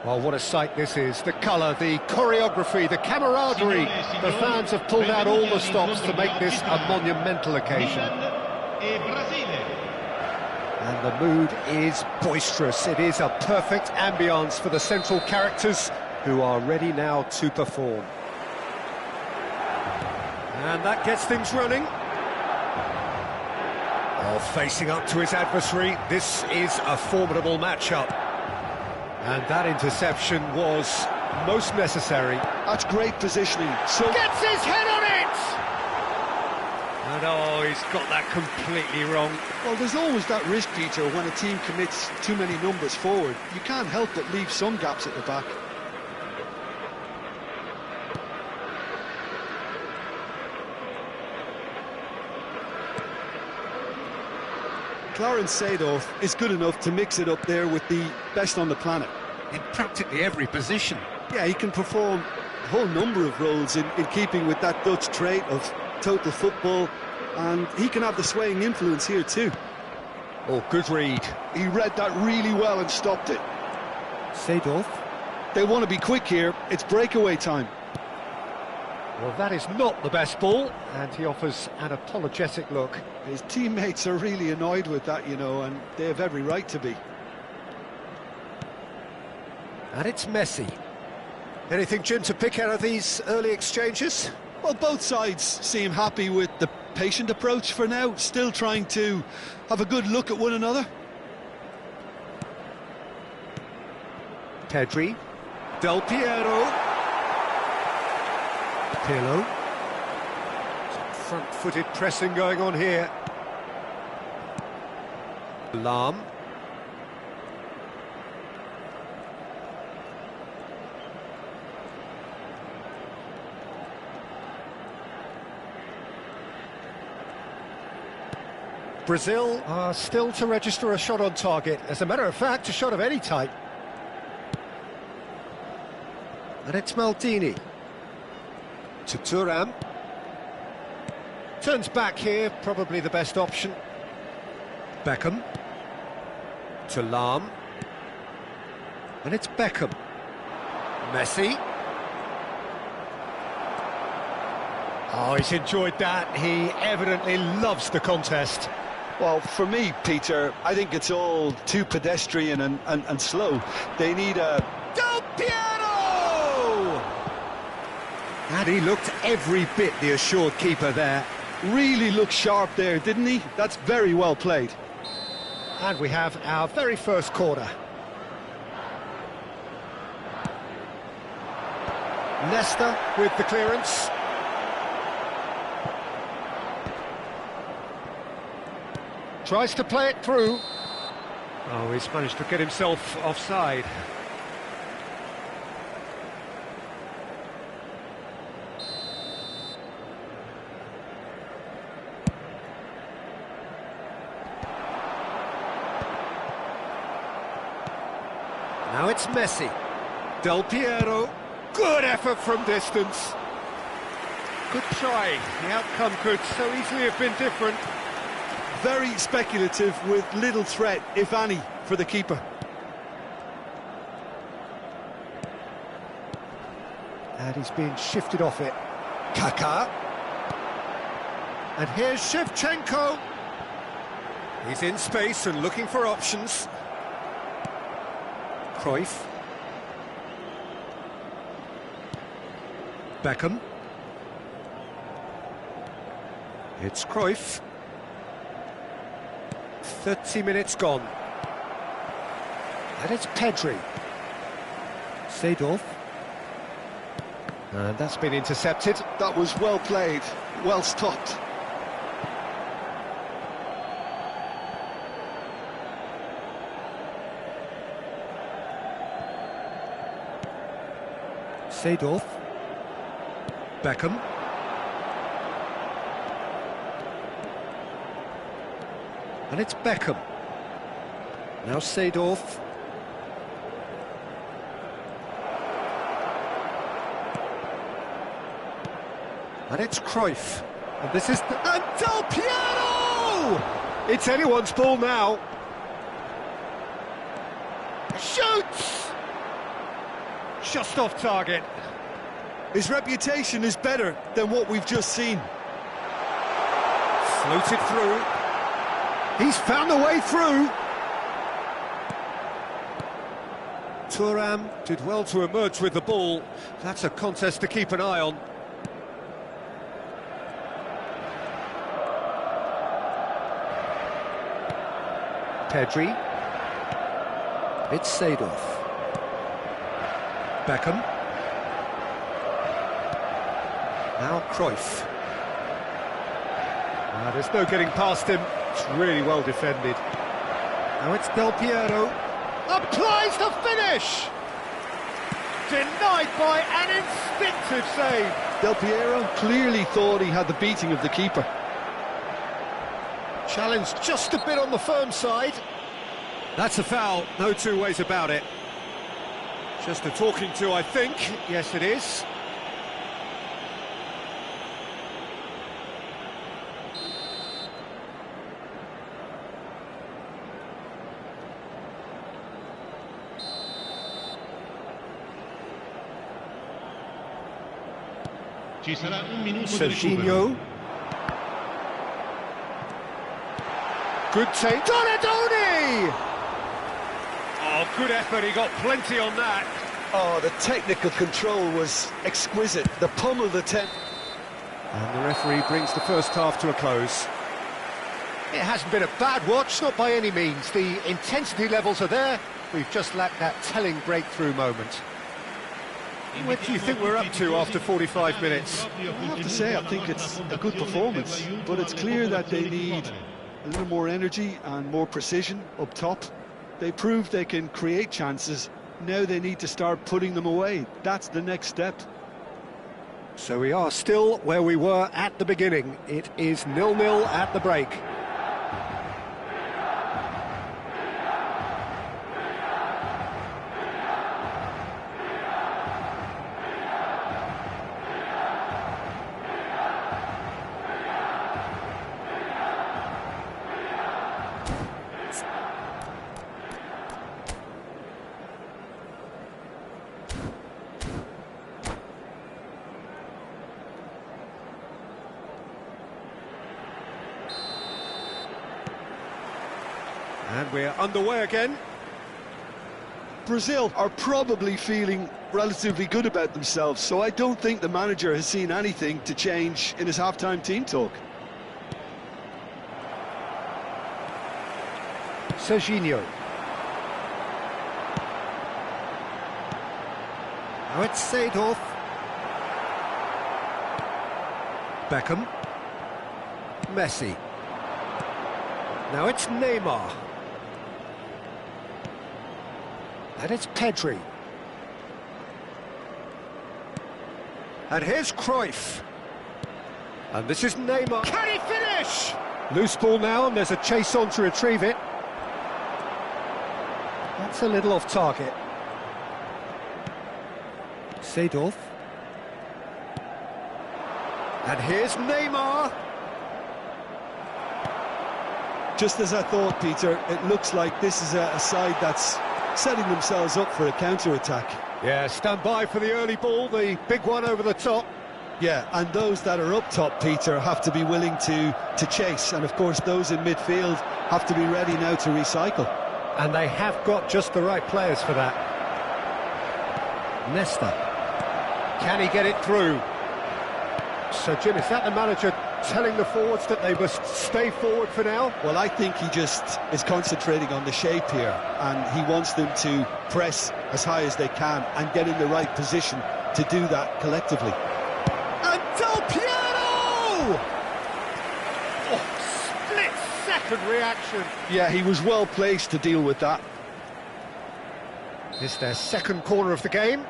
Well, what a sight this is. The colour, the choreography, the camaraderie. The fans have pulled out all the stops to make this a monumental occasion. And the mood is boisterous. It is a perfect ambience for the central characters who are ready now to perform. And that gets things running. Oh, facing up to his adversary, this is a formidable matchup. And that interception was most necessary. That's great positioning. So gets his head on it! And oh, he's got that completely wrong. Well, there's always that risk, Peter, when a team commits too many numbers forward. You can't help but leave some gaps at the back. Clarence Seedorf is good enough to mix it up there with the best on the planet. In practically every position. Yeah, he can perform a whole number of roles in keeping with that Dutch trait of total football, and he can have the swaying influence here too. Oh, good read. He read that really well and stopped it. Seedorf. They want to be quick here, it's breakaway time. Well, that is not the best ball, and he offers an apologetic look. His teammates are really annoyed with that, you know, and they have every right to be. And it's Messi. Anything, Jim, to pick out of these early exchanges? Well, both sides seem happy with the patient approach for now, still trying to have a good look at one another. Pedri. Del Piero. Pirlo. Some front-footed pressing going on here. Lahm. Brazil are still to register a shot on target. As a matter of fact, a shot of any type. And it's Maldini. To Thuram. Turns back here, probably the best option. Beckham. To Lahm. And it's Beckham. Messi. Oh, he's enjoyed that. He evidently loves the contest. Well, for me, Peter, I think it's all too pedestrian and slow. They need a... Del Piero! And he looked every bit the assured keeper there. Really looked sharp there, didn't he? That's very well played. And we have our very first corner. Nesta with the clearance. Tries to play it through. Oh, he's managed to get himself offside. Now it's Messi. Del Piero. Good effort from distance. Good try. The outcome could so easily have been different. Very speculative with little threat, if any, for the keeper. And he's being shifted off it. Kaká. And here's Shevchenko. He's in space and looking for options. Cruyff. Beckham. It's Cruyff. 30 minutes gone. And it's Pedri. Seedorf. And that's been intercepted. That was well played, well stopped. Seedorf. Beckham. And it's Beckham. Now Seedorf. And it's Cruyff. And this is... And Del Piero! It's anyone's ball now. Shoots! Just off target. His reputation is better than what we've just seen. Floated through. He's found a way through. Thuram did well to emerge with the ball. That's a contest to keep an eye on. Pedri. It's Seedorf. Beckham. Now Cruyff. There's no getting past him. It's really well defended. Now it's Del Piero. Applies the finish! Denied by an instinctive save. Del Piero clearly thought he had the beating of the keeper. Challenged just a bit on the firm side. That's a foul, no two ways about it. Just a talking to, I think. Yes, it is. Serginho. Good take. Donadoni! Oh, good effort, he got plenty on that. Oh, the technical control was exquisite. The pummeled attempt. And the referee brings the first half to a close. It hasn't been a bad watch, not by any means. The intensity levels are there. We've just lacked that telling breakthrough moment. What do you think we're up to after 45 minutes? I have to say, I think it's a good performance, but it's clear that they need a little more energy and more precision up top. They proved they can create chances. Now they need to start putting them away. That's the next step. So we are still where we were at the beginning. It is 0-0 at the break. And we're underway again. Brazil are probably feeling relatively good about themselves, so I don't think the manager has seen anything to change in his half-time team talk. Serginho. Now it's Seedorf. Beckham. Messi. Now it's Neymar. And it's Pedri. And here's Cruyff. And this is Neymar. Can he finish? Loose ball now, and there's a chase on to retrieve it. That's a little off target. Seedorf. And here's Neymar. Just as I thought, Peter, it looks like this is a side that's setting themselves up for a counter-attack. Yeah, stand by for the early ball, the big one over the top. Yeah, and those that are up top, Peter, have to be willing to chase. And, of course, those in midfield have to be ready now to recycle. And they have got just the right players for that. Nesta. Can he get it through? So, Jim, is that the manager telling the forwards that they must stay forward for now? Well, I think he just is concentrating on the shape here, and he wants them to press as high as they can and get in the right position to do that collectively. And Del Piero! Oh, split-second reaction. Yeah, he was well placed to deal with that. It's their second corner of the game.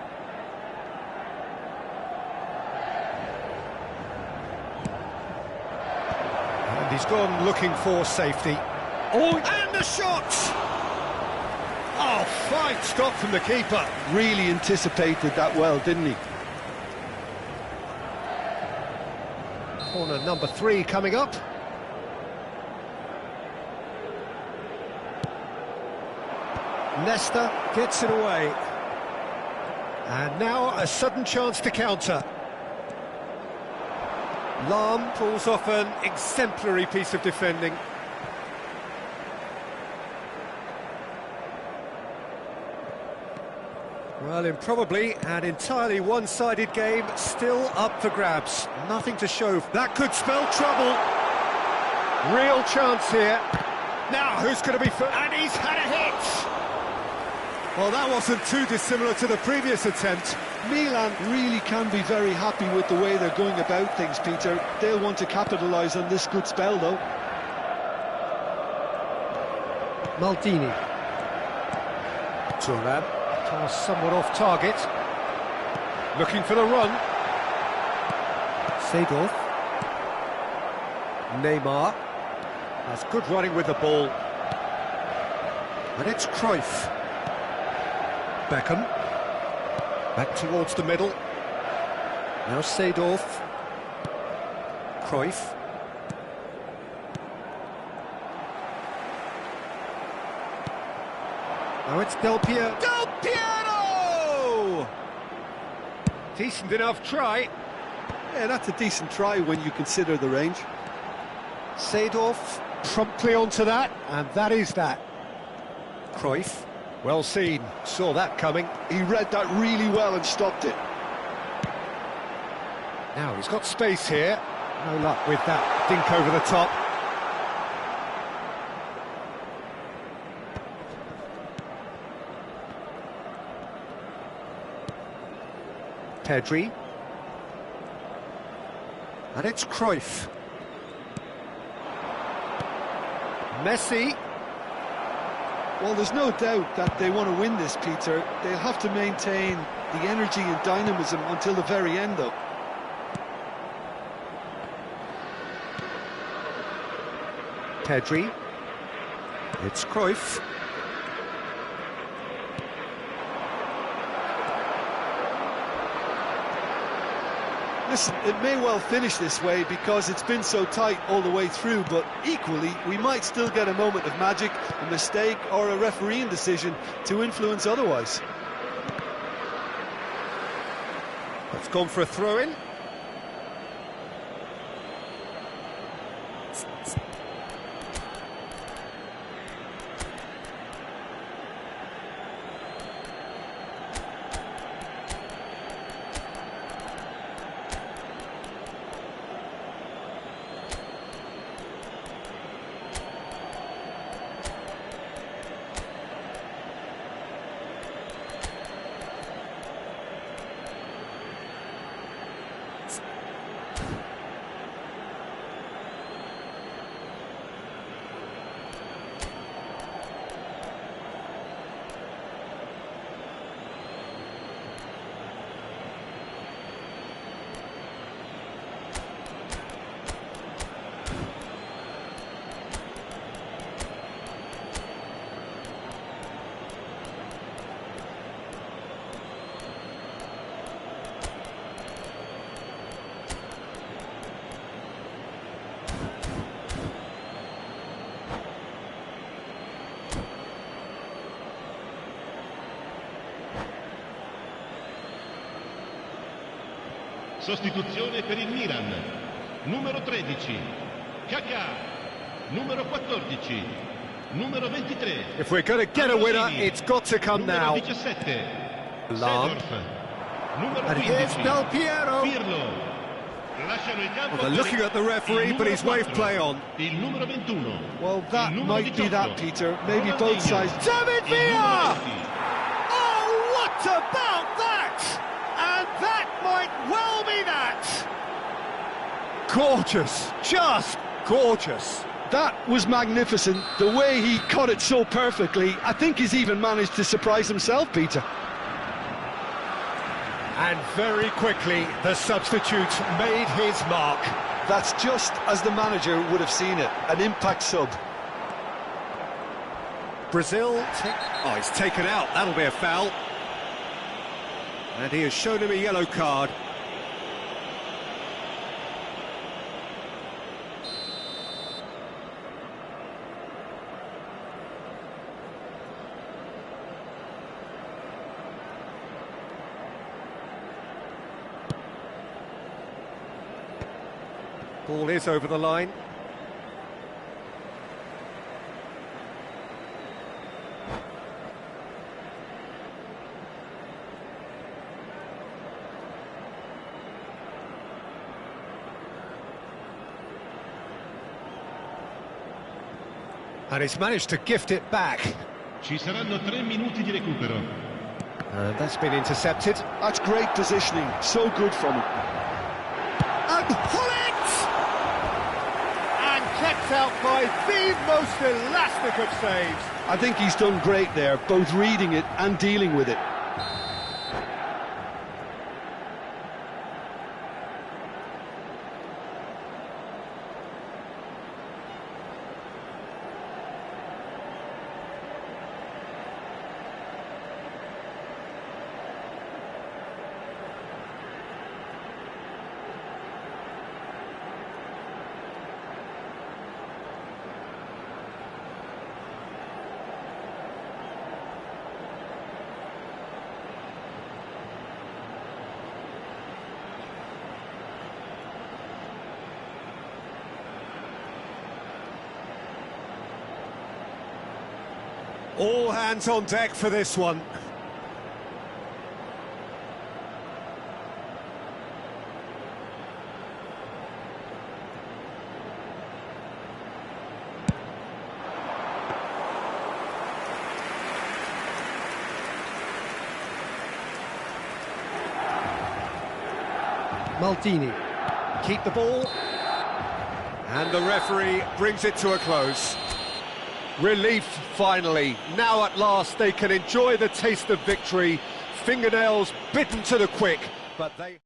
And he's gone looking for safety. Oh, and the shot! Oh, fine stop from the keeper. Really anticipated that well, didn't he? Corner number 3 coming up. Nesta gets it away. And now a sudden chance to counter. Lam pulls off an exemplary piece of defending. Well, in probably an entirely one-sided game, still up for grabs. Nothing to show. That could spell trouble. Real chance here. Now, who's going to be first? And he's had a hit! Well, that wasn't too dissimilar to the previous attempt. Milan really can be very happy with the way they're going about things, Peter. They'll want to capitalise on this good spell, though. Maldini. Thuram. Toss somewhat off target. Looking for the run. Seedorf. Neymar. That's good running with the ball. And it's Cruyff. Beckham. Back towards the middle. Now Seedorf. Cruyff. Now it's Del Piero. Del Piero! Decent enough try. Yeah, that's a decent try when you consider the range. Seedorf promptly onto that, and that is that. Cruyff, well seen, saw that coming. He read that really well and stopped it. Now he's got space here. No luck with that dink over the top. Pedri. And it's Cruyff. Messi. Well, there's no doubt that they want to win this, Peter. They'll have to maintain the energy and dynamism until the very end, though. Pedri. It's Cruyff. Listen, it may well finish this way because it's been so tight all the way through, but equally, we might still get a moment of magic, a mistake, or a refereeing decision to influence otherwise. It's gone for a throw-in. Sostituzione per il Milan. Numero 13, Kaká. Numero 14, numero 23. If we're going to get a winner, it's got to come now. Numero 17, Alarm. Seedorf. Numero And 15, here's Del Piero. Pirlo. Lasciano il campo. Well, they're looking at the referee, but he's waved play on. Il numero 21. Well, that Il numero might be 18. that, Peter. Maybe both sides. David Il numero Villa! 20. Oh, what about that? And that might well be that. Gorgeous, just gorgeous. That was magnificent. The way he cut it so perfectly. I think he's even managed to surprise himself, Peter. And very quickly, the substitute made his mark. That's just as the manager would have seen it. An impact sub. Brazil, oh, he's taken out, that'll be a foul. And he has shown him a yellow card. Ball is over the line. And he's managed to gift it back. Ci saranno 3 minuti di recupero. That's been intercepted. That's great positioning. So good from him. And pull it! And kept out by the most elastic of saves. I think he's done great there, both reading it and dealing with it. All hands on deck for this one. Maldini, keep the ball. And the referee brings it to a close. Relief, finally. Now at last they can enjoy the taste of victory. Fingernails bitten to the quick, but they...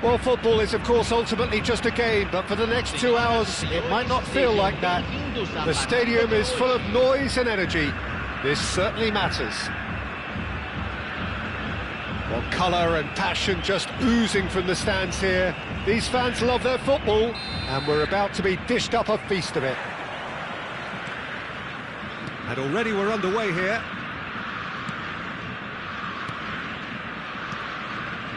Well, football is, of course, ultimately just a game, but for the next 2 hours, it might not feel like that. The stadium is full of noise and energy. This certainly matters. Well, colour and passion just oozing from the stands here. These fans love their football, and we're about to be dished up a feast of it. And already we're underway here.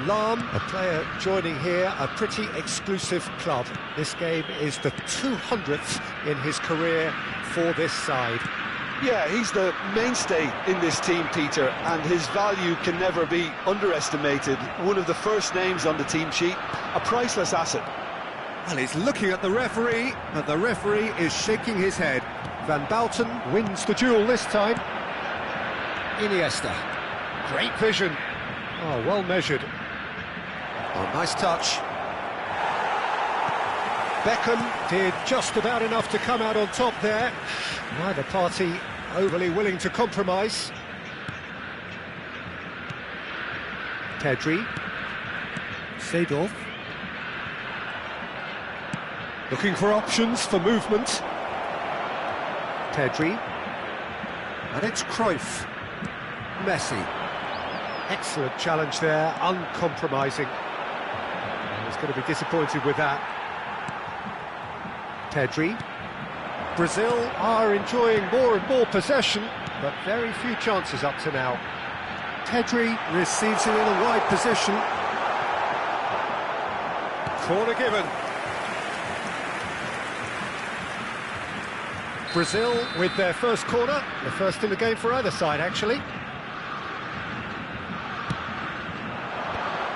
Lam, a player joining here, a pretty exclusive club. This game is the 200th in his career for this side. Yeah, he's the mainstay in this team, Peter, and his value can never be underestimated. One of the first names on the team sheet, a priceless asset. Well, he's looking at the referee, but the referee is shaking his head. Van Bouten wins the duel this time. Iniesta. Great vision. Oh, well measured. Oh, nice touch. Beckham did just about enough to come out on top there. Neither party overly willing to compromise. Pedri. Seedorf. Looking for options for movement. Pedri. And it's Cruyff. Messi. Excellent challenge there, uncompromising. He's going to be disappointed with that. Pedri. Brazil are enjoying more and more possession, but very few chances up to now. Pedri receives it in a wide position. Corner given. Brazil with their first corner, the first in the game for either side, actually.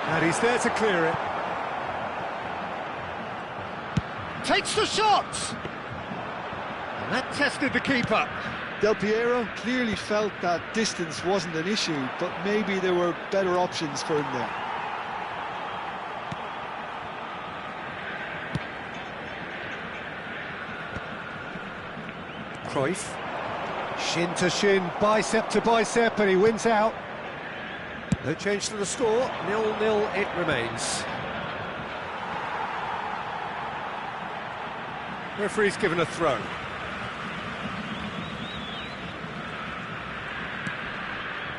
And he's there to clear it. Takes the shot! And that tested the keeper. Del Piero clearly felt that distance wasn't an issue, but maybe there were better options for him there. Cruyff. Shin to shin, bicep to bicep, and he wins out. No change to the score, 0-0 it remains. Referee's given a throw.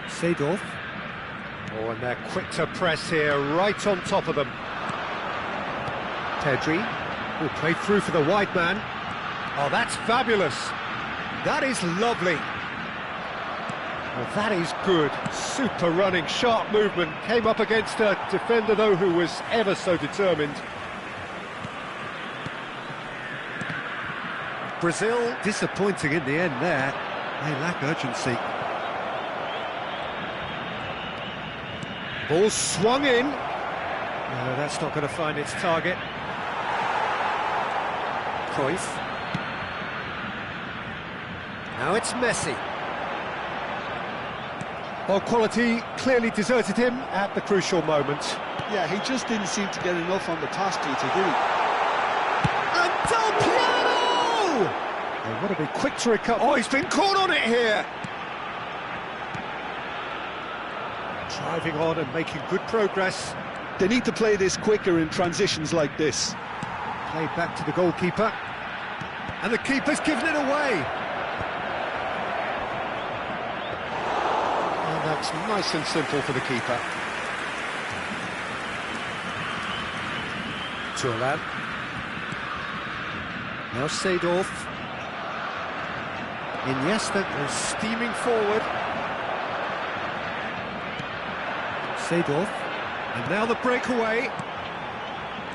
Seedorf. Oh, and they're quick to press here, right on top of them. Pedri, who played through for the wide man. Oh, that's fabulous. That is lovely. Well, that is good. Super running, sharp movement. Came up against a defender, though, who was ever so determined. Brazil disappointing in the end there. They lack urgency. Ball swung in. No, that's not going to find its target. Cruyff. Now it's Messi. Well, quality clearly deserted him at the crucial moment. Yeah, he just didn't seem to get enough on the pass, Peter, did he? And Del Piero! They want to be quick to recover. Oh, he's been caught on it here! Driving on and making good progress. They need to play this quicker in transitions like this. Played back to the goalkeeper. And the keeper's given it away. And that's nice and simple for the keeper. Thuram. Now Seedorf. Iniesta goes steaming forward. Seedorf. And now the breakaway.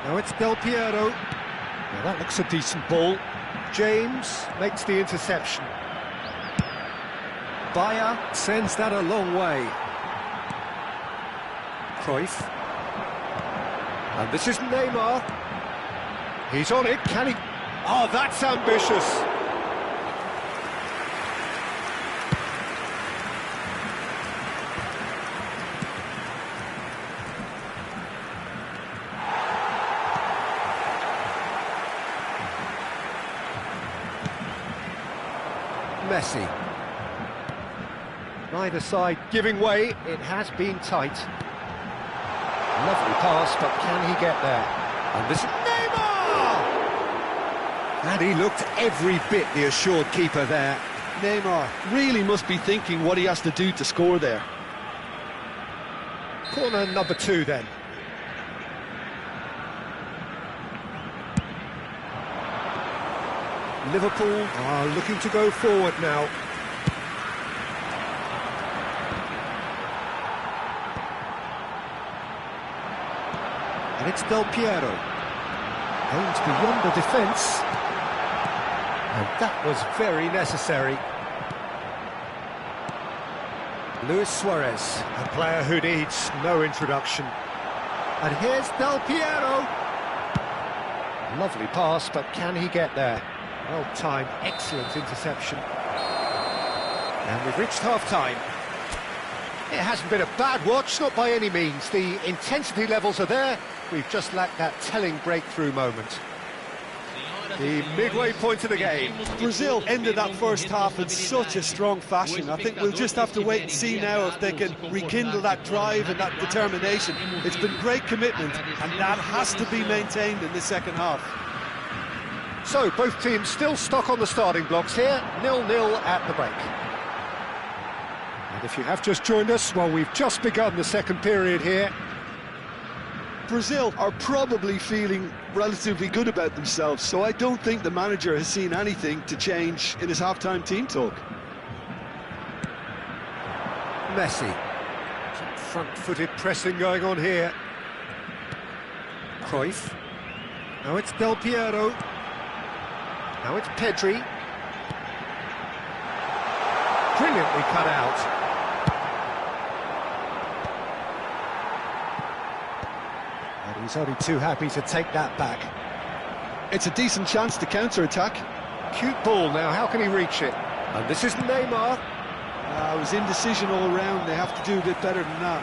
Now it's Del Piero. Now that looks a decent ball. James makes the interception. Bayer sends that a long way. Cruyff. And this is Neymar. He's on it, can he? Oh, that's ambitious. Messi. Neither side giving way, it has been tight. Lovely pass, but can he get there? And this is Neymar! And he looked every bit the assured keeper there. Neymar really must be thinking what he has to do to score there. Corner number 2 then. Liverpool are looking to go forward now. And it's Del Piero. Aims beyond the defence. And that was very necessary. Luis Suarez, a player who needs no introduction. And here's Del Piero. Lovely pass, but can he get there? Well-timed, excellent interception. And we've reached half-time. It hasn't been a bad watch, not by any means. The intensity levels are there. We've just lacked that telling breakthrough moment. The midway point of the game. Brazil ended that first half in such a strong fashion. I think we'll just have to wait and see now if they can rekindle that drive and that determination. It's been great commitment, and that has to be maintained in the second half. So, both teams still stuck on the starting blocks here, 0-0 at the break. And if you have just joined us, well, we've just begun the second period here. Brazil are probably feeling relatively good about themselves, so I don't think the manager has seen anything to change in his half-time team talk. Messi. Some front-footed pressing going on here. Cruyff. Now it's Del Piero. Now it's Pedri. Brilliantly cut out. And he's only too happy to take that back. It's a decent chance to counter-attack. Cute ball now, how can he reach it? And this is Neymar. It was indecision all round. They have to do a bit better than that.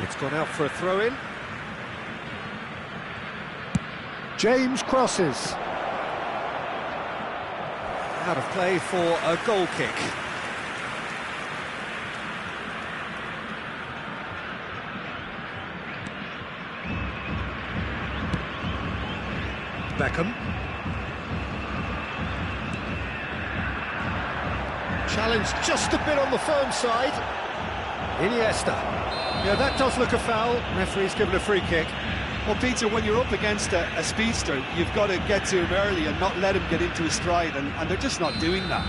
It's gone out for a throw-in. James crosses. Out of play for a goal kick. Beckham. Challenge just a bit on the firm side. Iniesta. Yeah, that does look a foul. Referee's given a free kick. Well, Peter, when you're up against a speedster, you've got to get to him early and not let him get into his stride, and they're just not doing that.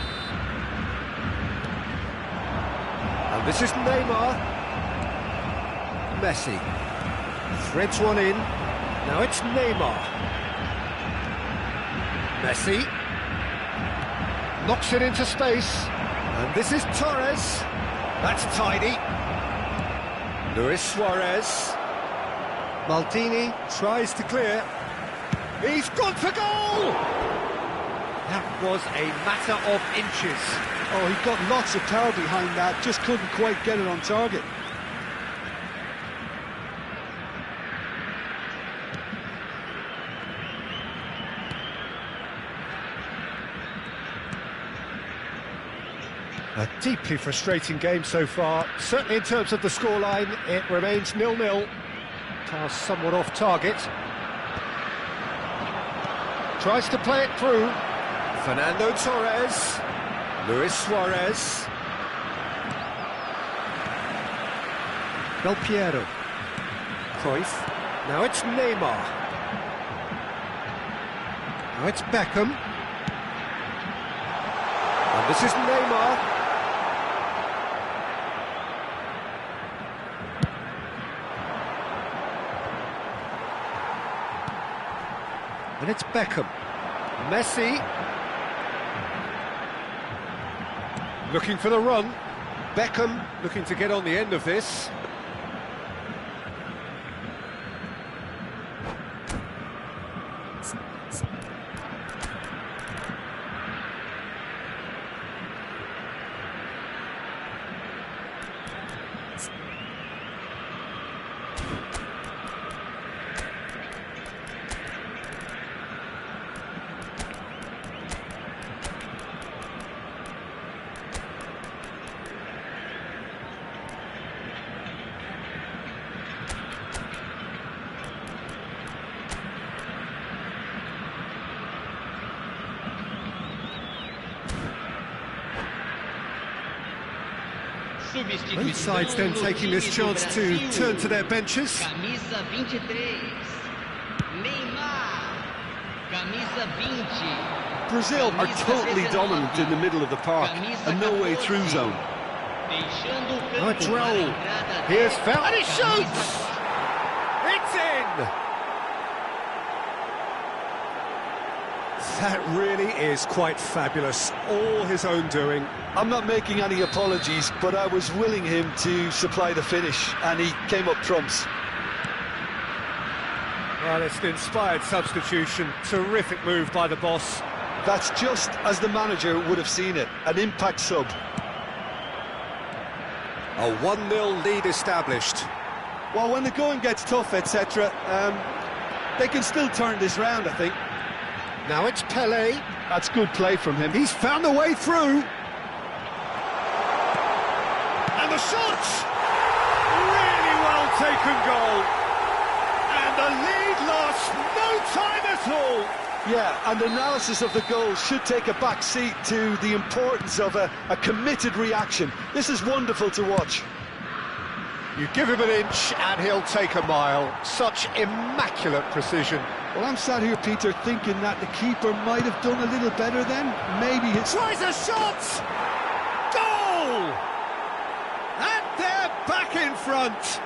And this is Neymar. Messi. Threads one in. Now it's Neymar. Messi. Knocks it into space. And this is Torres. That's tidy. Luis Suarez. Maldini tries to clear. He's gone for goal! That was a matter of inches. Oh, he got lots of power behind that, just couldn't quite get it on target. A deeply frustrating game so far. Certainly in terms of the scoreline, it remains 0-0. Pass somewhat off target. Tries to play it through. Fernando Torres. Luis Suarez. Del Piero. Cruyff. Now it's Neymar. Now it's Beckham. And this is Neymar. And it's Beckham. Messi. Looking for the run. Beckham looking to get on the end of this. Both sides then taking this chance to turn to their benches. Camisa 23. Neymar. Camisa 20. Brazil are totally dominant in the middle of the park, a no-way through zone. Joel. Here's Fell, and he shoots! It's in! That really is quite fabulous, all his own doing. I'm not making any apologies, but I was willing him to supply the finish, and he came up trumps. Well, it's an inspired substitution. Terrific move by the boss. That's just as the manager would have seen it, an impact sub. A 1-0 lead established. Well, when the going gets tough, etc., they can still turn this round, I think. Now it's Pelé. That's good play from him. He's found a way through. And the shot! Really well taken goal. And the lead lasts no time at all. Yeah, and analysis of the goal should take a back seat to the importance of a committed reaction. This is wonderful to watch. You give him an inch and he'll take a mile. Such immaculate precision. Well, I'm sat here, Peter, thinking that the keeper might have done a little better then. Maybe it's... Tries a shot! Goal! And they're back in front.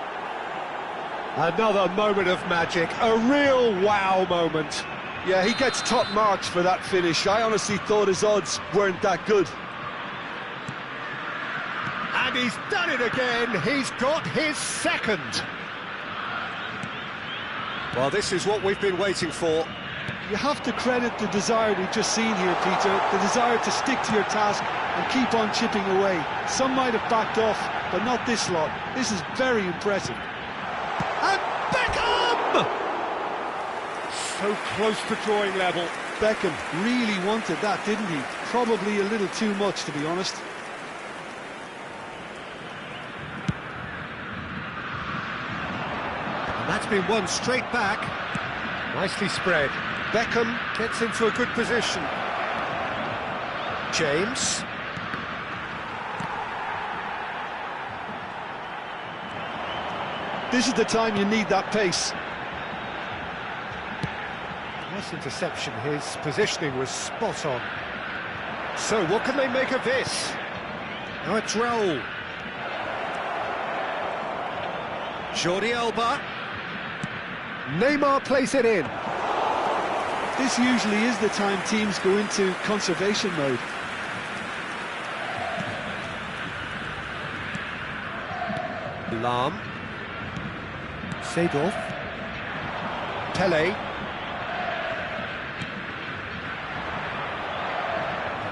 Another moment of magic, a real wow moment. Yeah, he gets top marks for that finish. I honestly thought his odds weren't that good. And he's done it again. He's got his second. Well, this is what we've been waiting for. You have to credit the desire we've just seen here, Peter. The desire to stick to your task and keep on chipping away. Some might have backed off, but not this lot. This is very impressive. And Beckham! So close to drawing level. Beckham really wanted that, didn't he? Probably a little too much, to be honest. And that's been won straight back. Nicely spread. Beckham gets into a good position. James. This is the time you need that pace. Nice interception. His positioning was spot on. So what can they make of this? Now it's Raul. Jordi Alba. Neymar plays it in. This usually is the time teams go into conservation mode. Lahm. Seedorf. Pelé.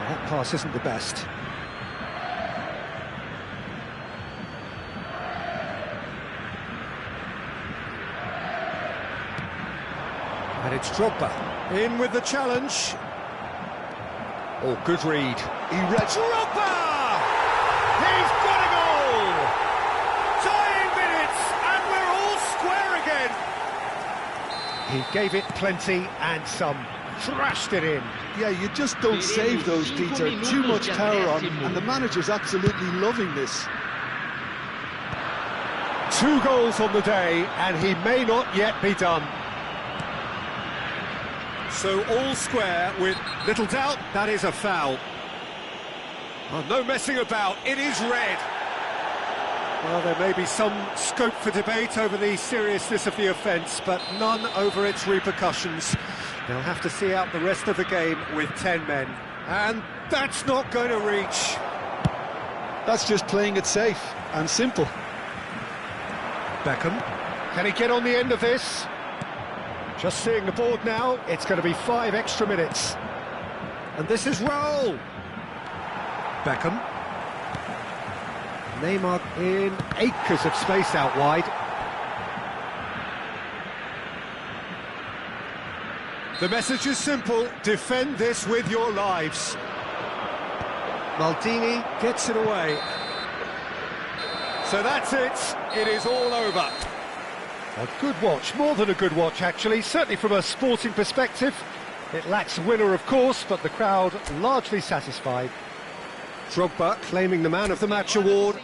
That pass isn't the best. And it's Drogba. In with the challenge. Oh, good read. He read Drogba! He's got a goal! Dying minutes, and we're all square again. He gave it plenty and some. Thrashed it in. Yeah, you just don't save those, Peter. Too much power on, and the manager's absolutely loving this. 2 goals on the day, and he may not yet be done. So all square with little doubt, that is a foul. Oh, no messing about, it is red. Well, there may be some scope for debate over the seriousness of the offence, but none over its repercussions. They'll have to see out the rest of the game with 10 men. And that's not going to reach. That's just playing it safe and simple. Beckham. Can he get on the end of this? Just seeing the board now, it's going to be 5 extra minutes. And this is Raul. Beckham. Neymar in acres of space out wide. The message is simple, defend this with your lives. Maldini gets it away. So that's it, it is all over. A good watch, more than a good watch actually, certainly from a sporting perspective. It lacks a winner of course, but the crowd largely satisfied. Drogba claiming the Man of the Match award.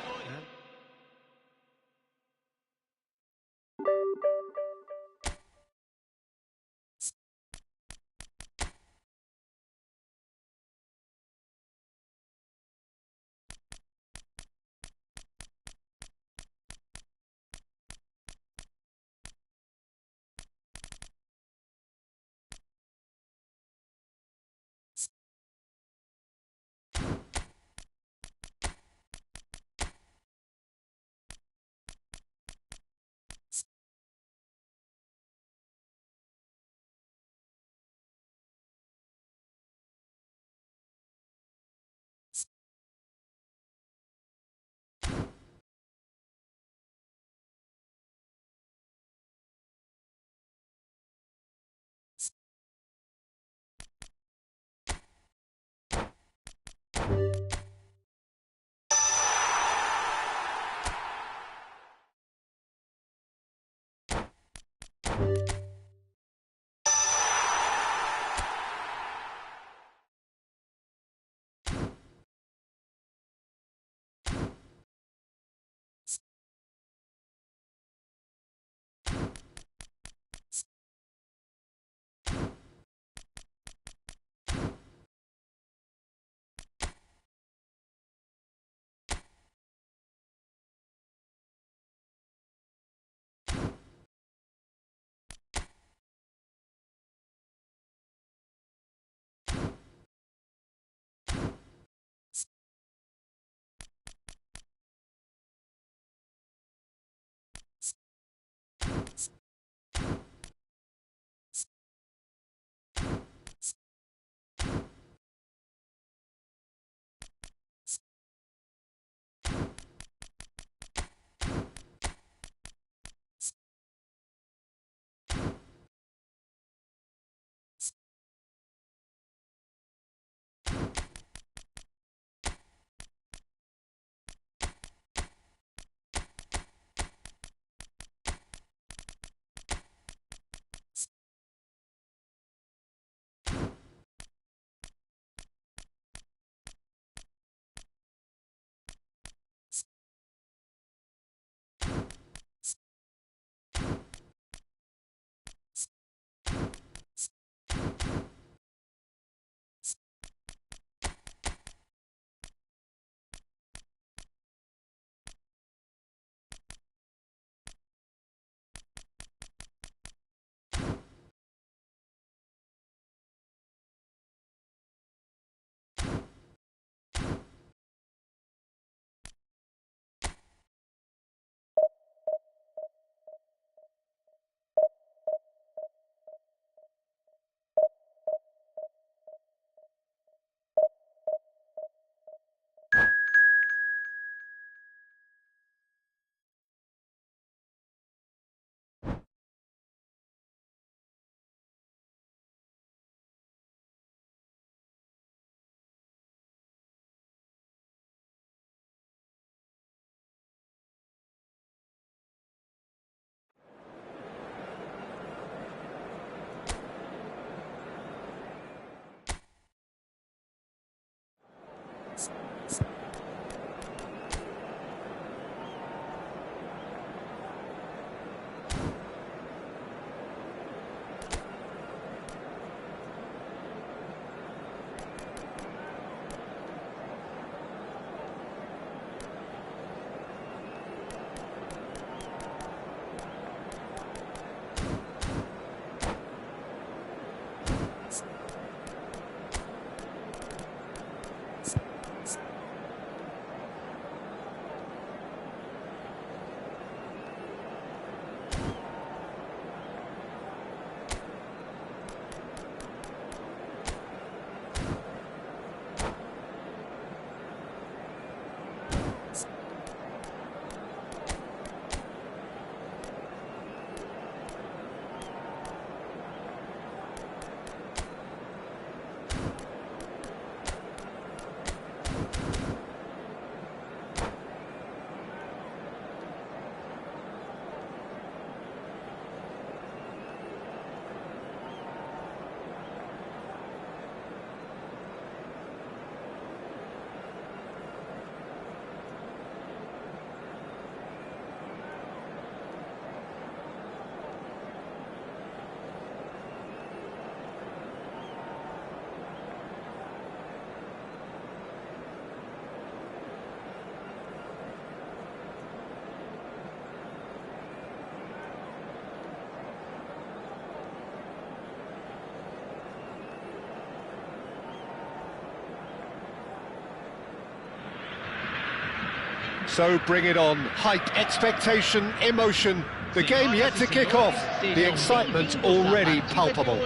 So bring it on. Hype, expectation, emotion. The game yet to kick off. The excitement already palpable.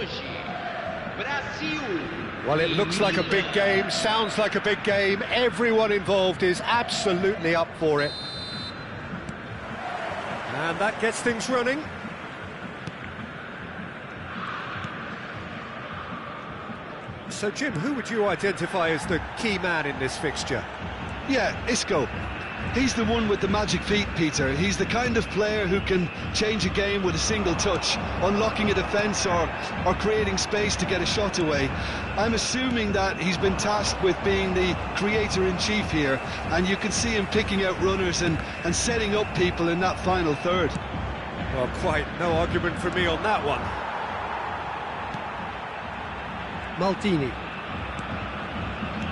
Well, it looks like a big game, sounds like a big game. Everyone involved is absolutely up for it. And that gets things running. So, Jim, who would you identify as the key man in this fixture? Yeah, Isco. He's the one with the magic feet, Peter. He's the kind of player who can change a game with a single touch, unlocking a defence or creating space to get a shot away. I'm assuming that he's been tasked with being the creator-in-chief here, and you can see him picking out runners and setting up people in that final third. Well, quite no argument for me on that one. Maldini.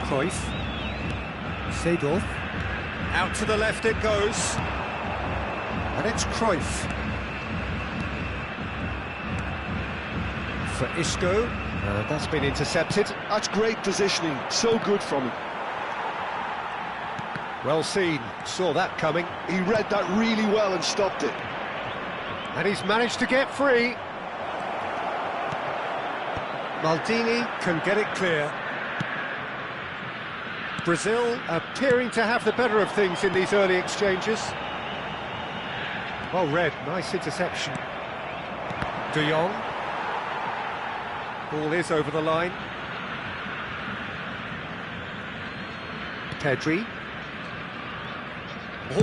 Cruyff. Seedorf. Out to the left it goes. And it's Cruyff. For Isco. That's been intercepted. That's great positioning, so good from him. Well seen, saw that coming. He read that really well and stopped it. And he's managed to get free. Maldini can get it clear. Brazil appearing to have the better of things in these early exchanges. Well read, nice interception. De Jong. Ball is over the line. Pedri.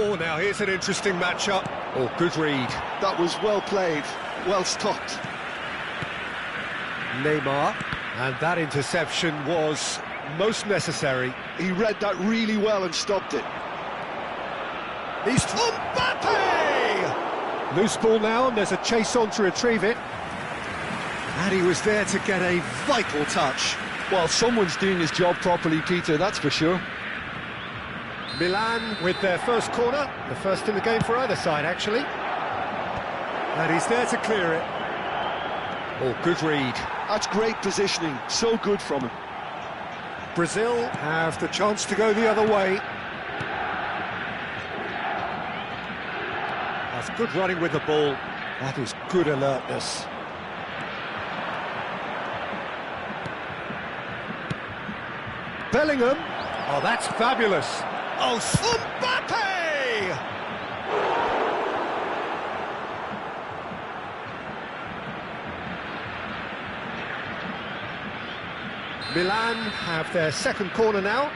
Oh, now here's an interesting matchup. Oh, good read. That was well played, well stopped. Neymar. And that interception was most necessary. He read that really well and stopped it. He's Mbappe! Loose ball now, and there's a chase on to retrieve it. And he was there to get a vital touch. Well, someone's doing his job properly, Peter, that's for sure. Milan with their first corner, the first in the game for either side, actually. And he's there to clear it. Oh, good read. That's great positioning, so good from him. Brazil have the chance to go the other way. That's good running with the ball. That is good alertness. Bellingham. Oh, that's fabulous. Oh, Mbappe! Milan have their second corner now.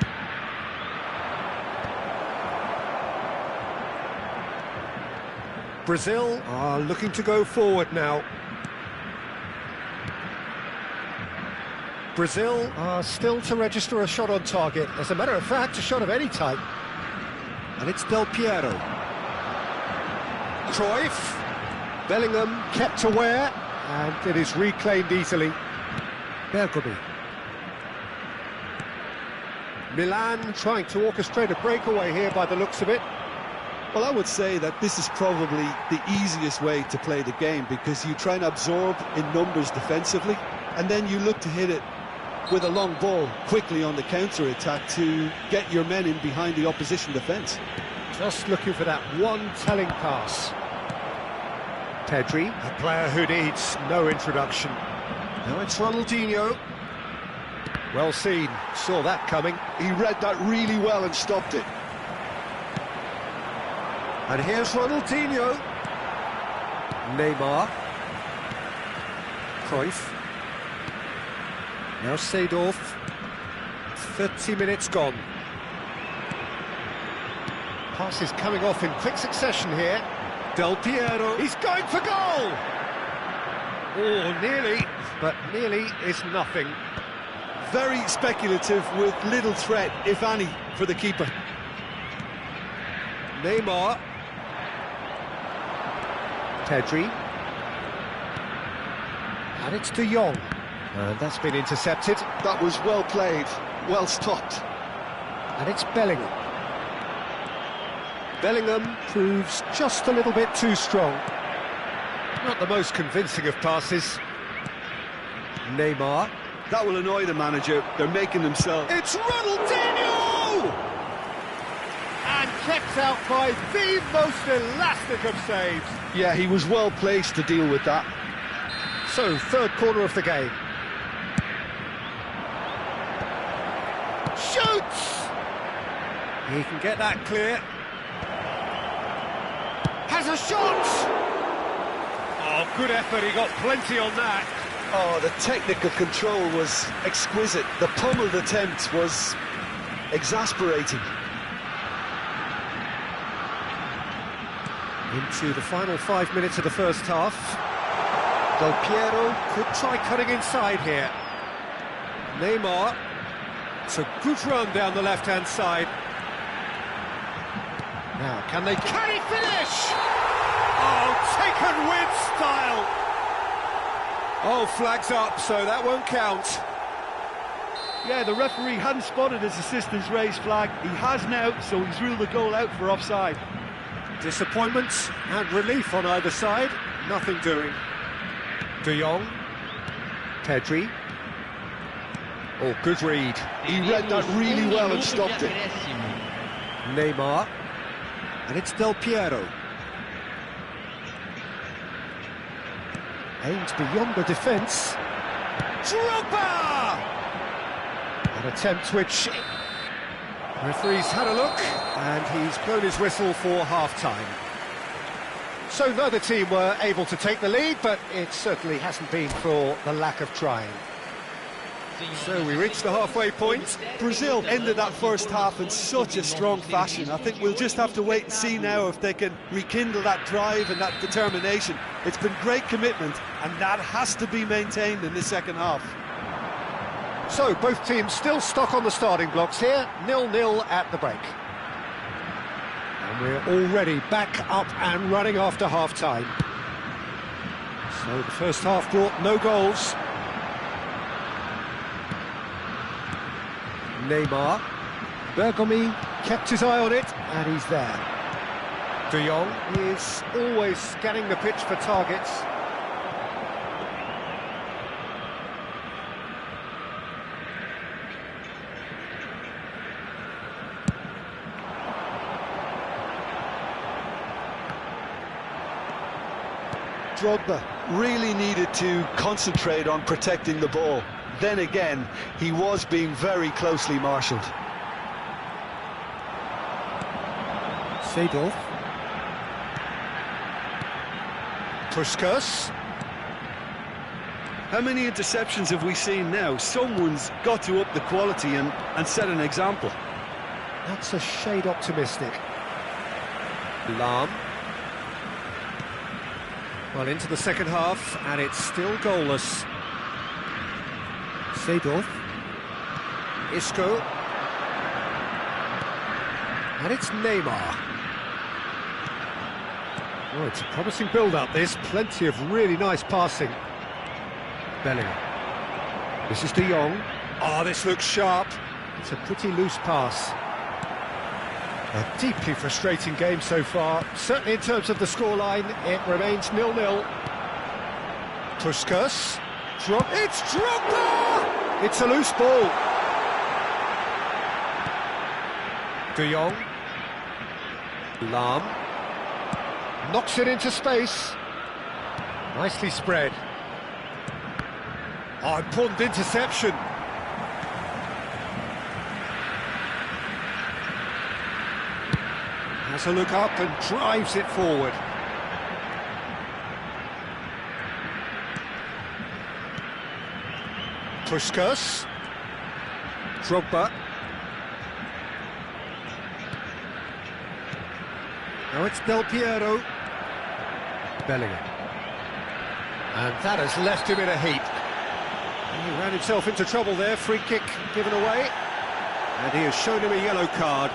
Brazil are looking to go forward now. Brazil are still to register a shot on target. As a matter of fact, a shot of any type. And it's Del Piero. Cruyff. Bellingham kept aware, and it is reclaimed easily. Bergkamp. Milan trying to orchestrate a breakaway here by the looks of it. Well, I would say that this is probably the easiest way to play the game, because you try and absorb in numbers defensively, and then you look to hit it with a long ball quickly on the counter-attack to get your men in behind the opposition defence. Just looking for that one telling pass. Pedri, a player who needs no introduction. Now it's Ronaldinho. Well seen, saw that coming. He read that really well and stopped it. And here's Ronaldinho. Neymar. Cruyff. Now Seedorf. 30 minutes gone. Passes coming off in quick succession here. Del Piero. He's going for goal! Oh, nearly, but nearly is nothing. Very speculative with little threat, if any, for the keeper. Neymar. Pedri. And it's De Jong. And that's been intercepted. That was well played, well stopped. And it's Bellingham. Bellingham proves just a little bit too strong. Not the most convincing of passes. Neymar. That will annoy the manager. They're making themselves. It's Ronaldinho! and kept out by the most elastic of saves. Yeah, he was well placed to deal with that. So, third corner of the game. Shoots! He can get that clear. Has a shot! Oh, good effort, he got plenty on that. Oh, the technical control was exquisite. The pummeled attempt was exasperating. Into the final 5 minutes of the first half. Del Piero could try cutting inside here. Neymar. It's a good run down the left-hand side. Now, can he finish? Oh, taken with style. Oh, flags up, so that won't count. Yeah, the referee hadn't spotted his assistant's raised flag. He has now, so he's ruled the goal out for offside. Disappointment and relief on either side. Nothing doing. De Jong. Pedri. Oh, good read. He read that really well and stopped it. Neymar. And it's Del Piero. Aimed beyond the defence. Drogba! An attempt which... Referee's had a look, and he's blown his whistle for half-time. So neither team were able to take the lead, but it certainly hasn't been for the lack of trying. So we reached the halfway point. Brazil ended that first half in such a strong fashion. I think we'll just have to wait and see now if they can rekindle that drive and that determination. It's been great commitment, and that has to be maintained in the second half. So both teams still stuck on the starting blocks here, 0-0 at the break. And we're already back up and running after half-time. So the first half brought no goals. Neymar. Bergomi kept his eye on it, and he's there. De Jong is always scanning the pitch for targets. Drogba really needed to concentrate on protecting the ball. Then again, he was being very closely marshalled. Seedorf. Puskas. How many interceptions have we seen now? Someone's got to up the quality and set an example. That's a shade optimistic. Lahm. Well, into the second half, and it's still goalless. Seedorf. Isco. And it's Neymar. Oh, it's a promising build-up, this. Plenty of really nice passing. Bellingham. This is De Jong. Oh, this looks sharp. It's a pretty loose pass. A deeply frustrating game so far. Certainly in terms of the scoreline, it remains 0-0. Puskas. It's Drogba! It's a loose ball. De Jong. Lahm. Knocks it into space. Nicely spread. Oh, important interception. Has a look up and drives it forward. Puskas. Drogba. Now it's Del Piero. Bellingham. And that has left him in a heap. He ran himself into trouble there. Free kick given away. And he has shown him a yellow card.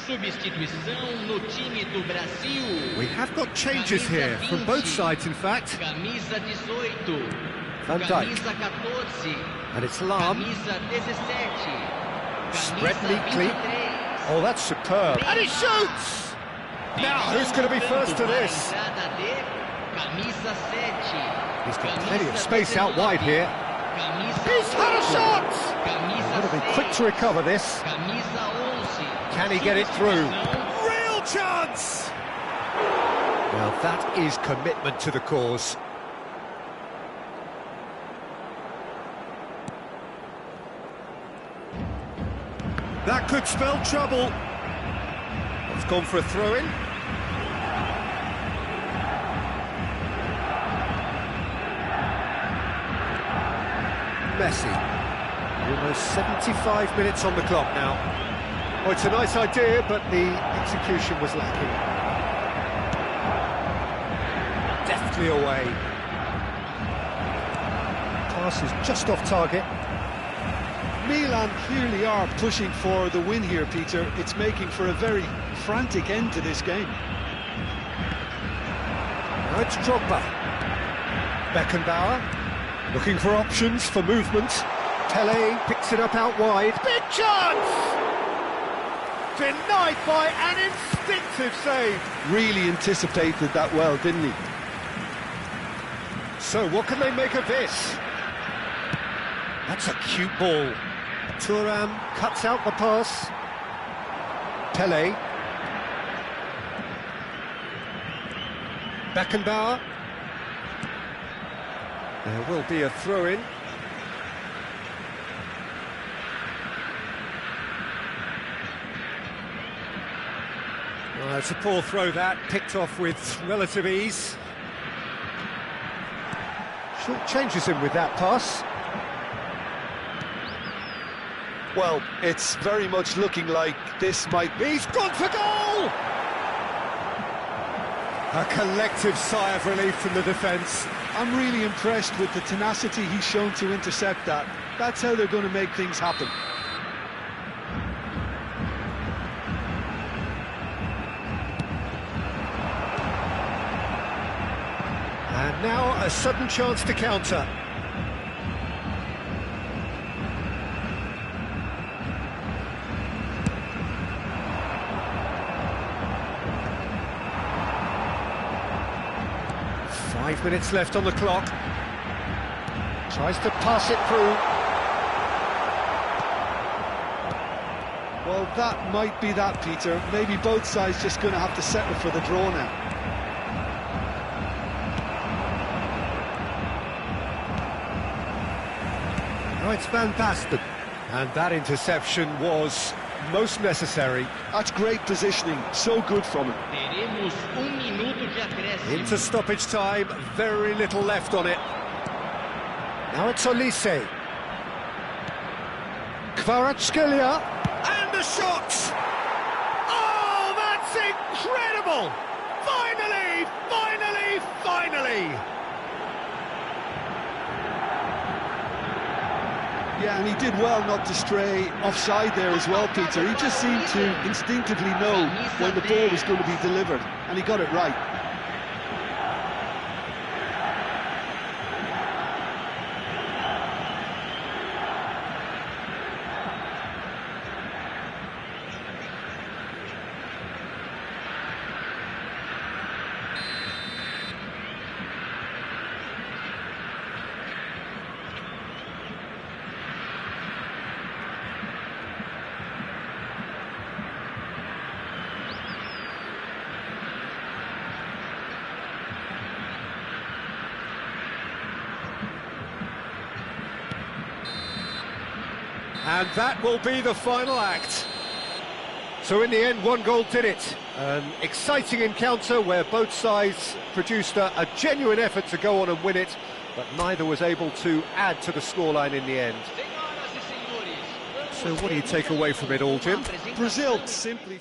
Substituição no time do Brasil. We have got changes here from both sides, in fact. Camisa 18. Van Dijk. Camisa 14. And it's Lahm. Camisa 17. Spread Camisa neatly. 23. Oh, that's superb. And he shoots! Now, who's going to be first to this? Entrada de Camisa 7. He's got plenty of space out wide here. Camisa He's had a shot! Camisa Got to be quick to recover this. Camisa 11. Can he get it through? Real chance! Now, that is commitment to the cause. That could spell trouble. It's gone for a throw-in. Messi. Almost 75 minutes on the clock now. Well, it's a nice idea, but the execution was lacking. Deftly away. Pass is just off target. Milan clearly are pushing for the win here, Peter. It's making for a very frantic end to this game. Now it's Drogba. Beckenbauer, looking for options for movement. Pele picks it up out wide. Big chance! Denied by an instinctive save. Really anticipated that well, didn't he? So what can they make of this? That's a cute ball. Thuram cuts out the pass. Pele. Beckenbauer. There will be a throw-in. Well, it's a poor throw that, picked off with relative ease. Short changes him with that pass. Well, it's very much looking like this might be... He's gone for goal! A collective sigh of relief from the defence. I'm really impressed with the tenacity he's shown to intercept that. That's how they're going to make things happen. And now a sudden chance to counter. Five minutes left on the clock. Tries to pass it through. Well, that might be that, Peter. Maybe both sides just going to have to settle for the draw now. Now it's Van Basten. And that interception was most necessary. That's great positioning. So good from him. Teremos minuto de acréscimo. Into stoppage time, very little left on it. Now it's Olise. Kvaratskhelia. And the shot! Oh, that's incredible! Finally, finally, finally! Yeah, and he did well not to stray offside there as well, Peter. He just seemed to instinctively know when the ball was going to be delivered, and he got it right. And that will be the final act. So in the end, one goal did it. An exciting encounter where both sides produced a genuine effort to go on and win it, but neither was able to add to the scoreline in the end. So what do you take away from it all, Jim? Brazil simply...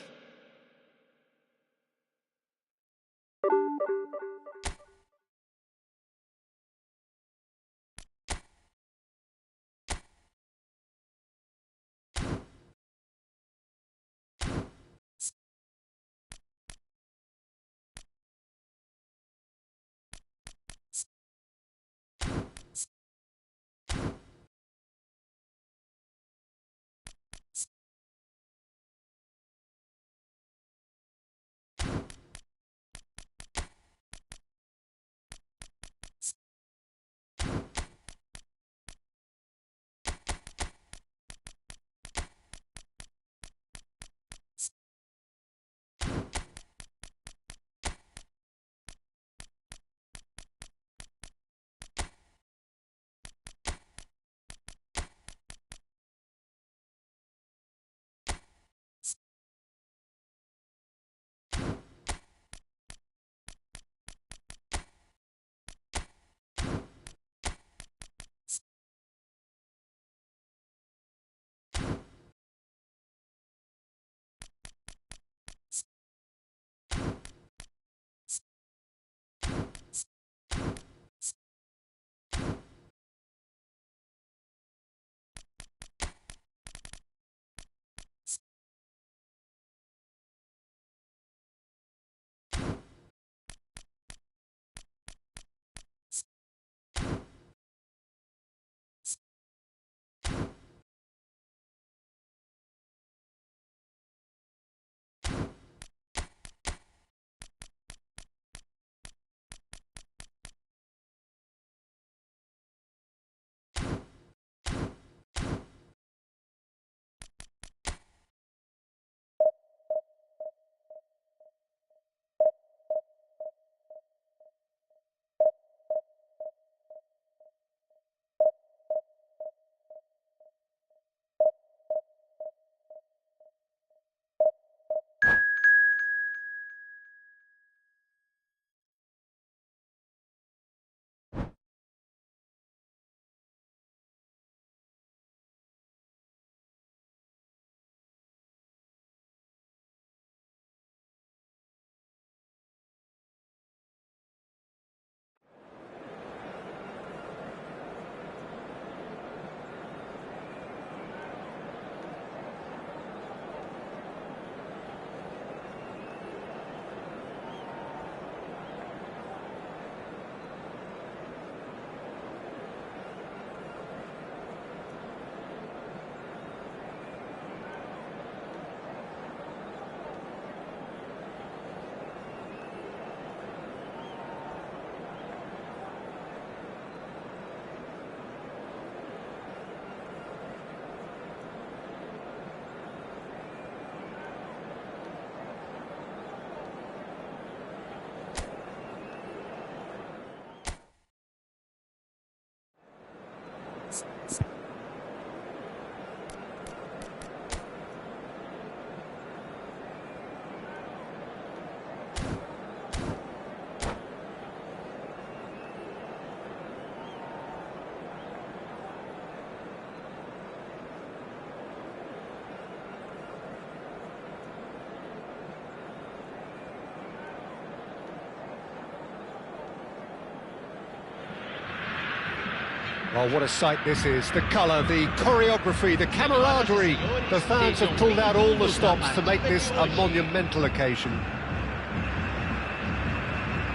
Well, what a sight this is. The colour, the choreography, the camaraderie. The fans have pulled out all the stops to make this a monumental occasion.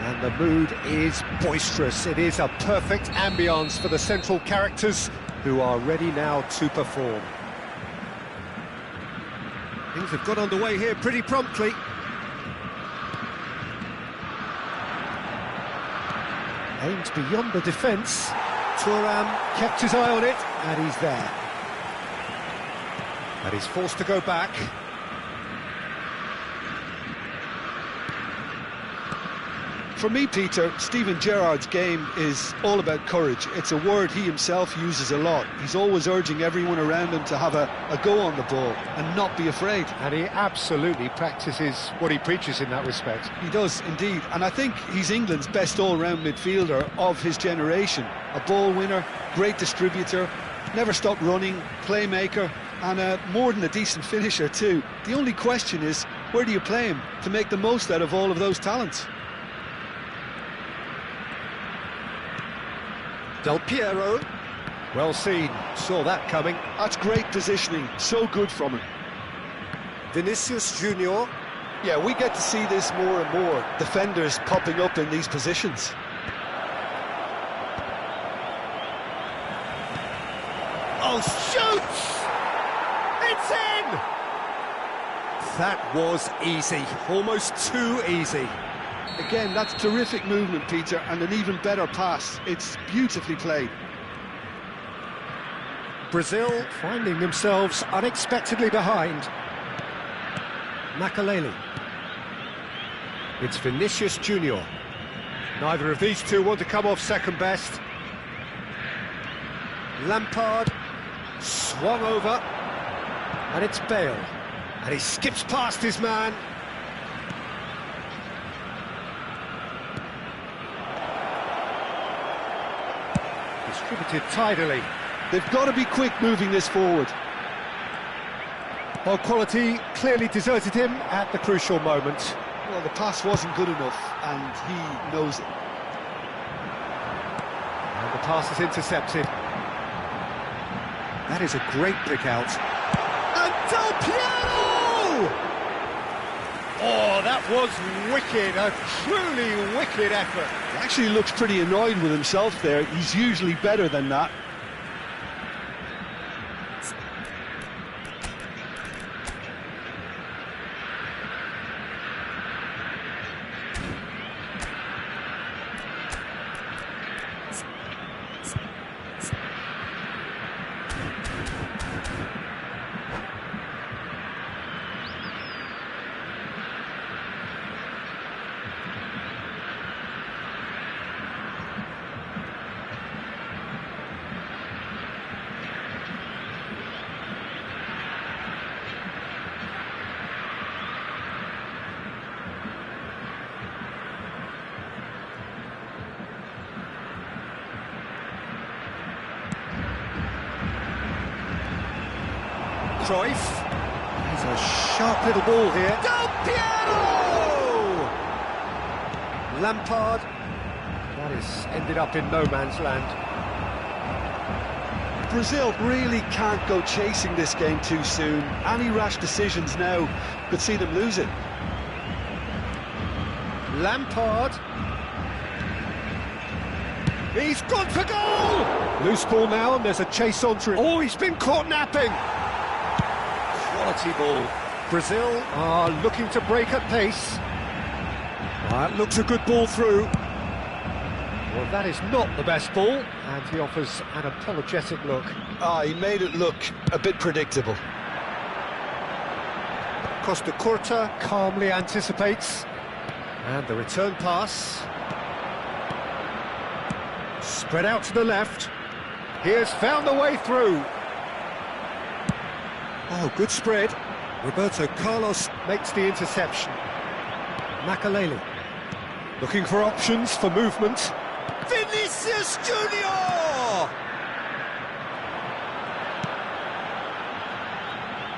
And the mood is boisterous. It is a perfect ambience for the central characters who are ready now to perform. Things have got underway here pretty promptly. Aimed beyond the defence. Thuram kept his eye on it, and he's there. And he's forced to go back. For me, Peter, Steven Gerrard's game is all about courage. It's a word he himself uses a lot. He's always urging everyone around him to have a go on the ball and not be afraid. And he absolutely practices what he preaches in that respect. He does, indeed. And I think he's England's best all-round midfielder of his generation. A ball winner, great distributor, never stopped running, playmaker, and more than a decent finisher too. The only question is, where do you play him to make the most out of all of those talents? Del Piero, well seen, saw that coming. That's great positioning, so good from him. Vinicius Junior. Yeah, we get to see this more and more, defenders popping up in these positions. Oh, shoots! It's in! That was easy, almost too easy. Again, that's terrific movement, Peter, and an even better pass. It's beautifully played. Brazil finding themselves unexpectedly behind. Makaleli. It's Vinicius Junior. Neither of these two want to come off second best. Lampard swung over, and it's Bale. And he skips past his man. Distributed tidily. They've got to be quick moving this forward. Well, quality clearly deserted him at the crucial moment. Well, the pass wasn't good enough, and he knows it. And the pass is intercepted. That is a great pick out. And Del Piero! Oh, that was wicked, a truly wicked effort. He actually looks pretty annoyed with himself there. He's usually better than that. Cruyff. He's a sharp little ball here. Del Piero! Lampard. That has ended up in no man's land. Brazil really can't go chasing this game too soon. Any rash decisions now could see them lose it. Lampard. He's gone for goal! Loose ball now, and there's a chase onto it. Oh, he's been caught napping! Quality ball. Brazil are looking to break at pace. That looks a good ball through. Well, that is not the best ball, and he offers an apologetic look. He made it look a bit predictable. Costa Curta calmly anticipates. And the return pass. Spread out to the left. He has found the way through. Oh, good spread. Roberto Carlos makes the interception. Makaleli. Looking for options for movement. Vinicius Junior!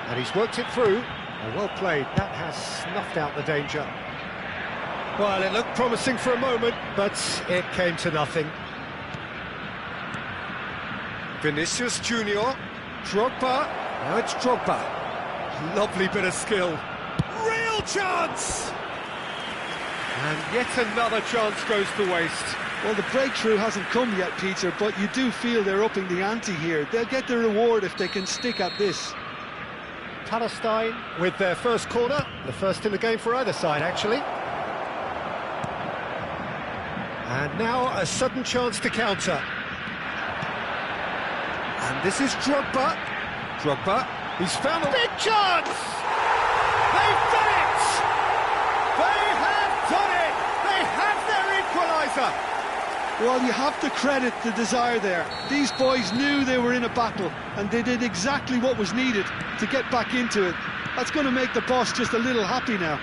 And he's worked it through. Oh, well played. That has snuffed out the danger. Well, it looked promising for a moment, but it came to nothing. Vinicius Junior. Drogba. Now it's Drogba. Lovely bit of skill. Real chance! And yet another chance goes to waste. Well, the breakthrough hasn't come yet, Peter, but you do feel they're upping the ante here. They'll get the reward if they can stick at this. Palestine with their first corner, the first in the game for either side, actually. And now a sudden chance to counter. And this is Drogba. Drogba, he's found a big chance! They've done it! They have done it! They have their equaliser! Well, you have to credit the desire there. These boys knew they were in a battle, and they did exactly what was needed to get back into it. That's going to make the boss just a little happy now.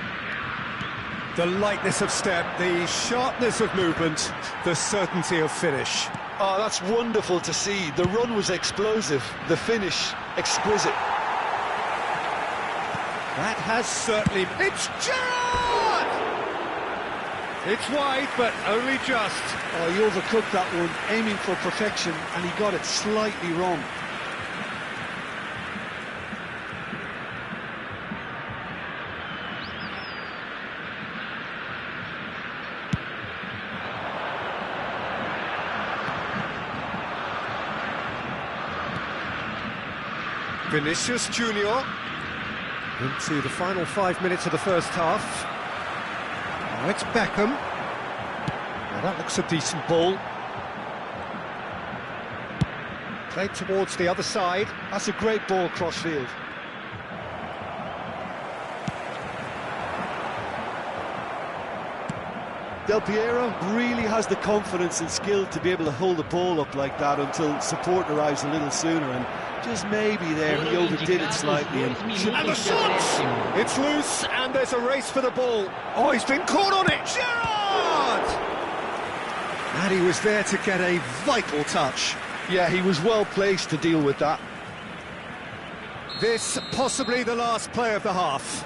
The lightness of step, the sharpness of movement, the certainty of finish. Oh, that's wonderful to see. The run was explosive, the finish exquisite. That has certainly... It's Gerrard! It's wide, but only just. Oh, he overcooked that one, aiming for perfection, and he got it slightly wrong. Vinicius Junior into the final 5 minutes of the first half. Now it's Beckham. Now that looks a decent ball. Played towards the other side. That's a great ball cross-field. Del Piero really has the confidence and skill to be able to hold the ball up like that until support arrives a little sooner, and just maybe there he overdid it slightly. And the shot! It's loose, and there's a race for the ball. Oh, he's been caught on it! Gerrard! And he was there to get a vital touch. Yeah, he was well placed to deal with that. This possibly the last play of the half.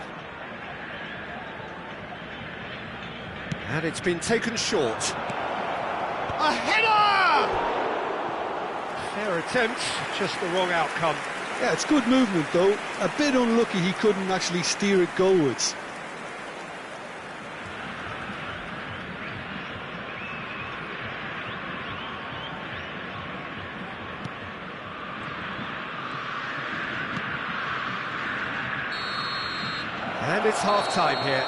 And it's been taken short. A header! Fair attempt, just the wrong outcome. Yeah, it's good movement though. A bit unlucky he couldn't actually steer it goalwards. And it's half-time here.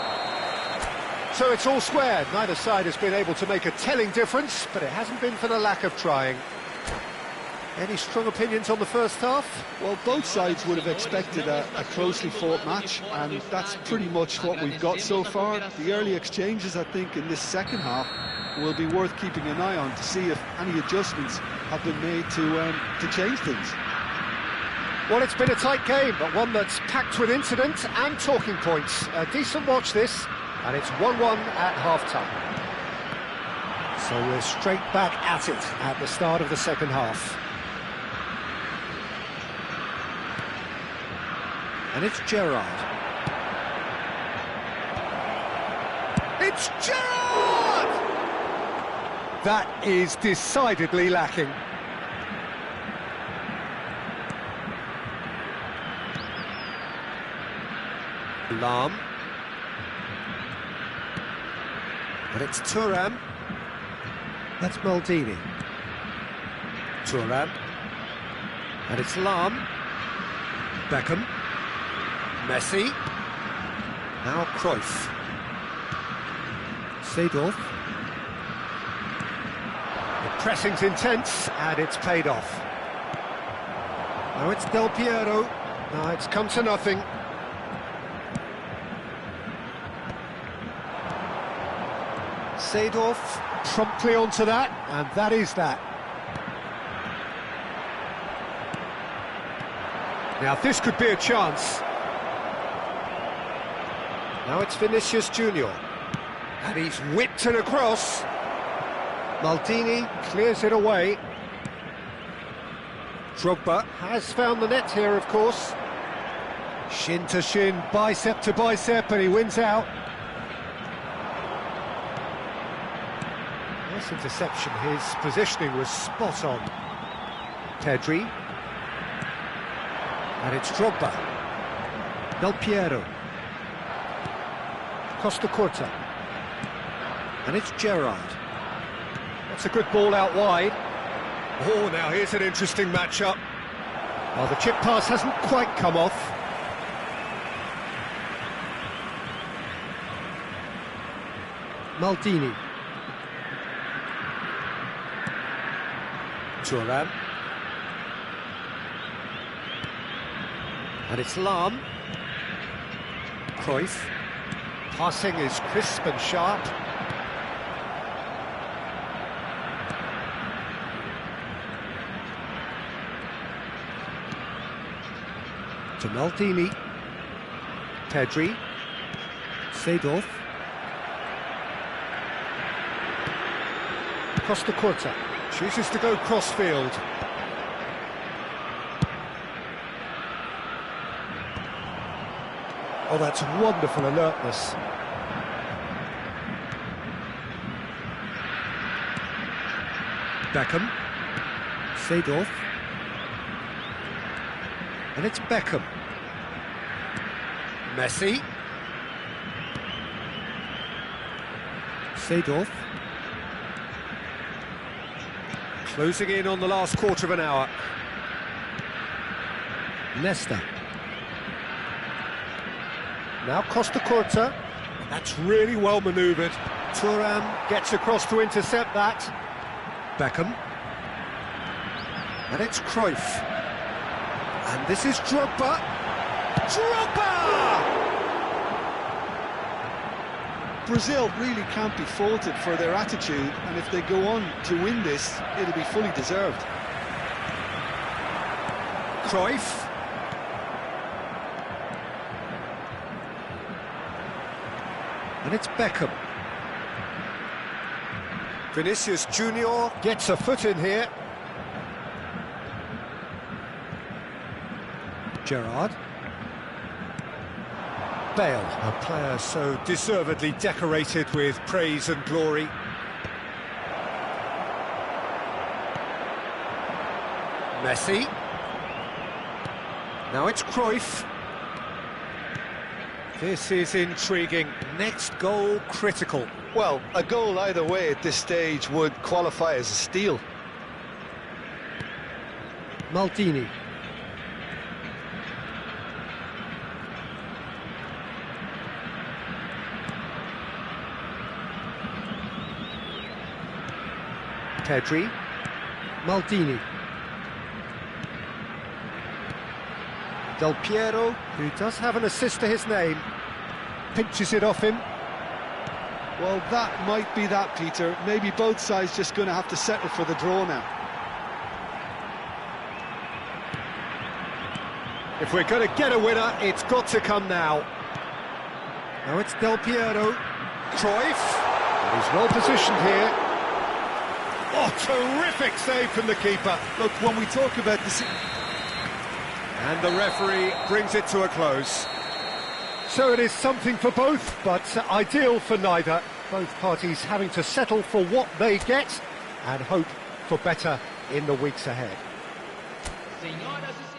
So it's all squared. Neither side has been able to make a telling difference, but it hasn't been for the lack of trying. Any strong opinions on the first half? Well, both sides would have expected a closely fought match, and that's pretty much what we've got so far. The early exchanges, I think, in this second half will be worth keeping an eye on to see if any adjustments have been made to change things. Well, it's been a tight game, but one that's packed with incident and talking points. A decent watch this, and it's 1-1 at half-time. So we're straight back at it at the start of the second half. And it's Gerrard. It's Gerrard! That is decidedly lacking. Lam. And it's Thuram. That's Maldini. Thuram. And it's Lam. Beckham. Messi. Now Cruyff. Seedorf. The pressing's intense, and it's paid off. Now it's Del Piero. Now it's come to nothing. Seedorf promptly onto that, and that is that. Now this could be a chance. Now it's Vinicius Junior, and he's whipped it across. Maldini clears it away. Drogba has found the net here, of course. Shin to shin, bicep to bicep, and he wins out. Nice interception, his positioning was spot on. Pedri. And it's Drogba. Del Piero. Costa Curta. And it's Gerrard. That's a good ball out wide. Oh, now here's an interesting matchup. Well, the chip pass hasn't quite come off. Maldini. Thuram. And it's Lahm. Cruyff. Passing is crisp and sharp. To Maldini. Pedri. Seedorf. Costa Curta. Chooses to go cross-field. Oh, that's wonderful alertness. Beckham. Seedorf. And it's Beckham. Messi. Seedorf. Closing in on the last quarter of an hour. Nesta. Now Costa Curta. That's really well manoeuvred. Thuram gets across to intercept that. Beckham. And it's Cruyff. And this is Drogba. Drogba! Brazil really can't be faulted for their attitude, and if they go on to win this, it'll be fully deserved. Cruyff. And it's Beckham. Vinicius Junior gets a foot in here. Gerrard. Bale, a player so deservedly decorated with praise and glory. Messi. Now it's Cruyff. This is intriguing. Next goal critical. Well, a goal either way at this stage would qualify as a steal. Maldini. Pedri. Maldini. Del Piero, who does have an assist to his name, pinches it off him. Well, that might be that, Peter. Maybe both sides just going to have to settle for the draw now. If we're going to get a winner, it's got to come now. Now it's Del Piero. Cruyff. And he's well positioned here. Oh, terrific save from the keeper. Look, when we talk about this... And the referee brings it to a close. So it is something for both, but ideal for neither. Both parties having to settle for what they get and hope for better in the weeks ahead. Senhoras e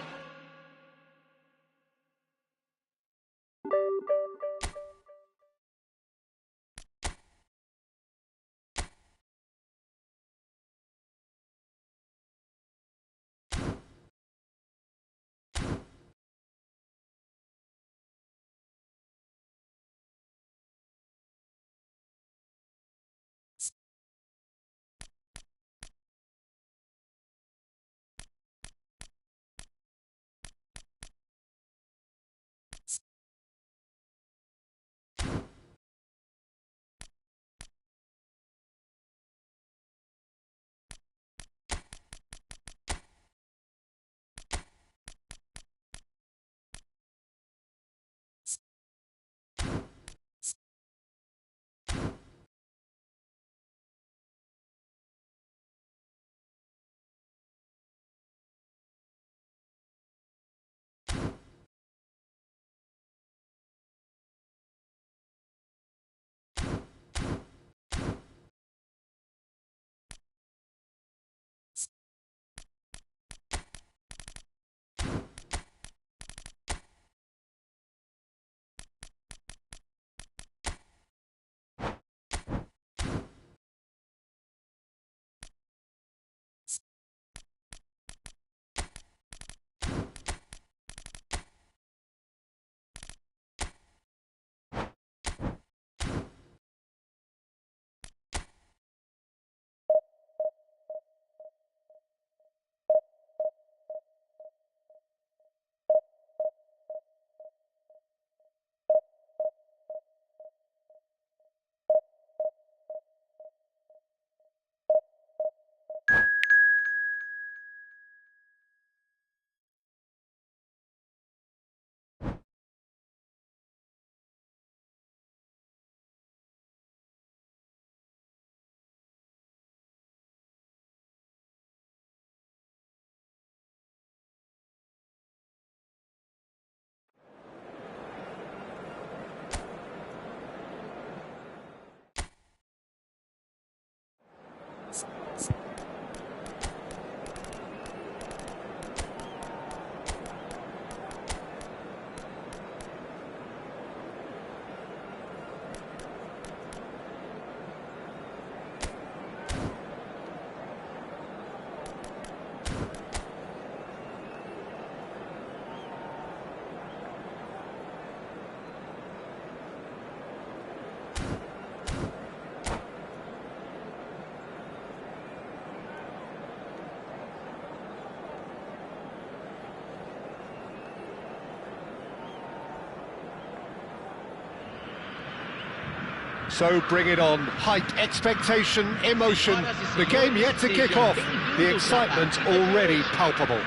So bring it on. Hype, expectation, emotion. The game yet to kick off. The excitement already palpable.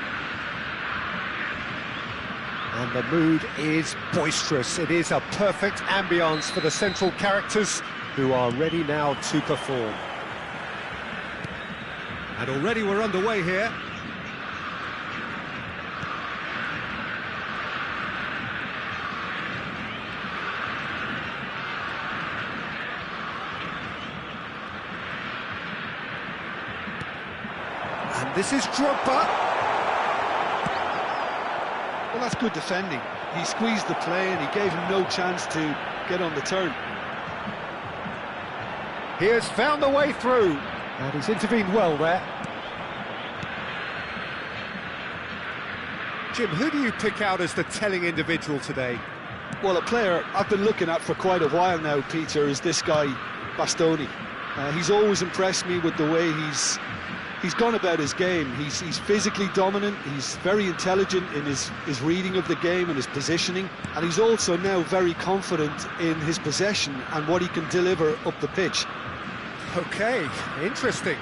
And the mood is boisterous. It is a perfect ambience for the central characters who are ready now to perform. And already we're underway here. And this is Drogba. Well, that's good defending. He squeezed the play and he gave him no chance to get on the turn. He has found a way through, and he's intervened well there. Jim, who do you pick out as the telling individual today? Well, a player I've been looking at for quite a while now, Peter, is this guy, Bastoni. He's always impressed me with the way he's gone about his game. He's physically dominant, he's very intelligent in his reading of the game and his positioning, and he's also now very confident in his possession and what he can deliver up the pitch. Okay, interesting.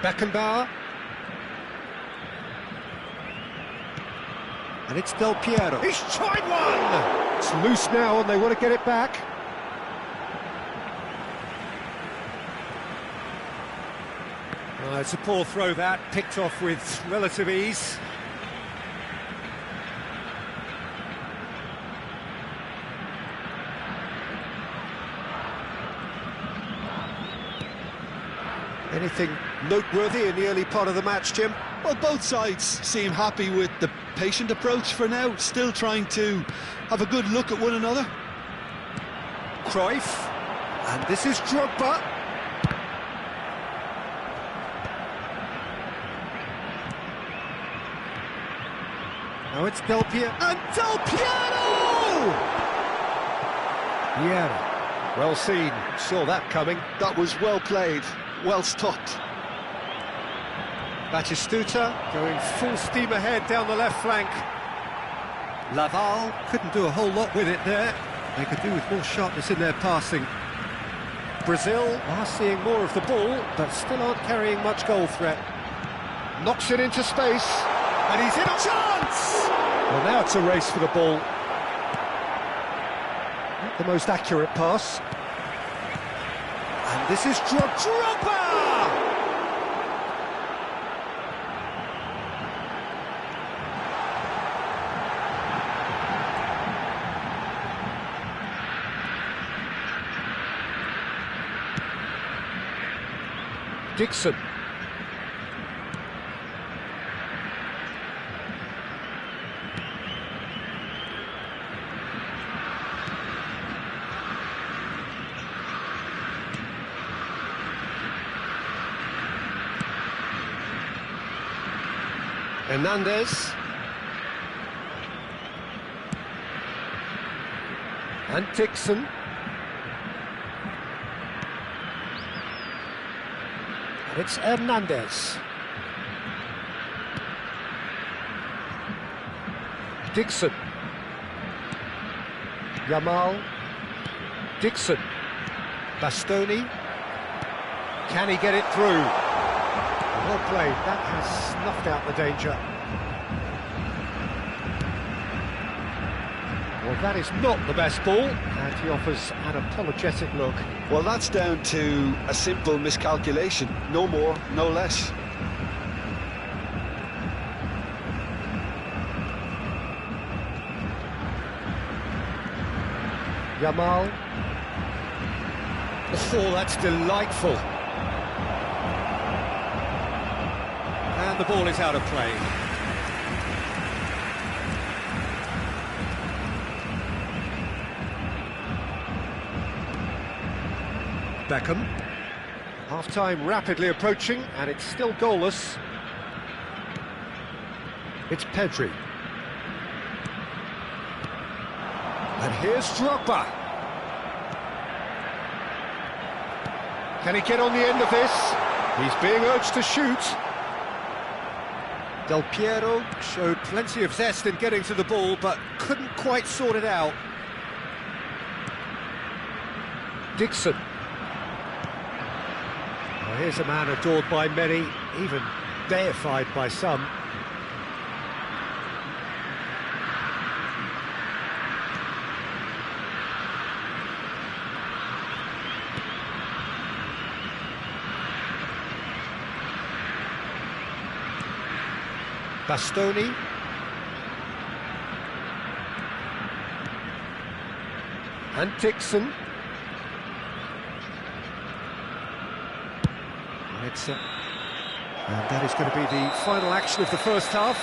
Beckenbauer. And it's Del Piero. He's tried one! It's loose now and they want to get it back. It's a poor throw that, picked off with relative ease. Anything noteworthy in the early part of the match, Jim? Well, both sides seem happy with the patient approach for now, still trying to have a good look at one another. Cruyff, and this is Drogba. Now it's Del Piero, and Del Piero! Yeah, well seen, saw that coming. That was well played, well stopped. Batistuta going full steam ahead down the left flank. Laval couldn't do a whole lot with it there. They could do with more sharpness in their passing. Brazil are seeing more of the ball, but still aren't carrying much goal threat. Knocks it into space, and he's in a chance! Well, now it's a race for the ball. Not the most accurate pass. And this is Drogba! Dixon. Hernandez. And Dixon. And it's Hernandez. Dixon. Yamal. Dixon. Bastoni. Can he get it through? Well played, that has snuffed out the danger. Well, that is not the best ball, and he offers an apologetic look. Well, that's down to a simple miscalculation, no more, no less. Yamal. Oh, that's delightful. And the ball is out of play. Beckham. Half-time rapidly approaching, and it's still goalless. It's Pedri. And here's Drogba. Can he get on the end of this? He's being urged to shoot. Del Piero showed plenty of zest in getting to the ball, but couldn't quite sort it out. Dixon. Well, here's a man adored by many, even deified by some. Bastoni. And Dixon. And that is going to be the final action of the first half.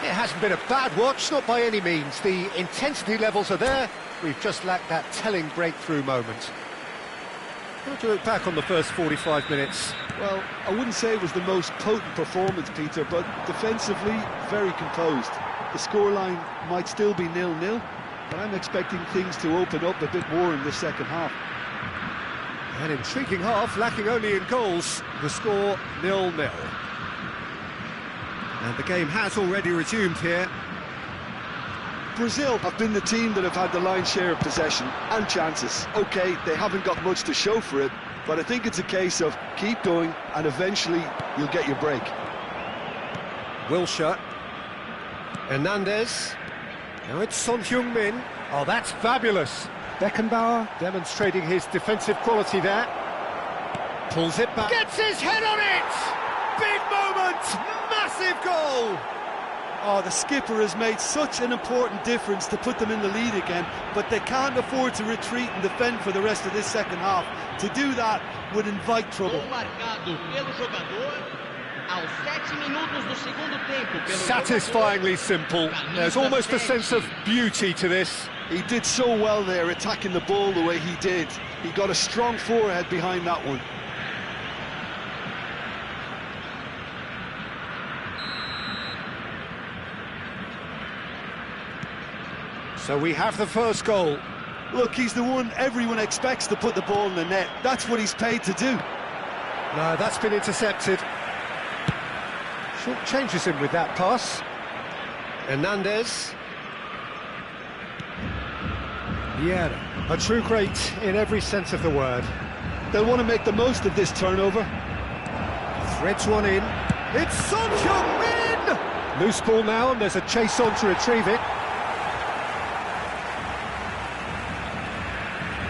It hasn't been a bad watch, not by any means. The intensity levels are there. We've just lacked that telling breakthrough moment. How do you look back on the first 45 minutes? Well, I wouldn't say it was the most potent performance, Peter, but defensively, very composed. The scoreline might still be 0-0, but I'm expecting things to open up a bit more in the second half. An intriguing half, lacking only in goals. The score 0-0. And the game has already resumed here. Brazil have been the team that have had the lion's share of possession and chances. OK, they haven't got much to show for it, but I think it's a case of keep going and eventually you'll get your break. Wilshere. Hernandez. Now it's Son Heung-min. Oh, that's fabulous. Beckenbauer demonstrating his defensive quality there. Pulls it back. Gets his head on it! Big moment! Massive goal! Oh, the skipper has made such an important difference to put them in the lead again, but they can't afford to retreat and defend for the rest of this second half. To do that would invite trouble. Satisfyingly simple. There's almost a sense of beauty to this. He did so well there, attacking the ball the way he did. He got a strong forehead behind that one. So we have the first goal. Look, he's the one everyone expects to put the ball in the net. That's what he's paid to do. No, that's been intercepted. Short changes him with that pass. Hernandez. Yeah, a true great in every sense of the word. They'll want to make the most of this turnover. Threads one in. It's Son Heung-min! Loose ball now, and there's a chase on to retrieve it.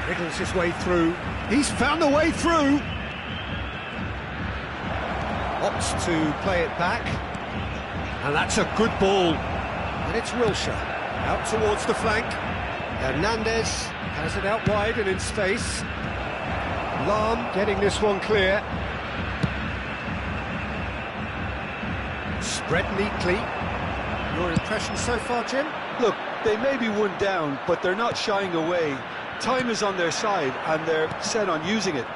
Wriggles his way through. He's found the way through! Opts to play it back. And that's a good ball. And it's Wilshere. Out towards the flank. Hernandez has it out wide and in space. Lahm getting this one clear. Spread neatly. Your impression so far, Jim? Look, they may be one down, but they're not shying away. Time is on their side, and they're set on using it.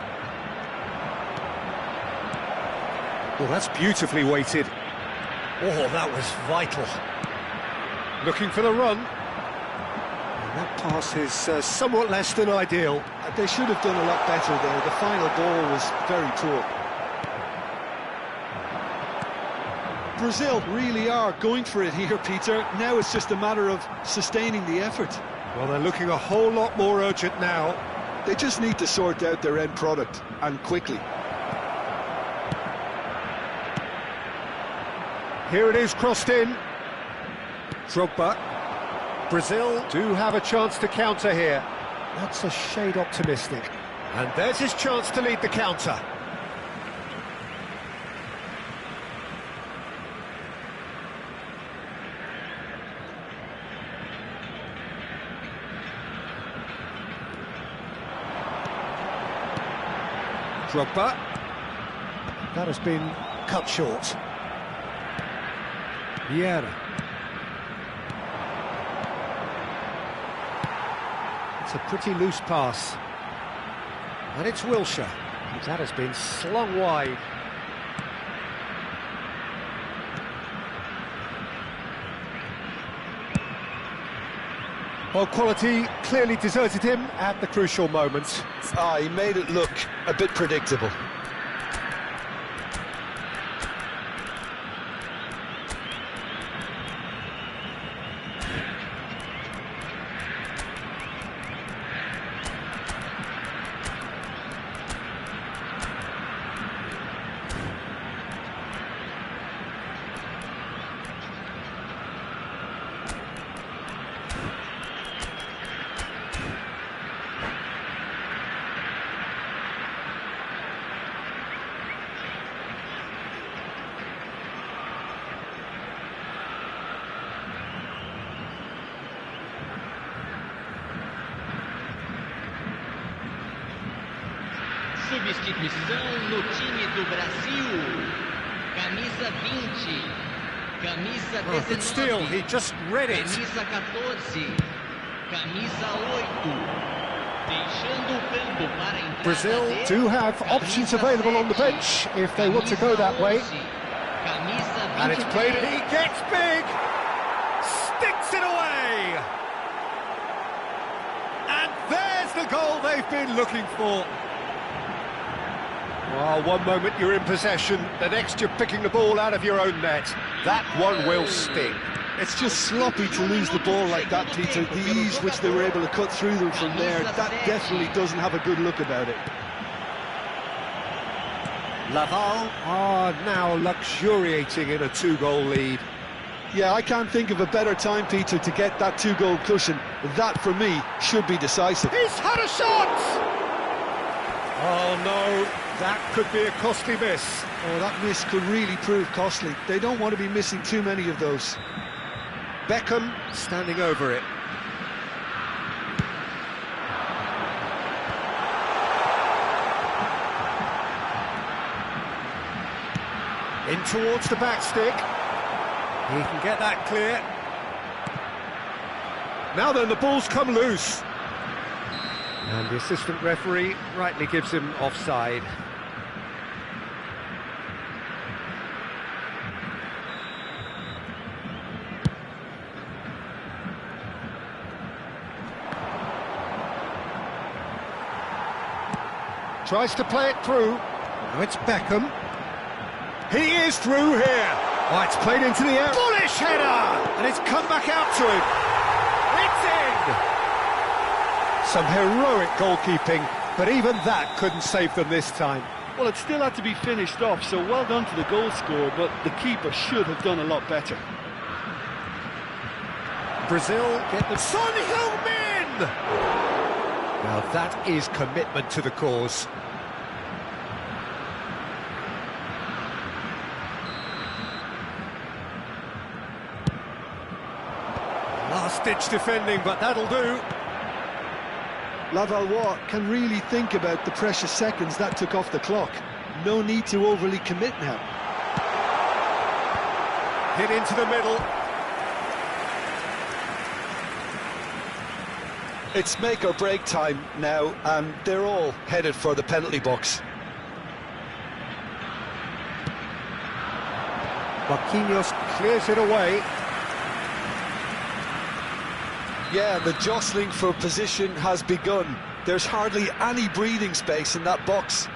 Well, that's beautifully weighted. Oh, that was vital. Looking for the run. And that pass is somewhat less than ideal. They should have done a lot better there. The final ball was very poor. Brazil really are going for it here, Peter. Now it's just a matter of sustaining the effort. Well, they're looking a whole lot more urgent now. They just need to sort out their end product, and quickly. Here it is, crossed in. Drogba. Brazil do have a chance to counter here. That's a shade optimistic. And there's his chance to lead the counter. Drogba. That has been cut short. Vieira. It's a pretty loose pass. And it's Wilshere. That has been slung wide. Well, quality clearly deserted him at the crucial moment. He made it look a bit predictable. Substituição no time do Brasil. Camisa 20. Camisa 19. But still, he just read it. Camisa 14. Camisa 8. Deixando o campo para a entrada. Brazil do have options available on the bench if they want to go that way. And it's played, and he gets big! Sticks it away! And there's the goal they've been looking for. Well, one moment you're in possession, the next you're picking the ball out of your own net. That one will sting. It's just sloppy to lose the ball like that, Peter. The ease which they were able to cut through them from there, that definitely doesn't have a good look about it. Laval are now luxuriating in a two-goal lead. Yeah, I can't think of a better time, Peter, to get that two-goal cushion. That, for me, should be decisive. He's had a shot! Oh no, that could be a costly miss. Oh, that miss could really prove costly. They don't want to be missing too many of those. Beckham standing over it. In towards the back stick. He can get that clear. Now then, the ball's come loose. And the assistant referee rightly gives him offside. Tries to play it through. Now it's Beckham. He is through here. Oh, it's played into the air. Bullish header! And it's come back out to him. It's in! Some heroic goalkeeping, but even that couldn't save them this time. Well, it still had to be finished off, so well done to the goal scorer, but the keeper should have done a lot better. Brazil get the... Son Heung-min! Now that is commitment to the cause. Last-ditch defending, but that'll do. Lavallois can really think about the precious seconds that took off the clock. No need to overly commit now. Hit into the middle. It's make or break time now, and they're all headed for the penalty box. Marquinhos clears it away. Yeah, the jostling for position has begun. There's hardly any breathing space in that box.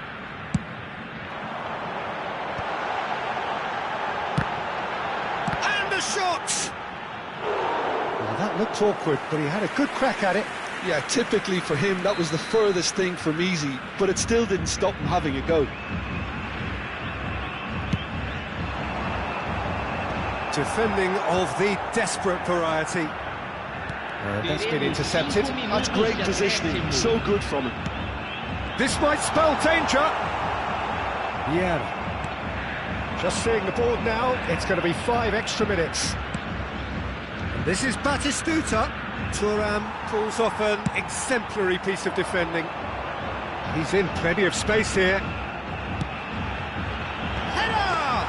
And the shot! Well, that looked awkward, but he had a good crack at it. Yeah, typically for him, that was the furthest thing from easy, but it still didn't stop him having a go. Defending of the desperate variety. That's been intercepted. That's great positioning, so good from him. This might spell danger. Yeah. Just seeing the board now, it's going to be 5 extra minutes. This is Batistuta. Thuram pulls off an exemplary piece of defending. He's in plenty of space here. Header!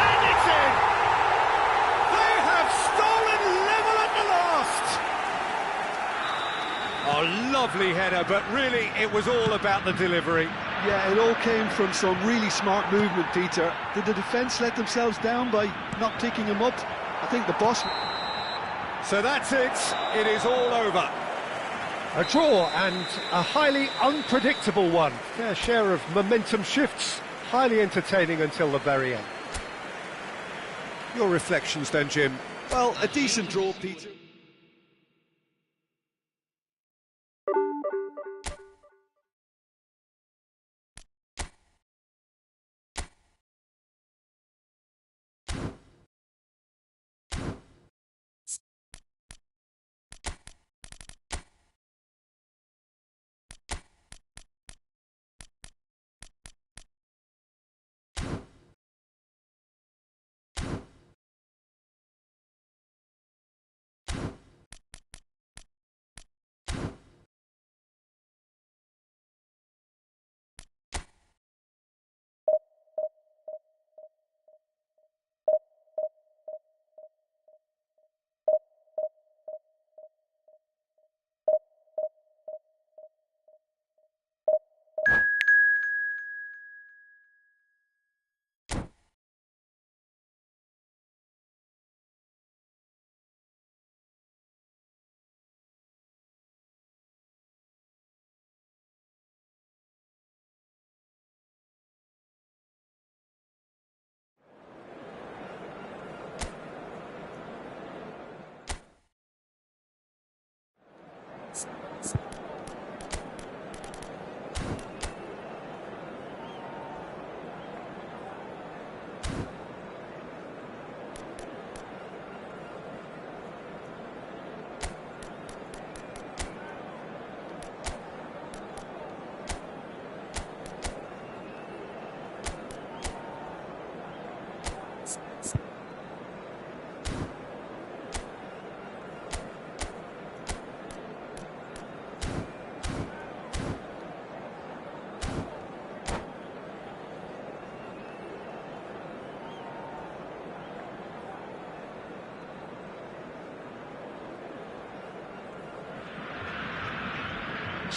And it's in! They have stolen level at the last! Oh, lovely header, but really it was all about the delivery. Yeah, it all came from some really smart movement, Peter. Did the defence let themselves down by not picking him up? I think the boss... So that's it. It is all over. A draw, and a highly unpredictable one. Fair share of momentum shifts. Highly entertaining until the very end. Your reflections then, Jim? Well, a decent draw, Peter.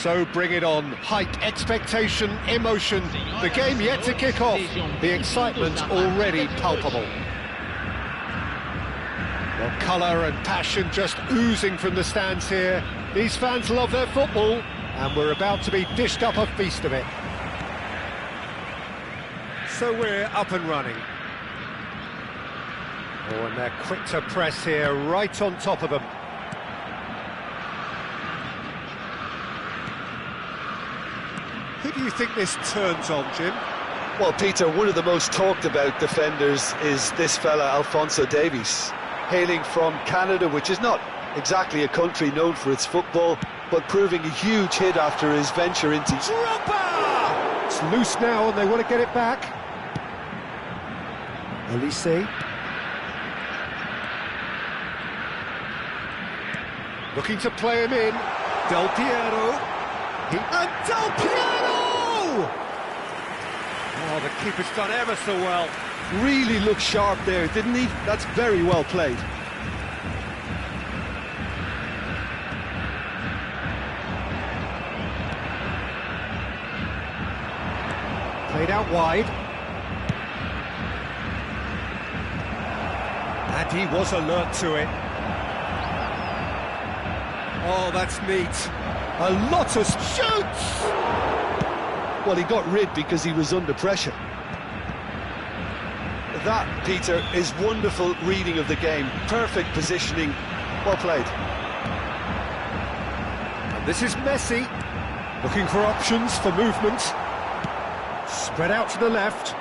So bring it on. Hype, expectation, emotion. The game yet to kick off. The excitement already palpable. Well, colour and passion just oozing from the stands here. These fans love their football, and we're about to be dished up a feast of it. So we're up and running. Oh, and they're quick to press here, right on top of them. Who do you think this turns on, Jim? Well, Peter, one of the most talked about defenders is this fella, Alphonso Davies. Hailing from Canada, which is not exactly a country known for its football, but proving a huge hit after his venture into... Drogba! It's loose now and they want to get it back. Elise. Looking to play him in. Del Piero. And Del Piero! Oh, the keeper's done ever so well. Really looked sharp there, didn't he? That's very well played. Played out wide. And he was alert to it. Oh, that's neat. A lot of shoots! Well, he got rid because he was under pressure. That, Peter, is wonderful reading of the game. Perfect positioning. Well played. And this is Messi. Looking for options for movement. Spread out to the left.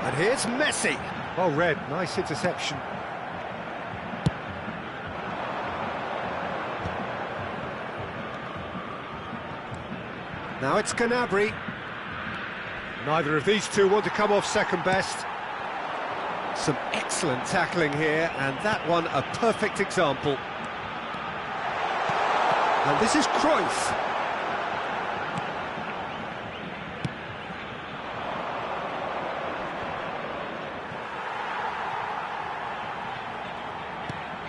And here's Messi. Well read, nice interception. Now it's Gnabry. Neither of these two want to come off second best. Some excellent tackling here, and that one a perfect example. And this is Cruyff.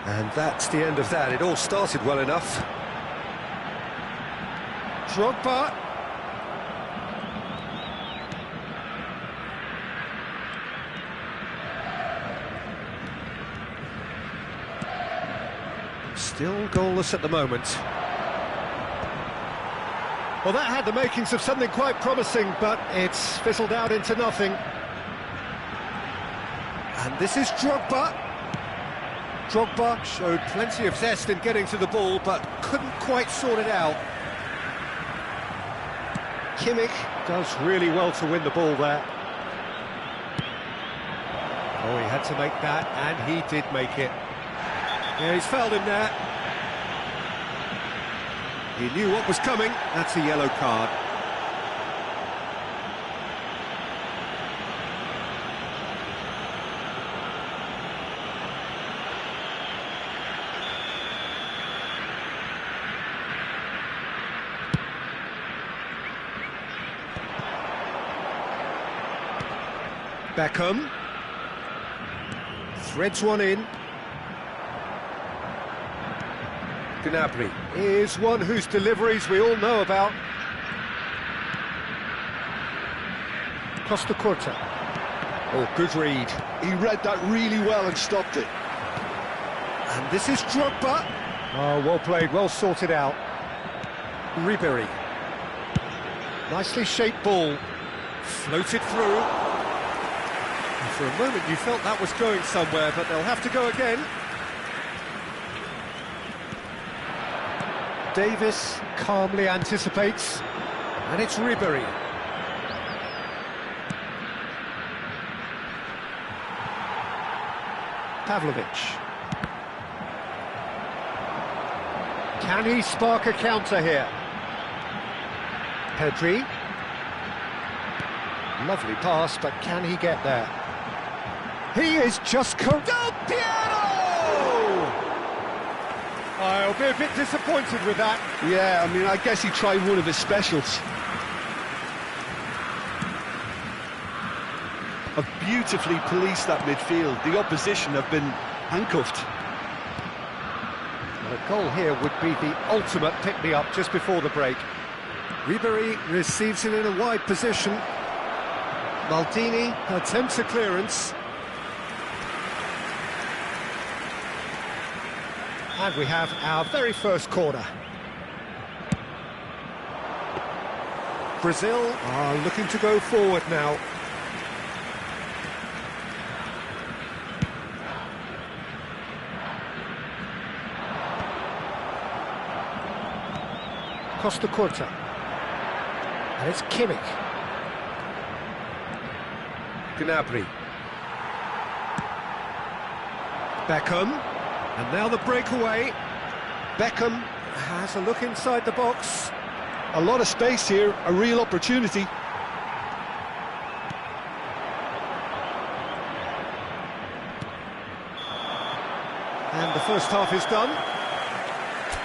And that's the end of that. It all started well enough. Drogba. Still goalless at the moment. Well, that had the makings of something quite promising, but it's fizzled out into nothing. And this is Drogba. Drogba showed plenty of zest in getting to the ball, but couldn't quite sort it out. Kimmich does really well to win the ball there. Oh, he had to make that, and he did make it. Yeah, he's fouled him there. He knew what was coming. That's a yellow card. Beckham. Threads one in. Gnabry is one whose deliveries we all know about. Costa Curta. Oh, good read. He read that really well and stopped it. And this is Drogba. Oh, well played, well sorted out. Ribery. Nicely shaped ball. Floated through. And for a moment you felt that was going somewhere, but they'll have to go again. Davis calmly anticipates, and it's Ribery. Pavlovic. Can he spark a counter here? Pedri. Lovely pass, but can he get there? He is just... Del Piero! I'll be a bit disappointed with that. Yeah, I mean, I guess he tried one of his specials. Have beautifully policed that midfield. The opposition have been handcuffed. goal here would be the ultimate pick-me-up just before the break. Ribery receives it in a wide position. Maldini attempts a clearance. And we have our very first corner. Brazil are looking to go forward now. Costa Curta. And it's Kimmich. Gnabry. Beckham. And now the breakaway. Beckham has a look inside the box. A lot of space here, a real opportunity. And the first half is done.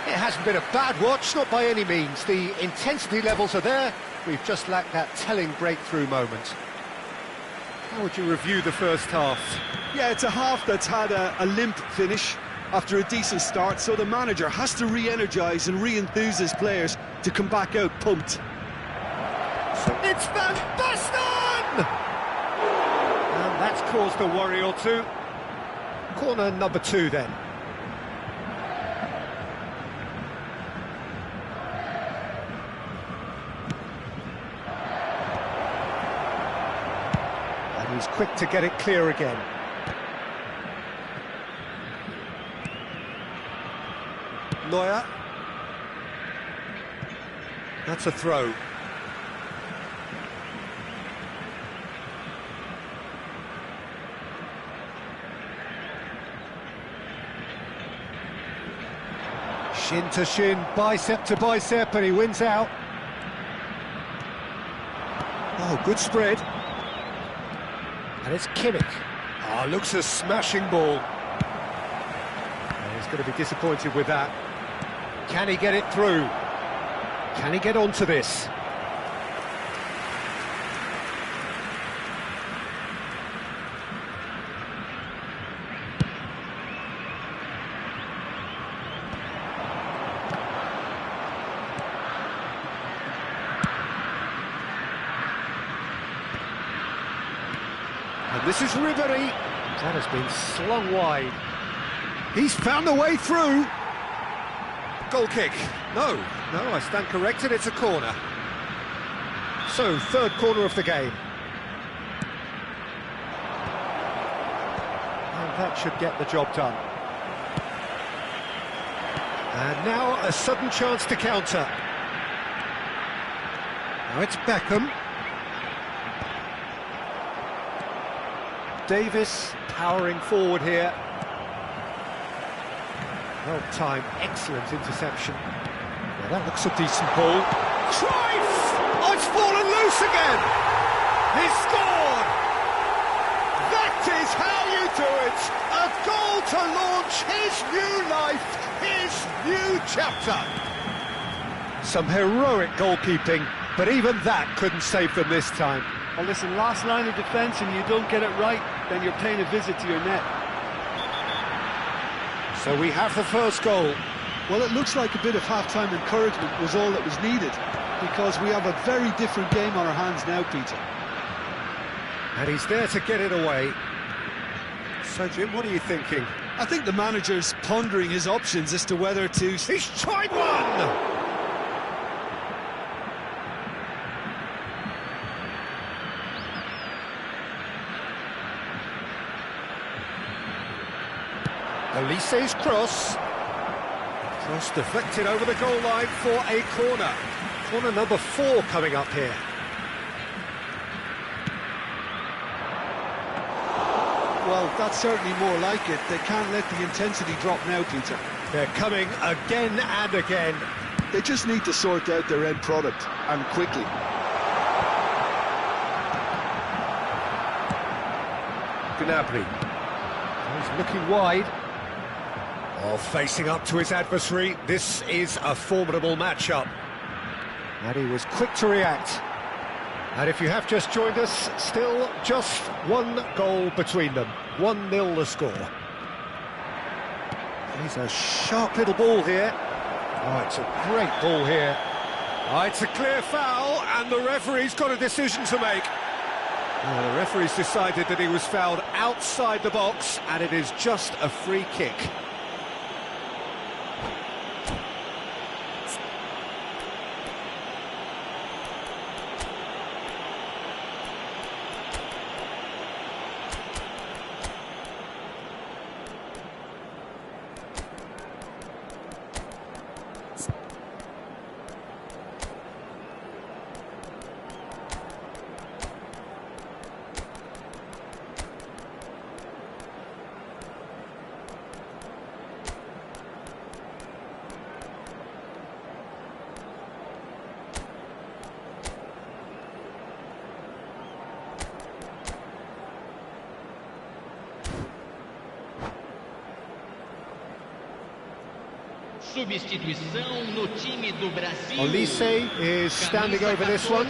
It hasn't been a bad watch, not by any means. The intensity levels are there. We've just lacked that telling breakthrough moment. How would you review the first half? Yeah, it's a half that's had a limp finish after a decent start, so the manager has to re-energise and re-enthuse his players to come back out pumped. It's Van Basten! And that's caused a worry or two. Corner number 2 then. And he's quick to get it clear again. Neuer. That's a throw. Shin to shin, bicep to bicep, and he wins out. Oh, good spread. And it's Kimmich. Ah, looks a smashing ball. And he's going to be disappointed with that. Can he get it through? Can he get onto this? And this is Ribery. That has been slung wide. He's found a way through. Goal kick. No, I stand corrected, it's a corner. So, third corner of the game. And that should get the job done. And now a sudden chance to counter. Now it's Beckham. Davis powering forward here. Well timed, excellent interception. Well, that looks a decent ball. Cruyff! Oh, it's fallen loose again! He's scored! That is how you do it! A goal to launch his new life, his new chapter. Some heroic goalkeeping, but even that couldn't save them this time. Well, listen, last line of defence and you don't get it right, then you're paying a visit to your net. So we have the first goal. Well, it looks like a bit of half-time encouragement was all that was needed, because we have a very different game on our hands now, Peter. And he's there to get it away. So, Jim, what are you thinking? I think the manager's pondering his options as to whether to... He's tried one! Elise's cross. Cross deflected over the goal line for a corner. Corner number 4 coming up here. Well, that's certainly more like it. They can't let the intensity drop now, Peter. They're coming again and again. They just need to sort out their end product, and quickly. Gnabry. He's looking wide. Oh, facing up to his adversary. This is a formidable matchup. And he was quick to react. And if you have just joined us, still just one goal between them. 1-0 the score. He's a sharp little ball here. Oh, it's a great ball here. Oh, it's a clear foul, and the referee's got a decision to make. The referee's decided that he was fouled outside the box, and it is just a free kick. Substituição no time do Brasil. Olise is standing over this one.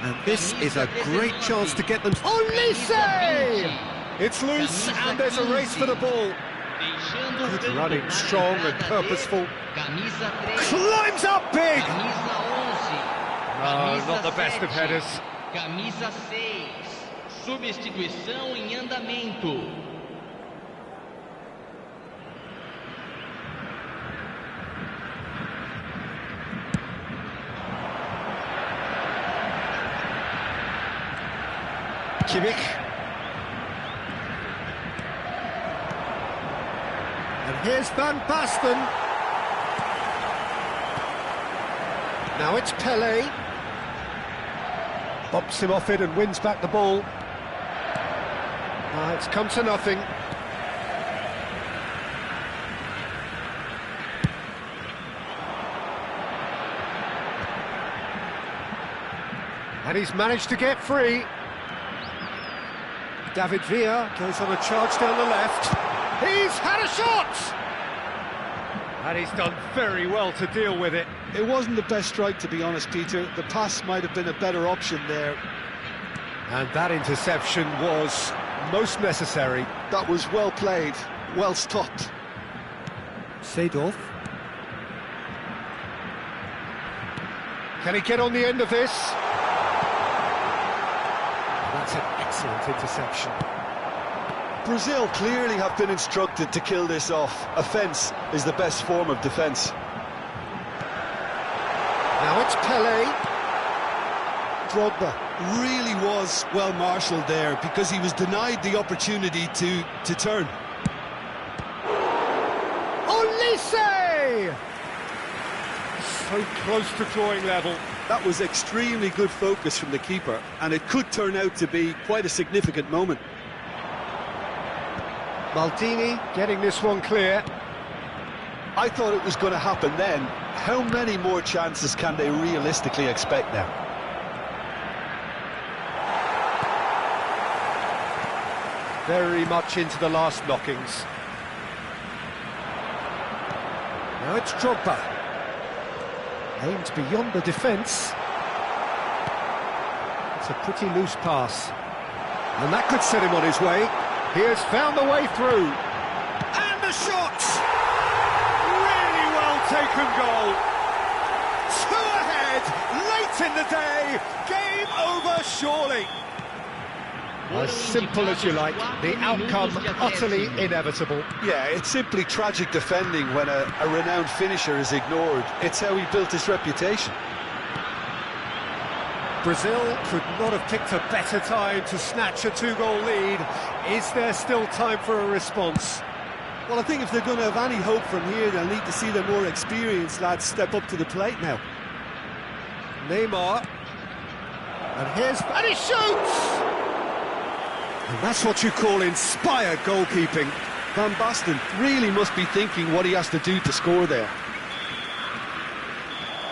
And this is a great chance to get them... Olise! It's loose and there's a race for the ball. Good running, strong and purposeful. Climbs up big! No, not the best of headers. Camisa 6. Substituição em andamento. Kimmich. And here's Van Basten. Now it's Pelé. Bumps him off it and wins back the ball. It's come to nothing. And he's managed to get free. David Villa goes on a charge down the left. He's had a shot! And he's done very well to deal with it. It wasn't the best strike, to be honest, Peter. The pass might have been a better option there. And that interception was most necessary. That was well played, well stopped. Seedorf. Can he get on the end of this? That's an excellent interception. Brazil clearly have been instructed to kill this off. Offence is the best form of defence. Now it's Pelé. Drogba really was well marshalled there because he was denied the opportunity to turn. Olise! So close to drawing level. That was extremely good focus from the keeper, and it could turn out to be quite a significant moment. Maldini getting this one clear. I thought it was going to happen then. How many more chances can they realistically expect now? Very much into the last knockings. Now it's Drogba. Aimed beyond the defence. It's a pretty loose pass. And that could set him on his way. He has found the way through. And the shot! Really well taken goal. 2 ahead, late in the day. Game over surely. As simple as you like, the outcome utterly inevitable. Yeah, it's simply tragic defending when a renowned finisher is ignored. It's how he built his reputation. Brazil could not have picked a better time to snatch a 2-goal lead. Is there still time for a response? Well, I think if they're going to have any hope from here, they'll need to see their more experienced lads step up to the plate now. Neymar. And he shoots! And that's what you call inspired goalkeeping. Van Basten really must be thinking what he has to do to score there.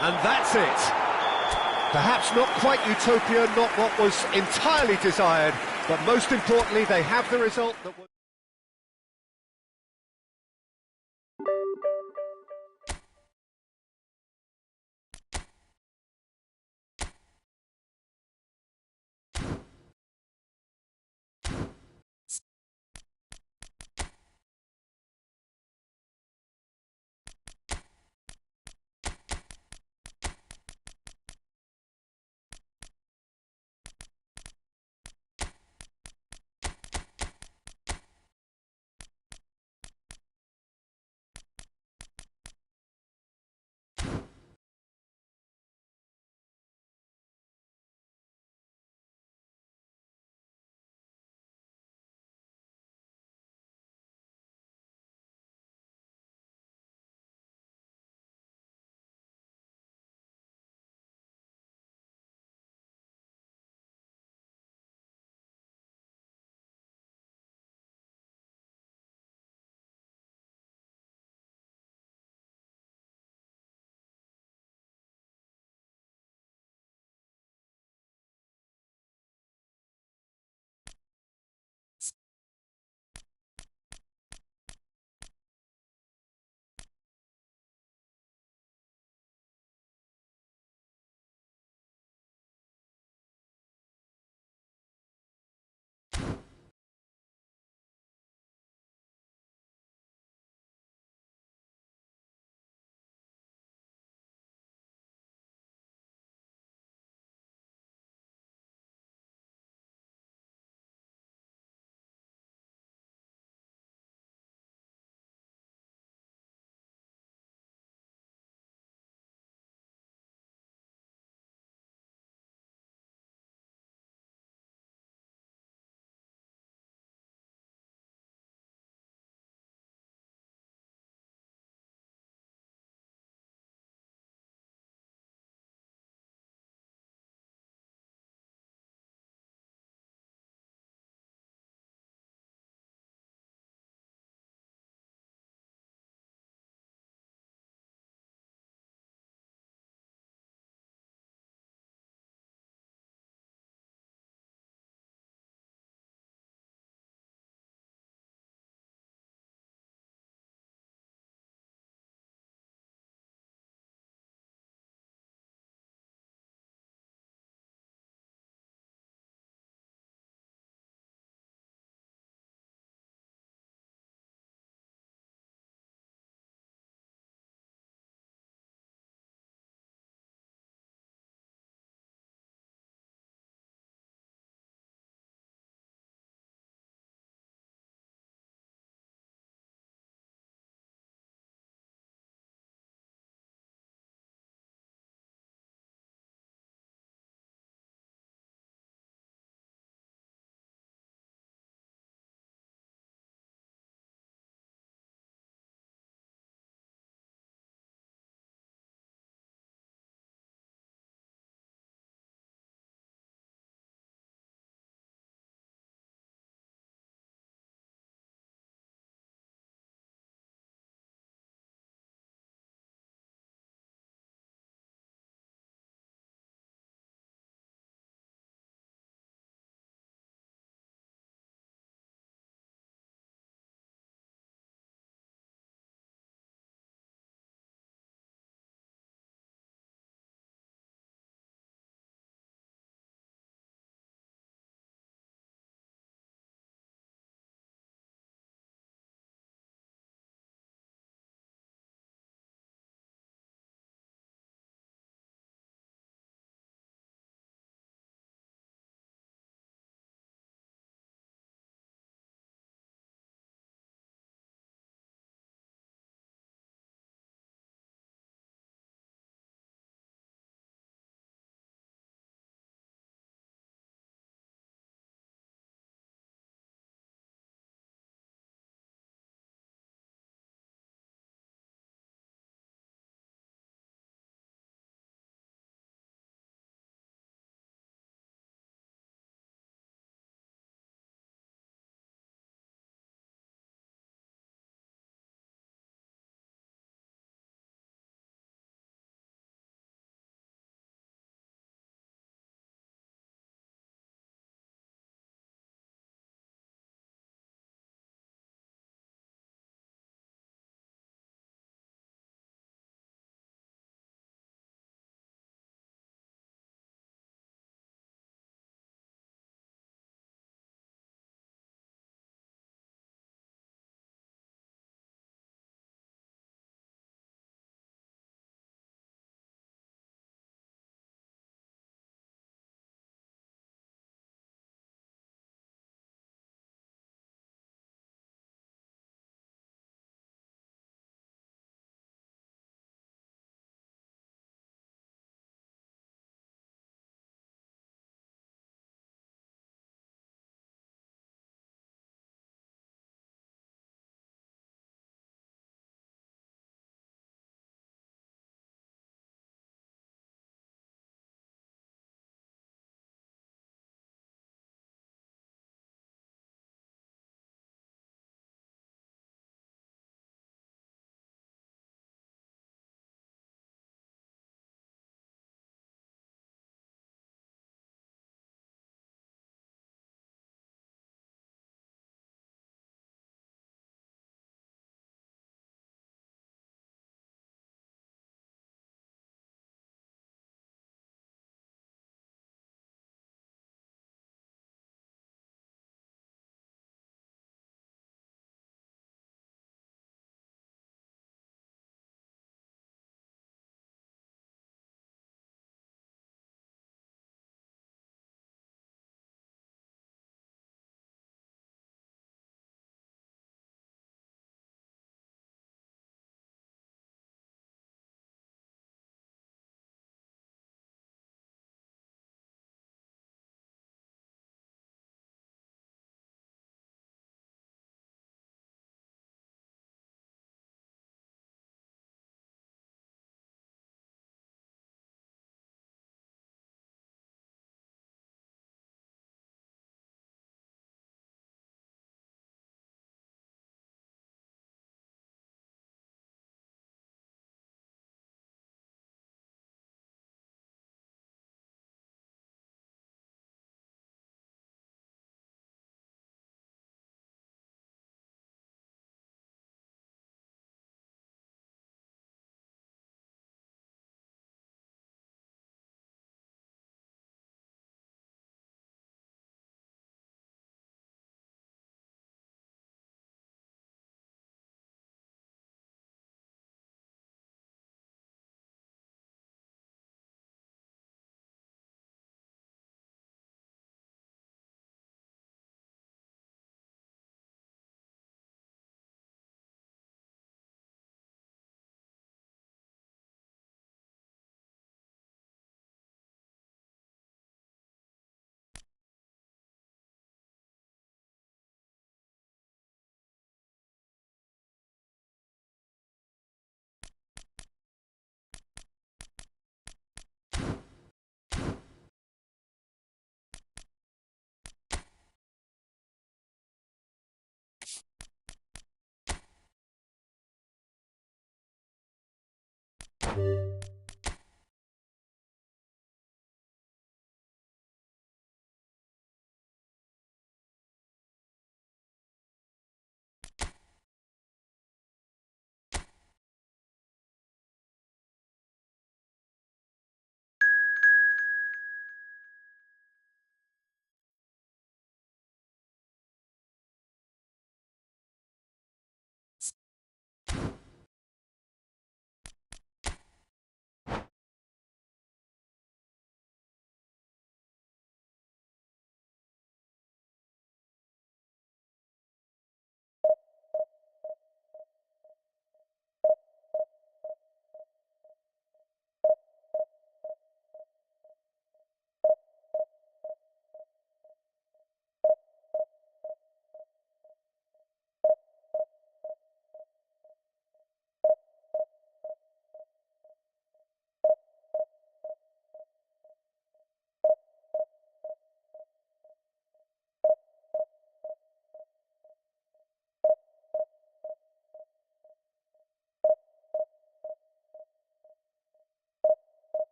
And that's it. Perhaps not quite utopia, not what was entirely desired, but most importantly, they have the result that was...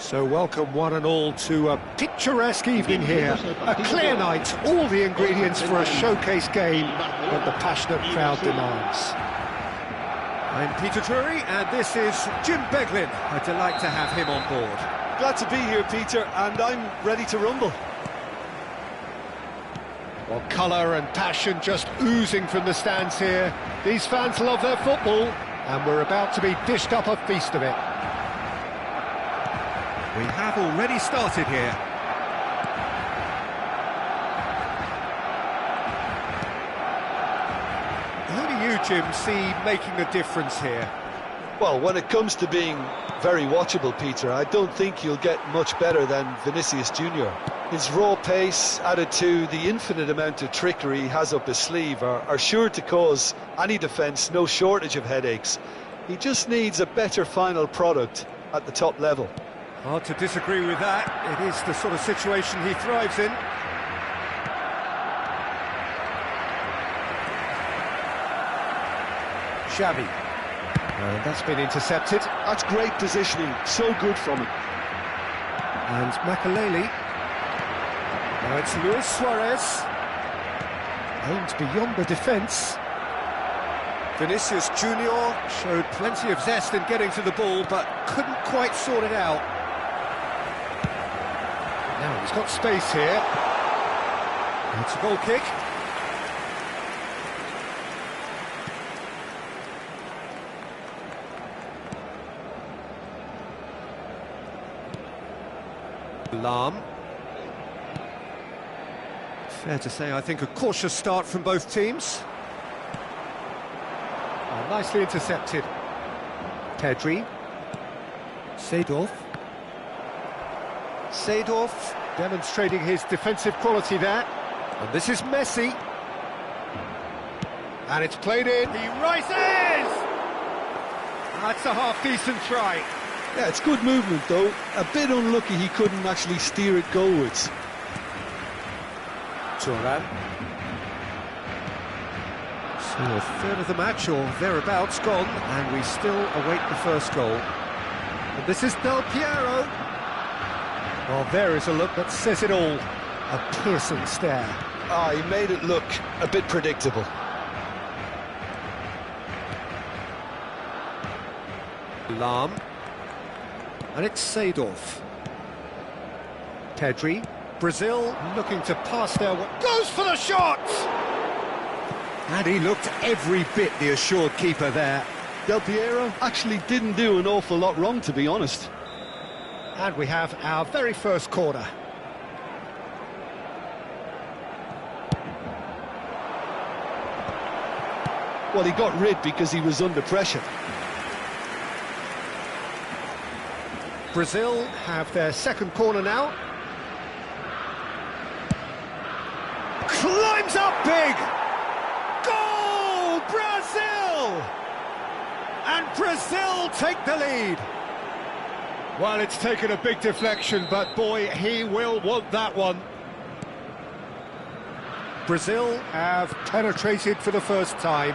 So welcome one and all to a picturesque evening here. A clear night, all the ingredients for a showcase game that the passionate crowd demands. I'm Peter Drury and this is Jim Beglin. A delight to have him on board. Glad to be here, Peter, and I'm ready to rumble. Well, colour and passion just oozing from the stands here. These fans love their football and we're about to be dished up a feast of it. We have already started here. Who do you, Jim, see making the difference here? Well, when it comes to being very watchable, Peter, I don't think you'll get much better than Vinicius Junior. His raw pace, added to the infinite amount of trickery he has up his sleeve, are sure to cause any defence no shortage of headaches. He just needs a better final product at the top level. Hard to disagree with that. It is the sort of situation he thrives in. Xavi. And that's been intercepted. That's great positioning, so good from him. And Makaleli. Now it's Luis Suarez. Aimed beyond the defence. Vinicius Junior showed plenty of zest in getting to the ball, but couldn't quite sort it out. Now he's got space here. It's a goal kick. Lam. Fair to say, I think, a cautious start from both teams. Oh, nicely intercepted. Pedri. Seedorf. Seedorf demonstrating his defensive quality there. And this is Messi. And it's played in. He rises! That's a half-decent try. Yeah, it's good movement, though. A bit unlucky he couldn't actually steer it goalwards. Turan. So a third of the match, or thereabouts, gone, and we still await the first goal. And this is Del Piero. Well, there is a look that says it all. A piercing stare. Ah, he made it look a bit predictable. Lahm. And it's Seedorf. Pedri. Brazil looking to pass their way. Goes for the shot! And he looked every bit the assured keeper there. Del Piero actually didn't do an awful lot wrong, to be honest. And we have our very first corner. Well, he got rid because he was under pressure. Brazil have their second corner now. Climbs up big! Goal! Brazil! And Brazil take the lead. Well, it's taken a big deflection, but boy, he will want that one. Brazil have penetrated for the first time.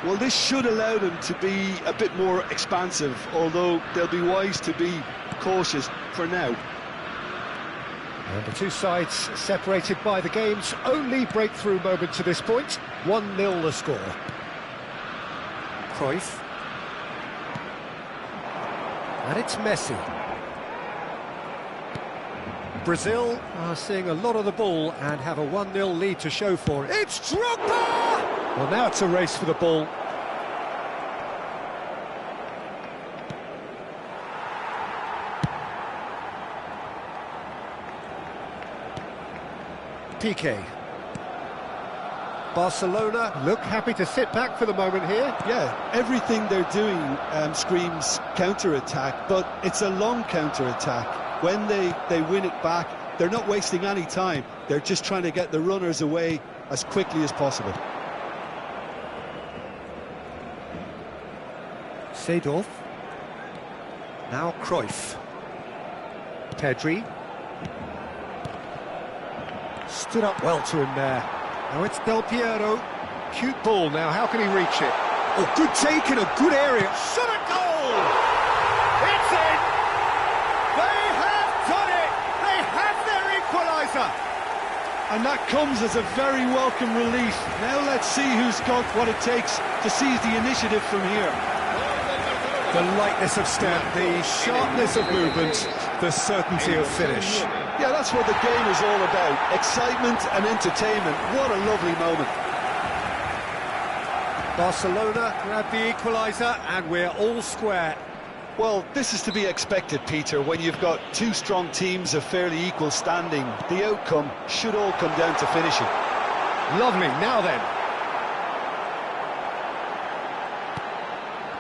Well, this should allow them to be a bit more expansive, although they'll be wise to be cautious for now. And the two sides separated by the game's only breakthrough moment to this point. 1-0 the score. Cruyff. And it's Messi. Brazil are seeing a lot of the ball and have a 1-0 lead to show for it. It's Drogba! Well, now it's a race for the ball. Piqué. Barcelona look happy to sit back for the moment here. Yeah, everything they're doing screams counter-attack, but it's a long counter-attack. When they win it back, they're not wasting any time. They're just trying to get the runners away as quickly as possible. Seedorf. Now Cruyff. Pedri. Stood up well to him there. Now it's Del Piero. Cute ball now, how can he reach it? Oh, good take in a good area. Shot a goal! It's in! They have done it! They have their equaliser! And that comes as a very welcome relief. Now let's see who's got what it takes to seize the initiative from here. The lightness of step, the sharpness of movement, the certainty of finish. Yeah, that's what the game is all about. Excitement and entertainment. What a lovely moment. Barcelona grab the equaliser and we're all square. Well, this is to be expected, Peter, when you've got two strong teams of fairly equal standing. The outcome should all come down to finishing. Lovely, now then.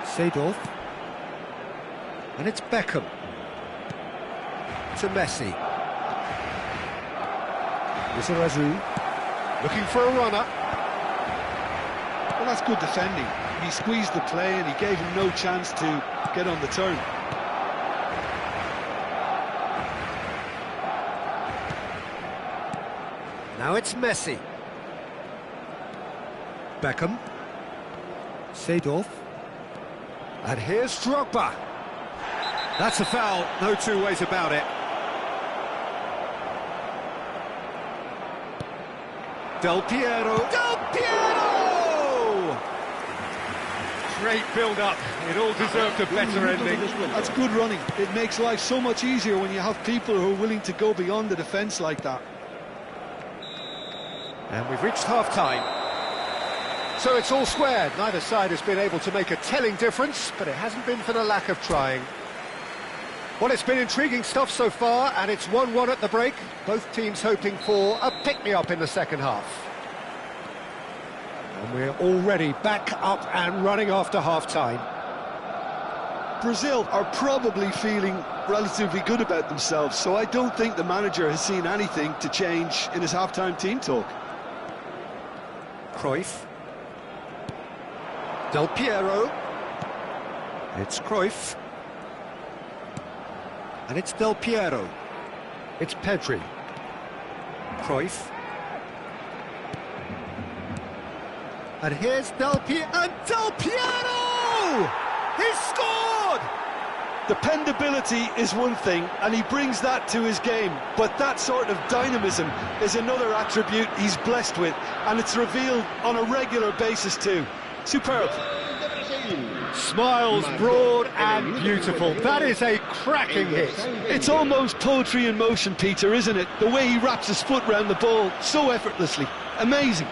Seedorf. And it's Beckham. To Messi. Nazarius. Looking for a runner. Well, that's good defending. He squeezed the play and he gave him no chance to get on the turn. Now it's Messi. Beckham. Seedorf. And here's Drogba. That's a foul, no two ways about it. Del Piero. Del Piero! Great build-up. It all deserved a better ending. That's good running. It makes life so much easier when you have people who are willing to go beyond the defence like that. And we've reached half-time. So it's all squared. Neither side has been able to make a telling difference, but it hasn't been for the lack of trying. Well, it's been intriguing stuff so far, and it's 1-1 at the break. Both teams hoping for a pick-me-up in the second half. And we're already back up and running after half-time. Brazil are probably feeling relatively good about themselves, so I don't think the manager has seen anything to change in his half-time team talk. Cruyff. Del Piero. It's Cruyff. And it's Del Piero. It's Pedri. Cruyff. And here's Del Piero. And Del Piero! He's scored! Dependability is one thing, and he brings that to his game, but that sort of dynamism is another attribute he's blessed with, and it's revealed on a regular basis too. Superb. Smiles broad and beautiful. That is a cracking hit. It's almost poetry in motion, Peter, isn't it? The way he wraps his foot round the ball so effortlessly. Amazing.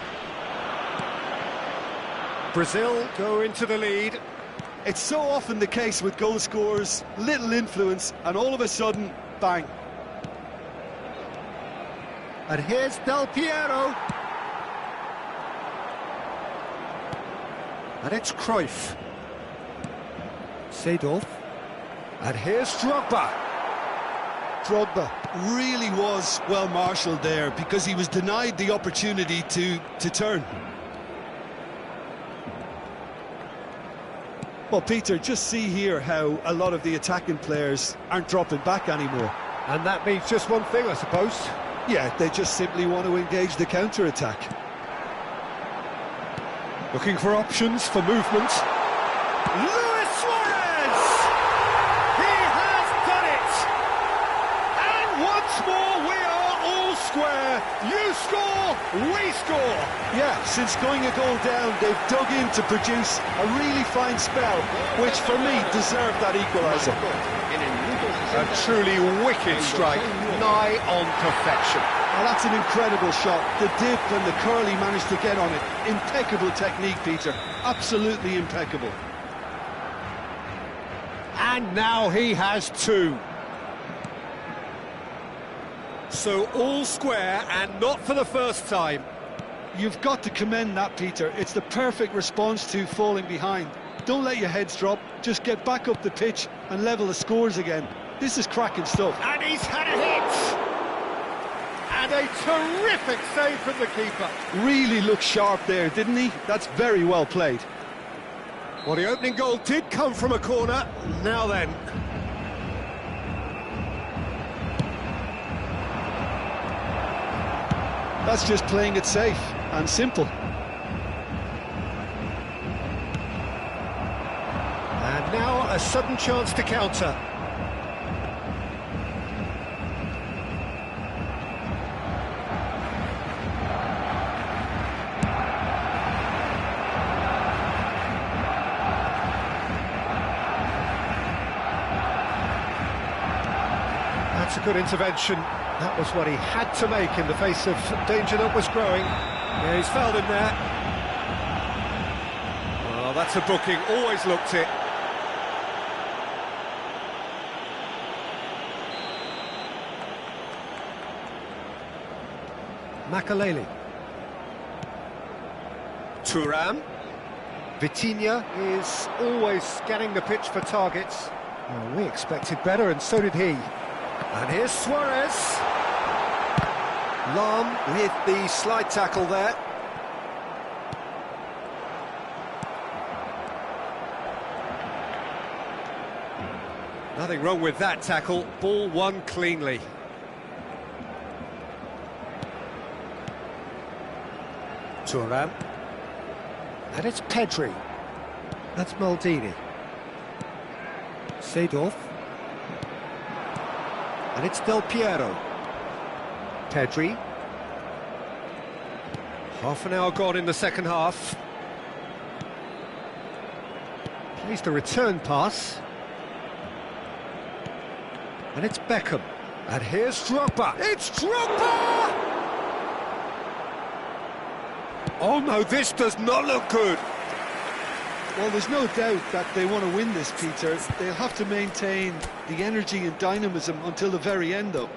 Brazil go into the lead. It's so often the case with goal scorers, little influence, and all of a sudden, bang. And here's Del Piero. And it's Cruyff. Seedorf. And here's Drogba. Drogba really was well marshalled there because he was denied the opportunity to turn. Well, Peter, just see here how a lot of the attacking players aren't dropping back anymore. And that means just one thing, I suppose. Yeah, they just simply want to engage the counter-attack. Looking for options, for movement. Luis Suarez! He has done it! And once more we are all square. You score, we score. Yeah, since going a goal down, they've dug in to produce a really fine spell, which for me deserved that equaliser. A truly wicked strike, nigh on perfection. Well, that's an incredible shot. The dip and the curl he managed to get on it. Impeccable technique, Peter. Absolutely impeccable. And now he has two. So all square, and not for the first time. You've got to commend that, Peter. It's the perfect response to falling behind. Don't let your heads drop. Just get back up the pitch and level the scores again. This is cracking stuff. And he's had a hit! And a terrific save from the keeper. Really looked sharp there, didn't he? That's very well played. Well, the opening goal did come from a corner. Now then. That's just playing it safe and simple. And now a sudden chance to counter. That's a good intervention. That was what he had to make in the face of danger that was growing. Yeah, he's fouled him there. Well, that's a booking. Always looked it. Makaleli. Thuram. Vitinha is always scanning the pitch for targets. Well, we expected better, and so did he. And here's Suarez. Lam with the slide tackle there. Nothing wrong with that tackle. Ball won cleanly. Thuram. And it's Pedri. That's Maldini. Seedorf. And it's Del Piero. Pedri. Half an hour gone in the second half. Plays the return pass. And it's Beckham. And here's Drogba. It's Drogba! Oh no, this does not look good. Well, there's no doubt that they want to win this, Peter. They'll have to maintain the energy and dynamism until the very end, though.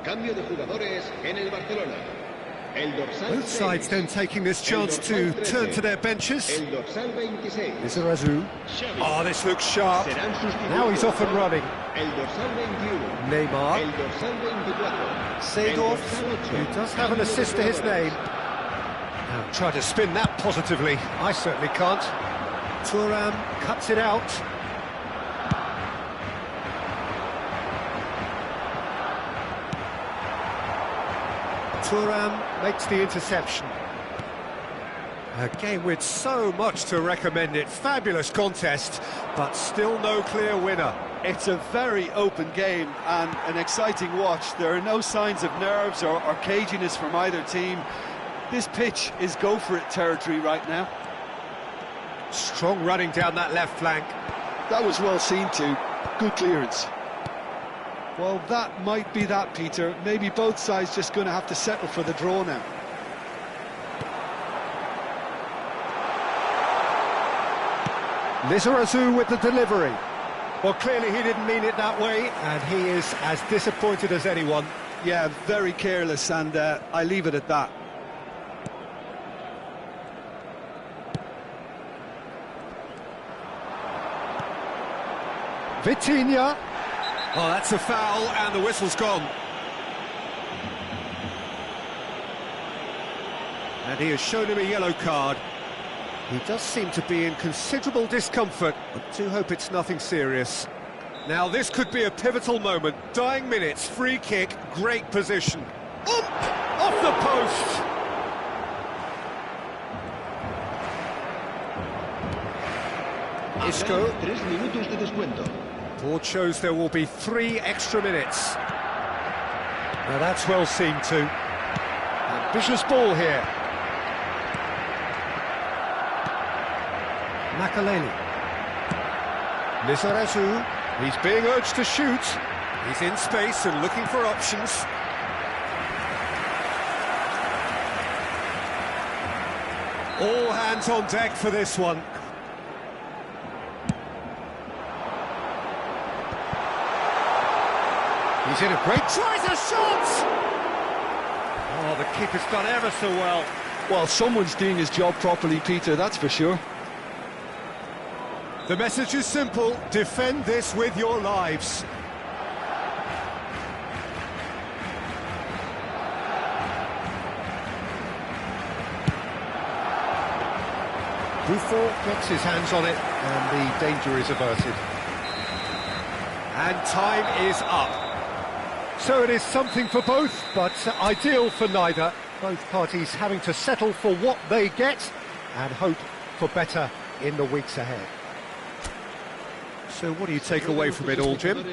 Cambio de jugadores en el Barcelona. El dorsal Both sides 6. then taking this chance to turn to their benches. El dorsal 26. Nazarius. Oh, this looks sharp. Serán sustituidos Now he's off and running. El dorsal 21. Neymar. El dorsal 24. Seedorf, who does have an assist to his name. Now try to spin that positively. I certainly can't. Thuram cuts it out. Thuram makes the interception. A game with so much to recommend it. Fabulous contest, but still no clear winner. It's a very open game and an exciting watch. There are no signs of nerves or caginess from either team. This pitch is go-for-it territory right now. Strong running down that left flank. That was well seen too. Good clearance. Well, that might be that, Peter. Maybe both sides just going to have to settle for the draw now. Nazarius with the delivery. Well, clearly he didn't mean it that way, and he is as disappointed as anyone. Yeah, very careless, and I leave it at that. Vitinha. Oh, that's a foul, and the whistle's gone. And he has shown him a yellow card. He does seem to be in considerable discomfort, but do hope it's nothing serious. Now, this could be a pivotal moment. Dying minutes, free kick, great position. Off the post! Isco. 3 minutos de descuento. Board shows there will be 3 extra minutes. Now that's well seen too. Ambitious ball here. Makaleli. Nazarius. He's being urged to shoot. He's in space and looking for options. All hands on deck for this one. He's in a great... Tries a shot! Oh, the keeper's done ever so well. Well, someone's doing his job properly, Peter, that's for sure. The message is simple: defend this with your lives. Buffon gets his hands on it, and the danger is averted. And time is up. So it is something for both, but ideal for neither. Both parties having to settle for what they get and hope for better in the weeks ahead. So what do you take away from it all, Jim?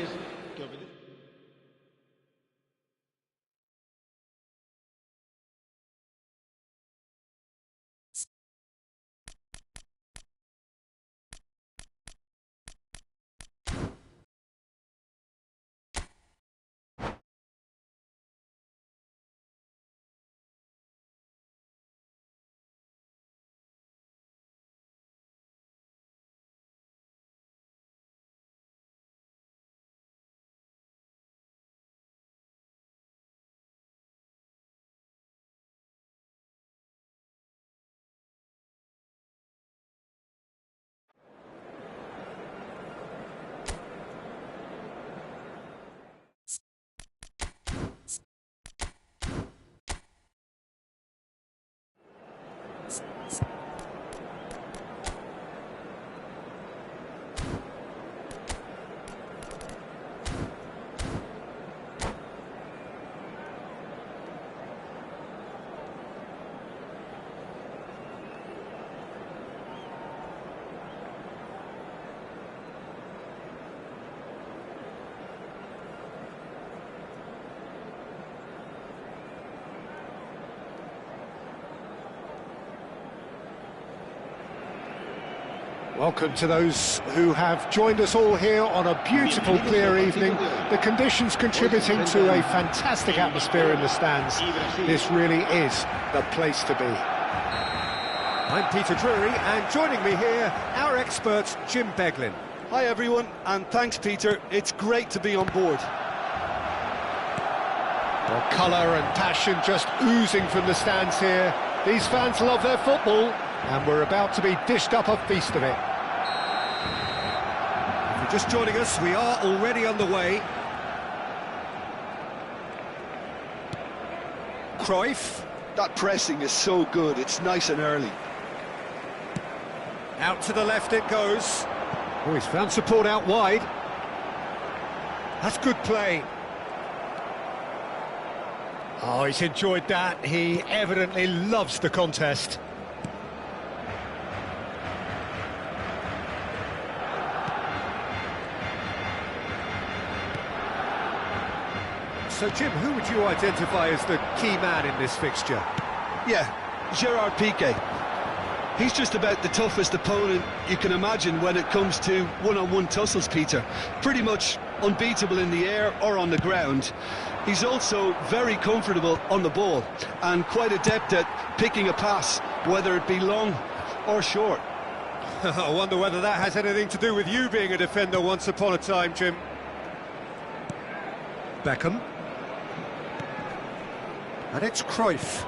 Welcome to those who have joined us all here on a beautiful, clear evening. The conditions contributing to a fantastic atmosphere in the stands. This really is the place to be. I'm Peter Drury, and joining me here, our expert, Jim Beglin. Hi everyone, and thanks Peter, it's great to be on board. Well, colour and passion just oozing from the stands here. These fans love their football, and we're about to be dished up a feast of it. If you're just joining us, we are already underway. Cruyff. That pressing is so good, it's nice and early. Out to the left it goes. Oh, he's found support out wide. That's good play. Oh, he's enjoyed that. He evidently loves the contest. So, Jim, who would you identify as the key man in this fixture? Yeah, Gerard Piqué. He's just about the toughest opponent you can imagine when it comes to one-on-one tussles, Peter. Pretty much unbeatable in the air or on the ground. He's also very comfortable on the ball and quite adept at picking a pass, whether it be long or short. I wonder whether that has anything to do with you being a defender once upon a time, Jim. Beckham. And it's Cruyff.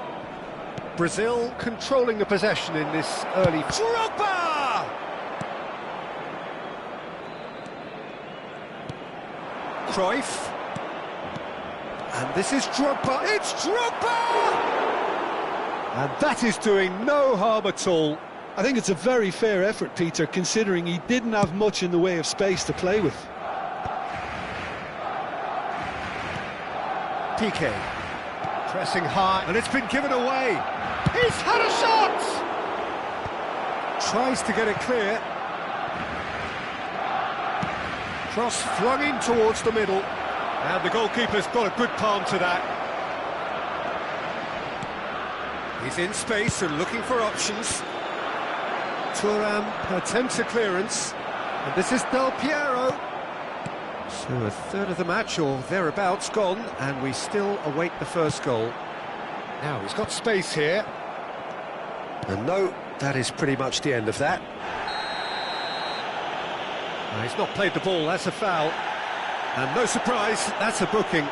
Brazil controlling the possession in this early... Drogba! Cruyff. And this is Drogba. It's Drogba! And that is doing no harm at all. I think it's a very fair effort, Peter, considering he didn't have much in the way of space to play with. Piqué. Pressing high. And it's been given away. He's had a shot! Tries to get it clear. Cross flung in towards the middle. And the goalkeeper's got a good palm to that. He's in space and looking for options. Thuram attempts a clearance. And this is Del Piero. So a third of the match or thereabouts gone, and we still await the first goal. Now he's got space here. And no, that is pretty much the end of that. He's not played the ball, that's a foul. And no surprise, that's a booking.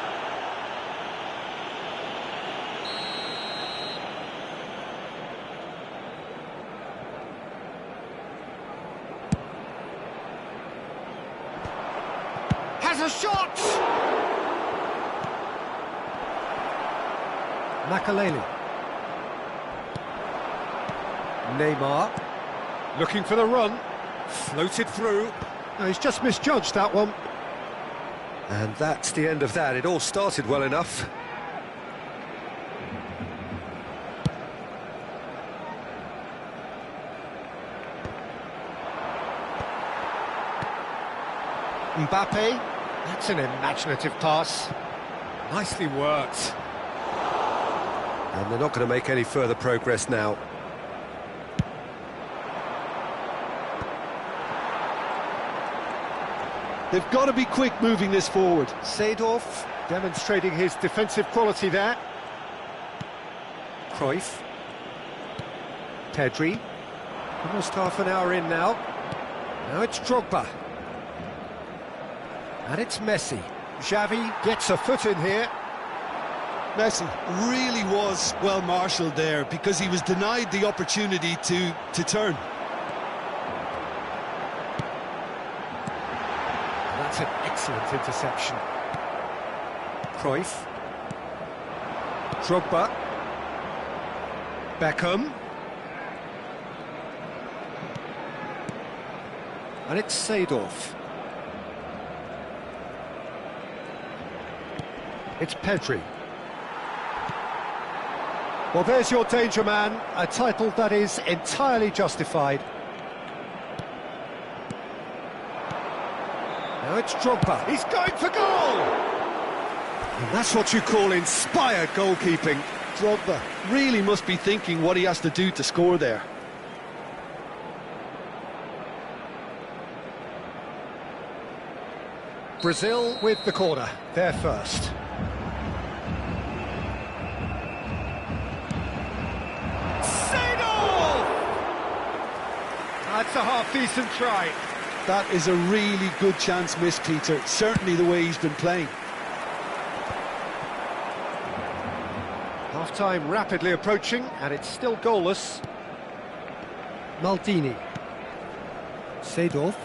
Has a shot! Makaleli. Neymar. Looking for the run. Floated through. No, he's just misjudged that one. And that's the end of that. It all started well enough. Mbappe. That's an imaginative pass. Nicely worked. And they're not going to make any further progress now. They've got to be quick moving this forward. Seedorf demonstrating his defensive quality there. Cruyff. Pedri. Almost half an hour in now. Now it's Drogba. And it's Messi. Xavi gets a foot in here. Messi really was well marshalled there because he was denied the opportunity to turn. That's an excellent interception. Cruyff. Drogba. Beckham. And it's Seedorf. It's Pedri. Well, there's your danger man, a title that is entirely justified. Now it's Drogba. He's going for goal! And that's what you call inspired goalkeeping. Drogba really must be thinking what he has to do to score there. Brazil with the corner, they're first. That's a half-decent try. That is a really good chance miss, Peter. Certainly the way he's been playing. Half-time rapidly approaching, and it's still goalless. Maldini. Seedorf.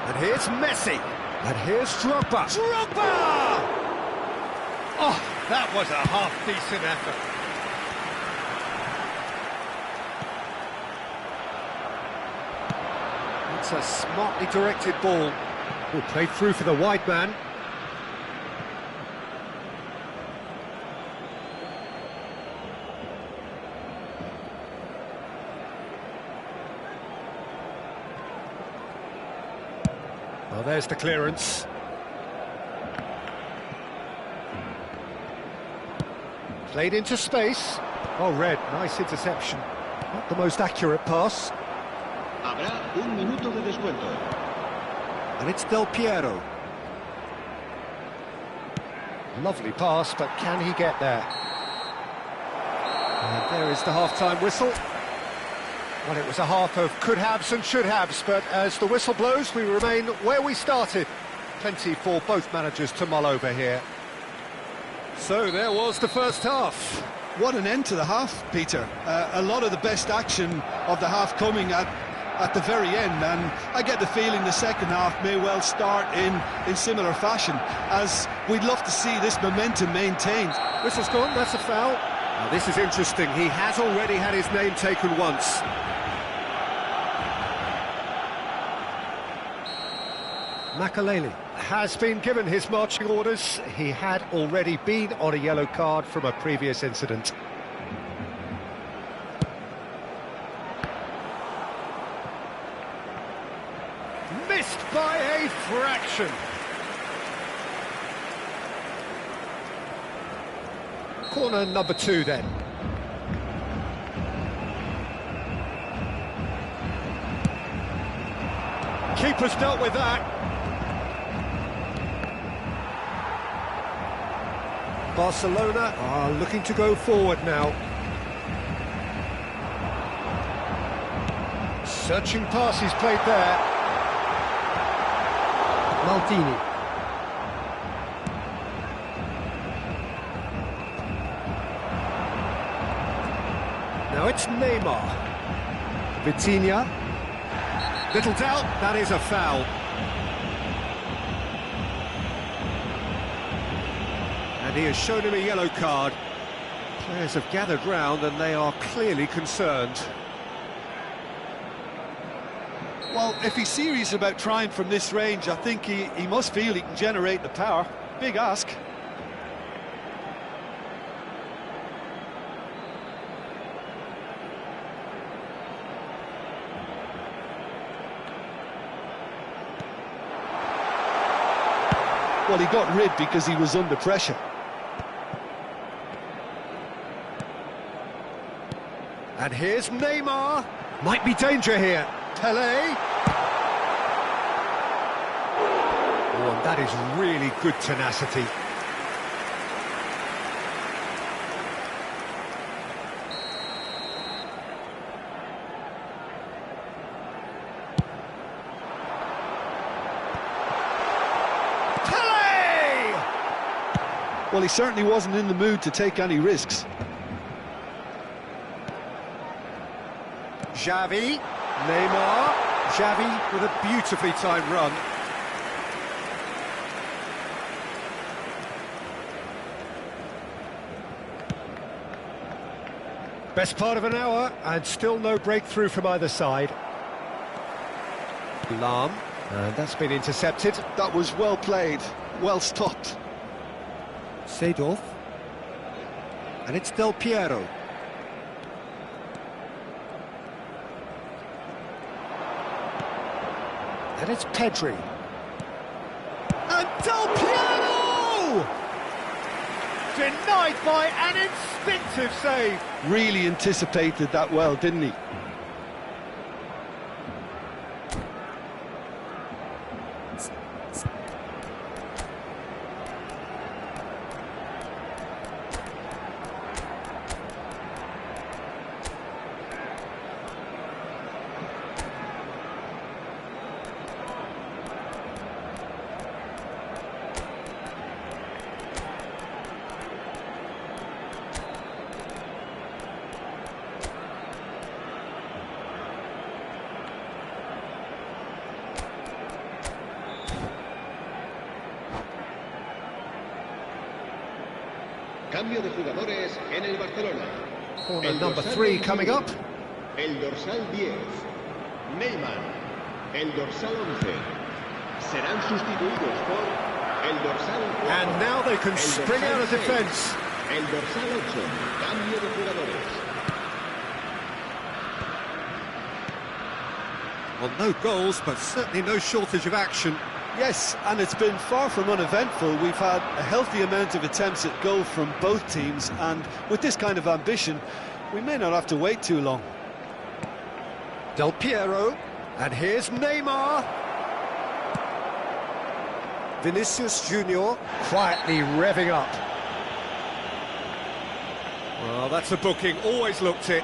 And here's Messi. And here's Drogba. Drogba! Oh, that was a half-decent effort. It's a smartly directed ball. Oh, played through for the wide man. Well, there's the clearance. Played into space. Oh, Red, nice interception. Not the most accurate pass. Habrá un minuto de descuento. And it's Del Piero. Lovely pass, but can he get there? And there is the half-time whistle. Well, it was a half of could-haves and should-haves, but as the whistle blows, we remain where we started. Plenty for both managers to mull over here. So there was the first half. What an end to the half, Peter. A lot of the best action of the half coming at the very end, and I get the feeling the second half may well start in similar fashion, as we'd love to see this momentum maintained. Whistle's gone, that's a foul. Now, this is interesting, he has already had his name taken once. Makaleli has been given his marching orders. He had already been on a yellow card from a previous incident. Missed by a fraction. Corner number 2 then. Keeper's dealt with that. Barcelona are looking to go forward now. Searching pass he's played there. Maldini. Now it's Neymar. Vitinha. Little doubt, that is a foul. And he has shown him a yellow card. Players have gathered round and they are clearly concerned. Well, if he's serious about trying from this range, I think he must feel he can generate the power. Big ask. Well, he got rid because he was under pressure. And here's Neymar. Might be danger here. Pelé. Oh, and that is really good tenacity. Pelé! Well, he certainly wasn't in the mood to take any risks. Xavi, Neymar, Xavi with a beautifully timed run. Best part of an hour, and still no breakthrough from either side. Lahm, and that's been intercepted. That was well played, well stopped. Seedorf. And it's Del Piero. And it's Pedri. And Del Piero! Denied by an instinctive save. Really anticipated that well, didn't he? Cambio de jugadores en el Barcelona. Corner El number dorsal 3 coming 21, up. El dorsal 10. Neymar. El dorsal 11. Serán sustituidos por el dorsal 4. And now they can el spring dorsal out of 6, defence. El dorsal 8. Cambio de jugadores. Well, no goals, but certainly no shortage of action. Yes, and it's been far from uneventful. We've had a healthy amount of attempts at goal from both teams, and with this kind of ambition, we may not have to wait too long. Del Piero, and here's Neymar. Vinicius Junior quietly revving up. Well, that's a booking, always looked it.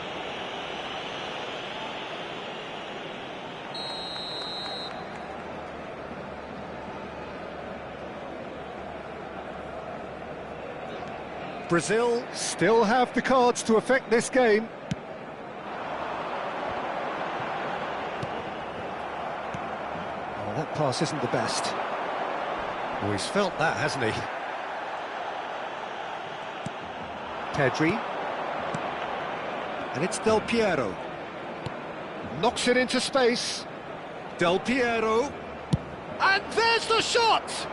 Brazil still have the cards to affect this game. Oh, that pass isn't the best. Oh, he's felt that, hasn't he? Pedri. And it's Del Piero. Knocks it into space. Del Piero. And there's the shot!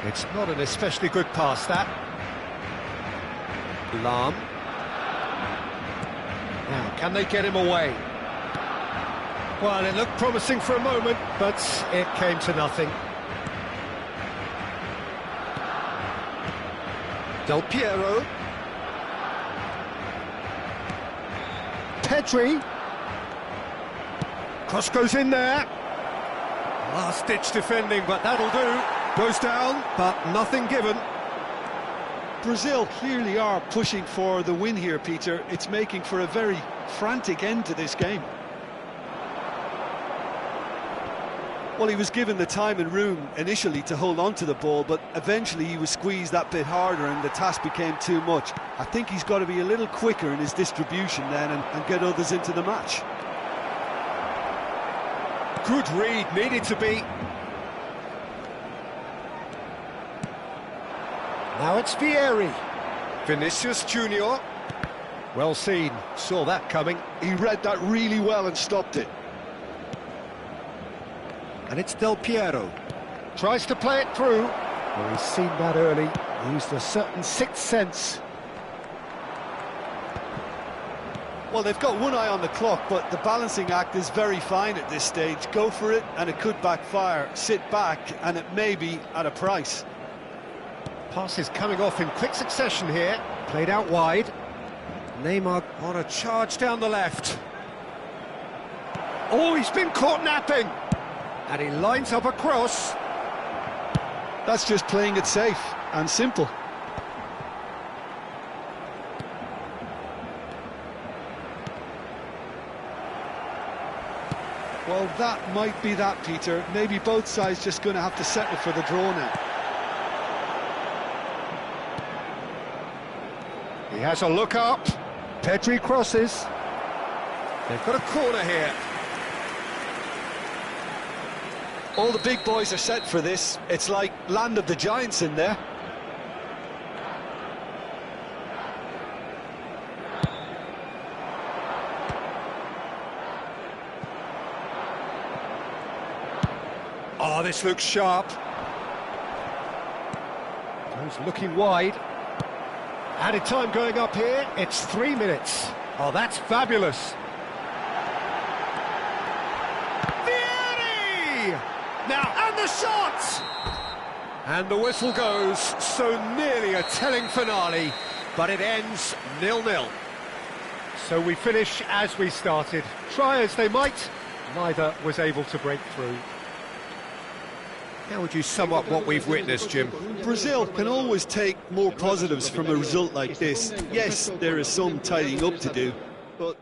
It's not an especially good pass, that. Lam. Now, can they get him away? Well, it looked promising for a moment, but it came to nothing. Del Piero. Pedri. Cross goes in there. Last-ditch defending, but that'll do. Goes down, but nothing given. Brazil clearly are pushing for the win here, Peter. It's making for a very frantic end to this game. Well, he was given the time and room initially to hold on to the ball, but eventually he was squeezed that bit harder and the task became too much. I think he's got to be a little quicker in his distribution then and get others into the match. Good read, needed to be. Now it's Vieri. Vinicius Junior. Well seen, saw that coming. He read that really well and stopped it. And it's Del Piero. Tries to play it through. Well, he's seen that early. Used a certain sixth sense. Well, they've got one eye on the clock, but the balancing act is very fine at this stage. Go for it, and it could backfire. Sit back, and it may be at a price. Passes coming off in quick succession here. Played out wide. Neymar on a charge down the left. Oh, he's been caught napping. And he lines up a cross. That's just playing it safe and simple. Well, that might be that, Peter. Maybe both sides just going to have to settle for the draw now. He has a look up. Pedri crosses. They've got a corner here. All the big boys are set for this. It's like land of the giants in there. Oh, this looks sharp. Goes looking wide. Added time going up here, it's 3 minutes. Oh, that's fabulous. Vieri! Now, and the shot! And the whistle goes, so nearly a telling finale, but it ends 0-0. So we finish as we started. Try as they might, neither was able to break through. How would you sum up what we've witnessed, Jim? Brazil can always take more positives from a result like this. Yes, there is some tidying up to do, but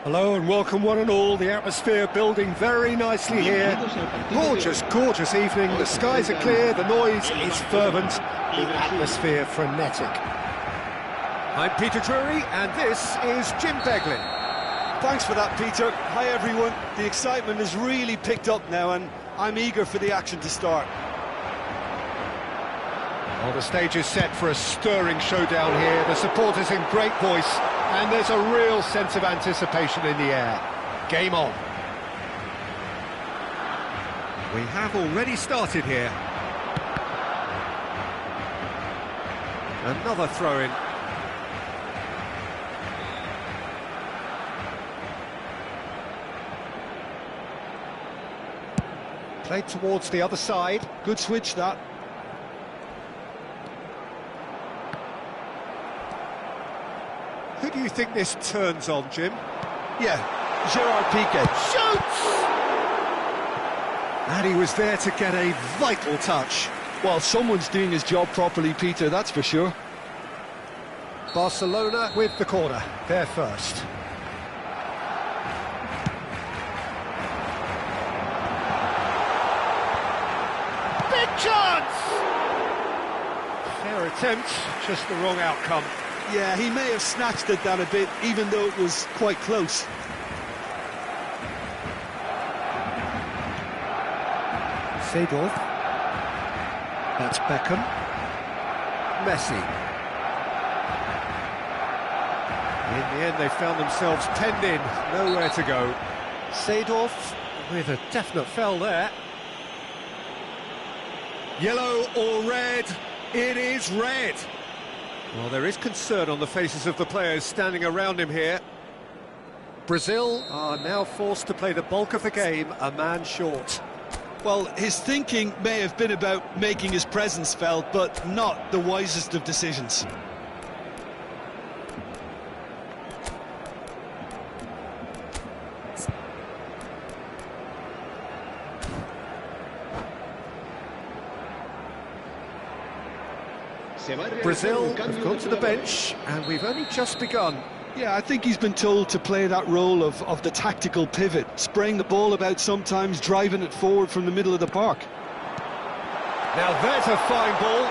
Hello and welcome one and all. The atmosphere building very nicely here. Gorgeous, gorgeous evening. The skies are clear, the noise is fervent, the atmosphere frenetic. I'm Peter Drury and this is Jim Beglin. Thanks for that, Peter. Hi, everyone. The excitement has really picked up now, and I'm eager for the action to start. Well, the stage is set for a stirring showdown here. The supporters in great voice, and there's a real sense of anticipation in the air. Game on. We have already started here. Another throw-in. Played towards the other side. Good switch, that. Who do you think this turns on, Jim? Yeah, Gerard Piqué. Shoots! And he was there to get a vital touch. Well, someone's doing his job properly, Peter, that's for sure. Barcelona with the corner. They're first. Big chance! Fair attempt, just the wrong outcome. Yeah, he may have snatched at that a bit, even though it was quite close. Seedorf. That's Beckham. Messi. In the end, they found themselves penned in, nowhere to go. Seedorf with a definite foul there. Yellow or red? It is red. Well, there is concern on the faces of the players standing around him here. Brazil are now forced to play the bulk of the game a man short. Well, his thinking may have been about making his presence felt, but not the wisest of decisions. Brazil have gone to the bench, and we've only just begun. Yeah, I think he's been told to play that role of the tactical pivot, spraying the ball about sometimes, driving it forward from the middle of the park. Now there's a fine ball.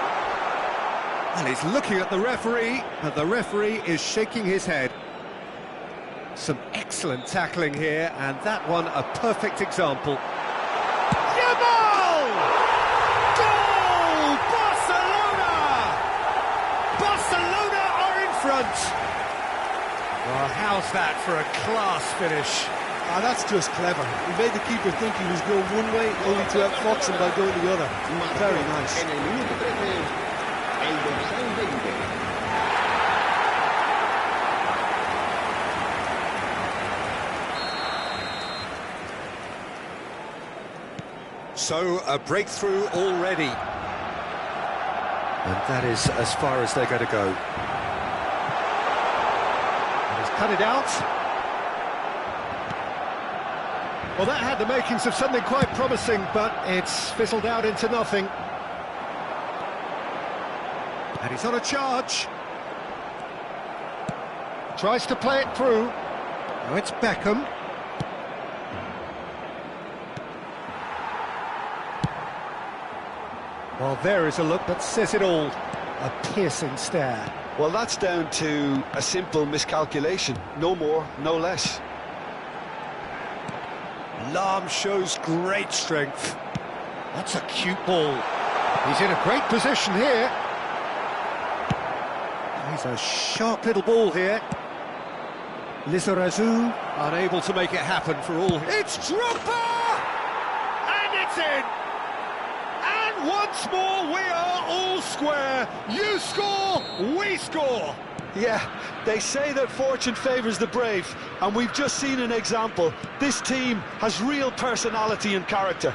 And he's looking at the referee, and the referee is shaking his head. Some excellent tackling here, and that one a perfect example. Well, how's that for a class finish? Ah, that's just clever. He made the keeper think he was going one way, only to outfox him by going the other. Very nice. En el minuto 13, el dorsal 20. So, a breakthrough already. And that is as far as they're going to go. Cut it out. Well, that had the makings of something quite promising, but it's fizzled out into nothing. And he's on a charge. Tries to play it through. Now it's Beckham. Well, there is a look that says it all. A piercing stare. Well, that's down to a simple miscalculation. No more, no less. Lahm shows great strength. That's a cute ball. He's in a great position here. He's a sharp little ball here. Lizarazu unable to make it happen for all. It's Drogba! And it's in! And once more we are all square. You score, we score. Yeah, they say that fortune favours the brave, and we've just seen an example. This team has real personality and character.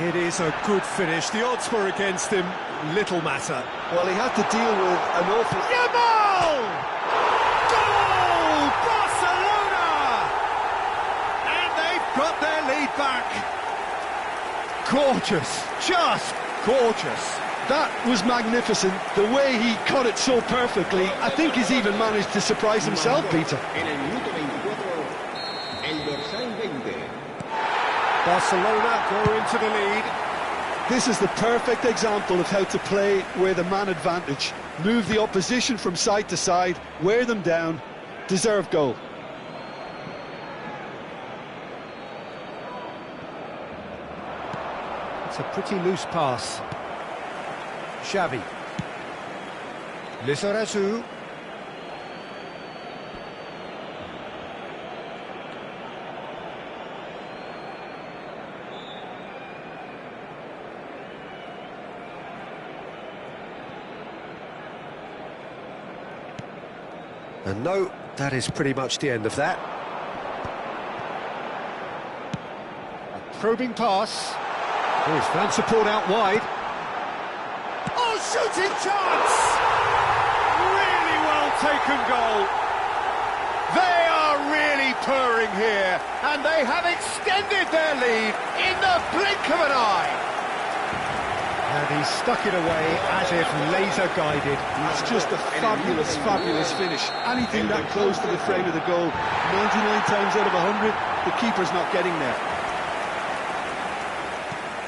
It is a good finish. The odds were against him. Little matter. Well, he had to deal with an awful... Yamal! Goal! Barcelona! And they've got their lead back. Gorgeous. Just gorgeous. That was magnificent. The way he cut it so perfectly, I think he's even managed to surprise himself, Peter. En el minuto 24, Barcelona go into the lead. This is the perfect example of how to play with a man advantage. Move the opposition from side to side, wear them down, deserve goal. It's a pretty loose pass. Xavi. Lizarazu. And no, that is pretty much the end of that. A probing pass. Here's fan support out wide. Oh, shooting chance! Really well taken goal. They are really purring here, and they have extended their lead in the blink of an eye. And he stuck it away as if laser-guided. It's just a fabulous, fabulous finish. Anything that close to the frame of the goal, 99 times out of 100, the keeper's not getting there.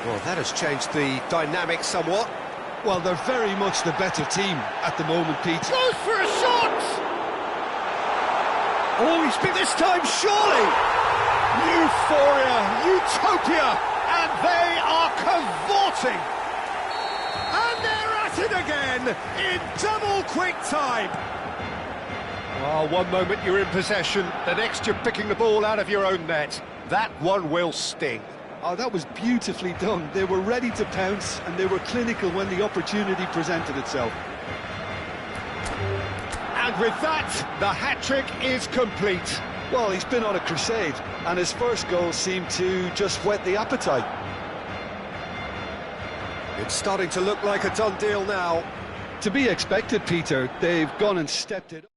Well, that has changed the dynamic somewhat. Well, they're very much the better team at the moment, Pete. Goes for a shot! Oh, he's been this time, surely! Euphoria, utopia, and they are cavorting! And they're at it again, in double quick time! Oh, one moment you're in possession, the next you're picking the ball out of your own net. That one will sting. Oh, that was beautifully done. They were ready to pounce, and they were clinical when the opportunity presented itself. And with that, the hat-trick is complete. Well, he's been on a crusade, and his first goal seemed to just whet the appetite. It's starting to look like a done deal now. To be expected, Peter. They've gone and stepped it up.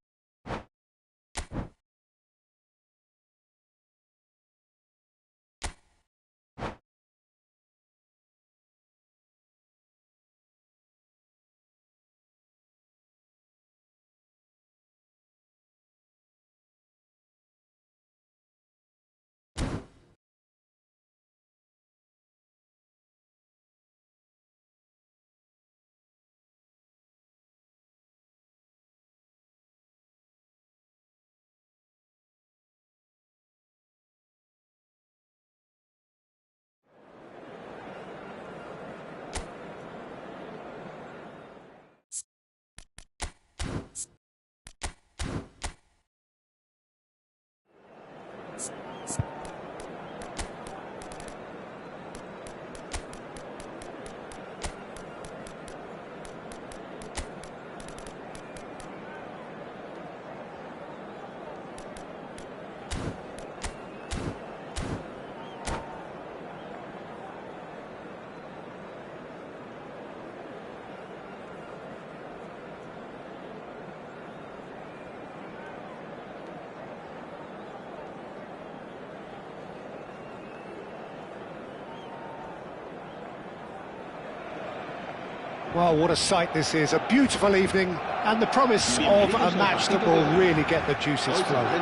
Well, what a sight this is. A beautiful evening and the promise of a match that will really get the juices flowing.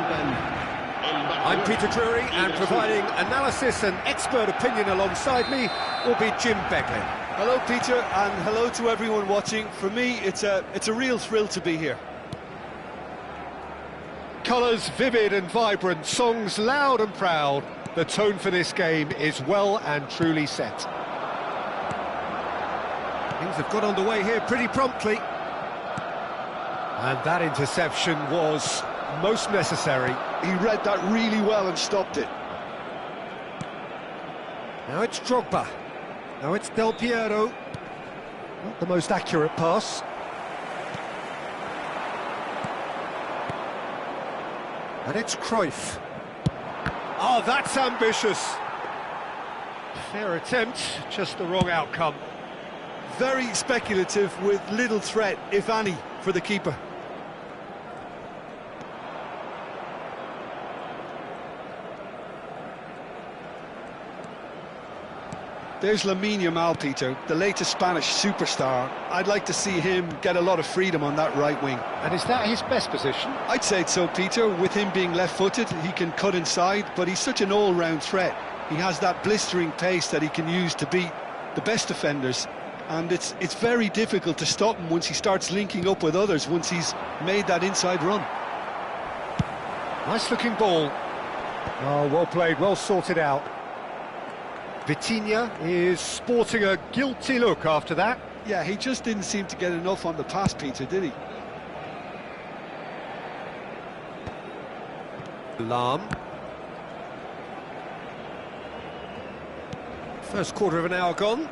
I'm Peter Drury, and providing analysis and expert opinion alongside me will be Jim Beglin. Hello, Peter, and hello to everyone watching. For me, it's a real thrill to be here. Colours vivid and vibrant, songs loud and proud. The tone for this game is well and truly set. Things have got underway here pretty promptly. And that interception was most necessary. He read that really well and stopped it. Now it's Drogba. Now it's Del Piero. Not the most accurate pass. And it's Cruyff. Oh, that's ambitious. Fair attempt, just the wrong outcome. Very speculative with little threat, if any, for the keeper. There's Lamine Yamal, Peter, the latest Spanish superstar. I'd like to see him get a lot of freedom on that right wing. And is that his best position? I'd say so, Peter. With him being left-footed, he can cut inside, but he's such an all-round threat. He has that blistering pace that he can use to beat the best defenders, and it's very difficult to stop him once he starts linking up with others, once he's made that inside run. Nice looking ball. Oh, well played, well sorted out. Vitinha is sporting a guilty look after that. Yeah, he just didn't seem to get enough on the pass, Peter, did he? Lahm. First quarter of an hour gone.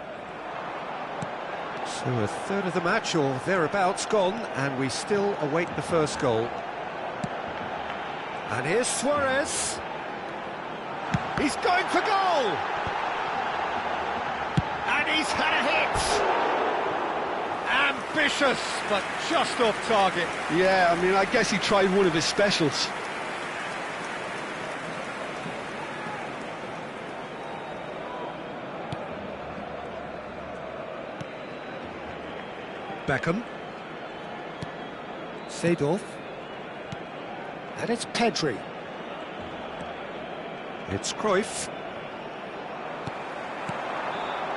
So a third of the match or thereabouts gone, and we still await the first goal. And here's Suarez. He's going for goal! And he's had a hit! Ambitious, but just off target. Yeah, I mean, I guess he tried one of his specials. Beckham. Seedorf. And it's Pedri. It's Cruyff.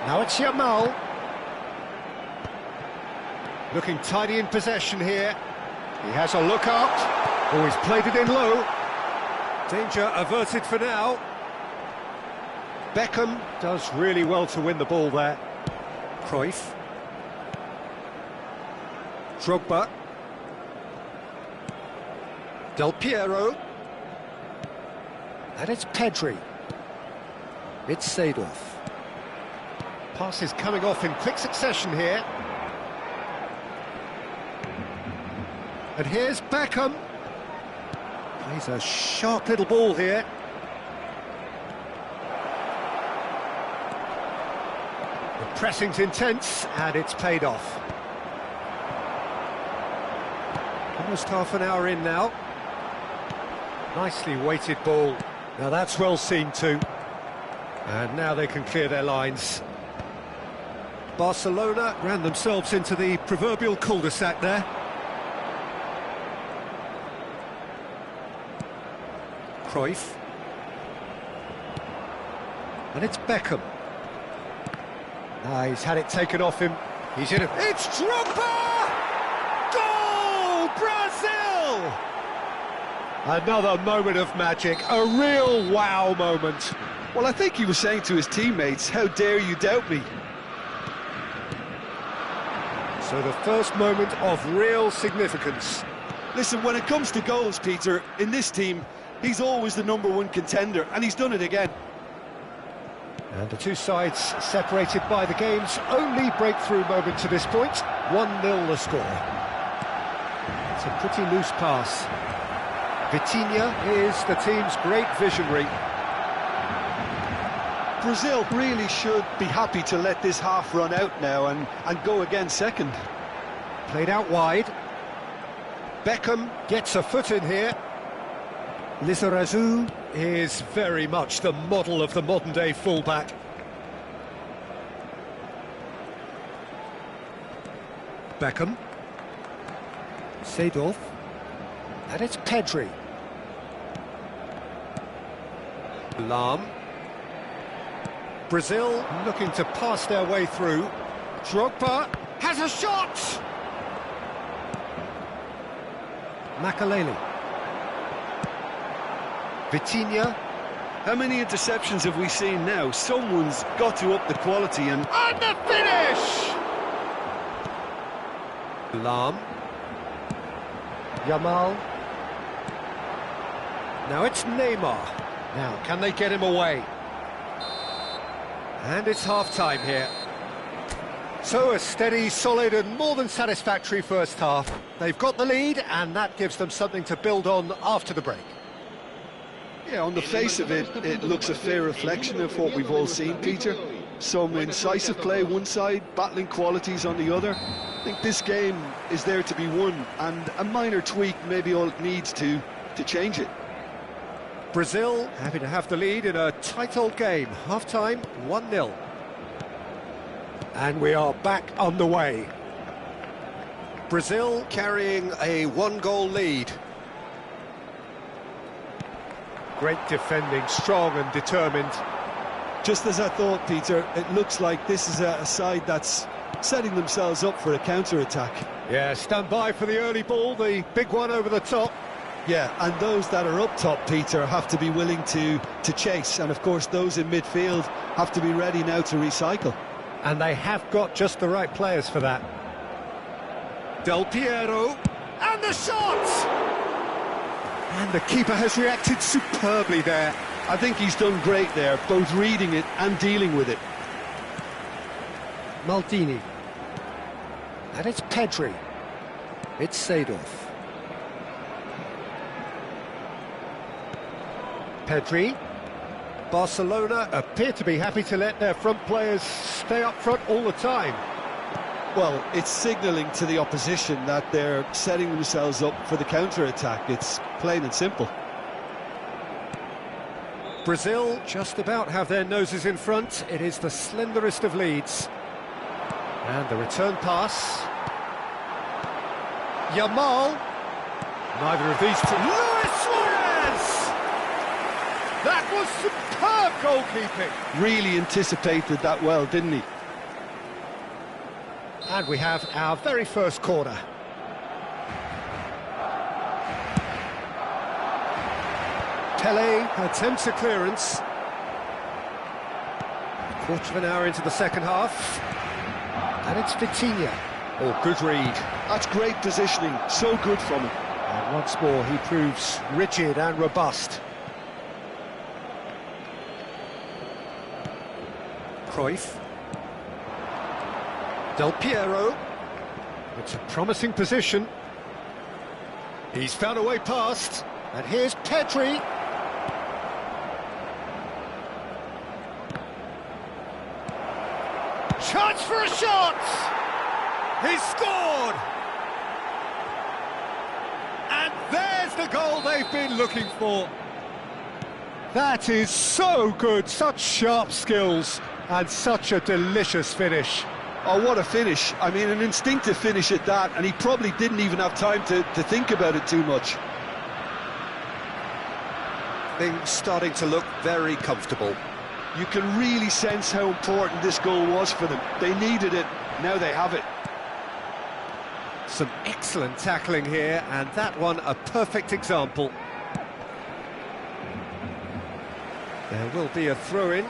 Now it's Yamal. Looking tidy in possession here. He has a look up. Oh, he's played it in low. Danger averted for now. Beckham does really well to win the ball there. Cruyff. Drogba. Del Piero. And it's Pedri. It's Seedorf. Passes coming off in quick succession here. And here's Beckham. Plays a sharp little ball here. The pressing's intense, and it's paid off. Almost half an hour in now. Nicely weighted ball. Now that's well seen too. And now they can clear their lines. Barcelona ran themselves into the proverbial cul-de-sac there. Cruyff. And it's Beckham. Now he's had it taken off him. He's in it. It's Drogba! Goal! Brazil! Another moment of magic, a real wow moment. Well, I think he was saying to his teammates, how dare you doubt me? So the first moment of real significance. Listen, when it comes to goals, Peter, in this team, he's always the #1 contender, and he's done it again. And the two sides separated by the game's only breakthrough moment to this point. 1-0 the score. It's a pretty loose pass. Vitinha is the team's great visionary. Brazil really should be happy to let this half run out now and go again second. Played out wide. Beckham gets a foot in here. Lizarazu is very much the model of the modern-day fullback. Beckham. Seedorf. And it's Pedri. Lahm. Brazil looking to pass their way through. Drogba has a shot! Makaleli. Vitinha. How many interceptions have we seen now? Someone's got to up the quality and the finish! Lahm. Yamal. Now it's Neymar. Now, can they get him away? And it's half-time here. So a steady, solid and more than satisfactory first half. They've got the lead and that gives them something to build on after the break. yeah, on the face of it, it looks a fair reflection of what we've all seen, Peter. Some incisive play one side, battling qualities on the other. I think this game is there to be won, and a minor tweak may be all it needs to change it. Brazil happy to have the lead in a tight old game. Half-time, 1-0. And we are back on the way. Brazil carrying a one-goal lead. Great defending, strong and determined. Just as I thought, Peter, it looks like this is a side that's setting themselves up for a counter-attack. Yeah, stand by for the early ball, the big one over the top. Yeah, and those that are up top, Peter, have to be willing to chase. And, of course, those in midfield have to be ready now to recycle. And they have got just the right players for that. Del Piero, and the shot! And the keeper has reacted superbly there. I think he's done great there, both reading it and dealing with it. Maldini. And it's Pedri. It's Seedorf. Pedri. Barcelona appear to be happy to let their front players stay up front all the time. Well, it's signalling to the opposition that they're setting themselves up for the counter-attack. It's plain and simple. Brazil just about have their noses in front. It is the slenderest of leads. And the return pass. Yamal. Neither of these two. Luis Suarez! That was superb goalkeeping. Really anticipated that well, didn't he? And we have our very first corner. Pele attempts a clearance. A quarter of an hour into the second half. And it's Vitinha. Oh, good read. That's great positioning, so good from him. And once more he proves rigid and robust. Cruyff. Del Piero. It's a promising position. He's found a way past. And here's Pedri. Chance for a shot! He's scored! And there's the goal they've been looking for. That is so good, such sharp skills, and such a delicious finish. Oh, what a finish. I mean, an instinctive finish at that, and he probably didn't even have time to think about it too much. Things starting to look very comfortable. You can really sense how important this goal was for them. They needed it, now they have it. Some excellent tackling here, and that one a perfect example. There will be a throw-in.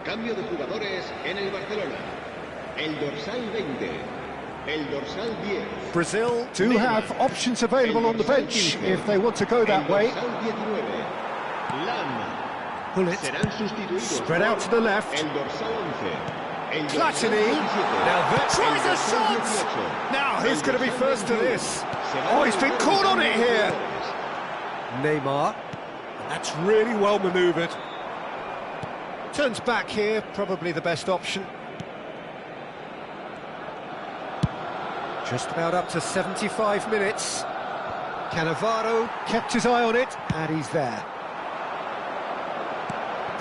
Cambio de jugadores en el Barcelona. El dorsal 20. El dorsal 10. Brazil do have options available on the bench if they want to go that way. Pull it. Spread out to the left. Platini. Now that tries a shot. Now who's going to be first to this? Oh, he's been caught on it here. Neymar. That's really well manoeuvred. Turns back here, probably the best option. Just about up to 75 minutes. Cannavaro kept his eye on it, and he's there.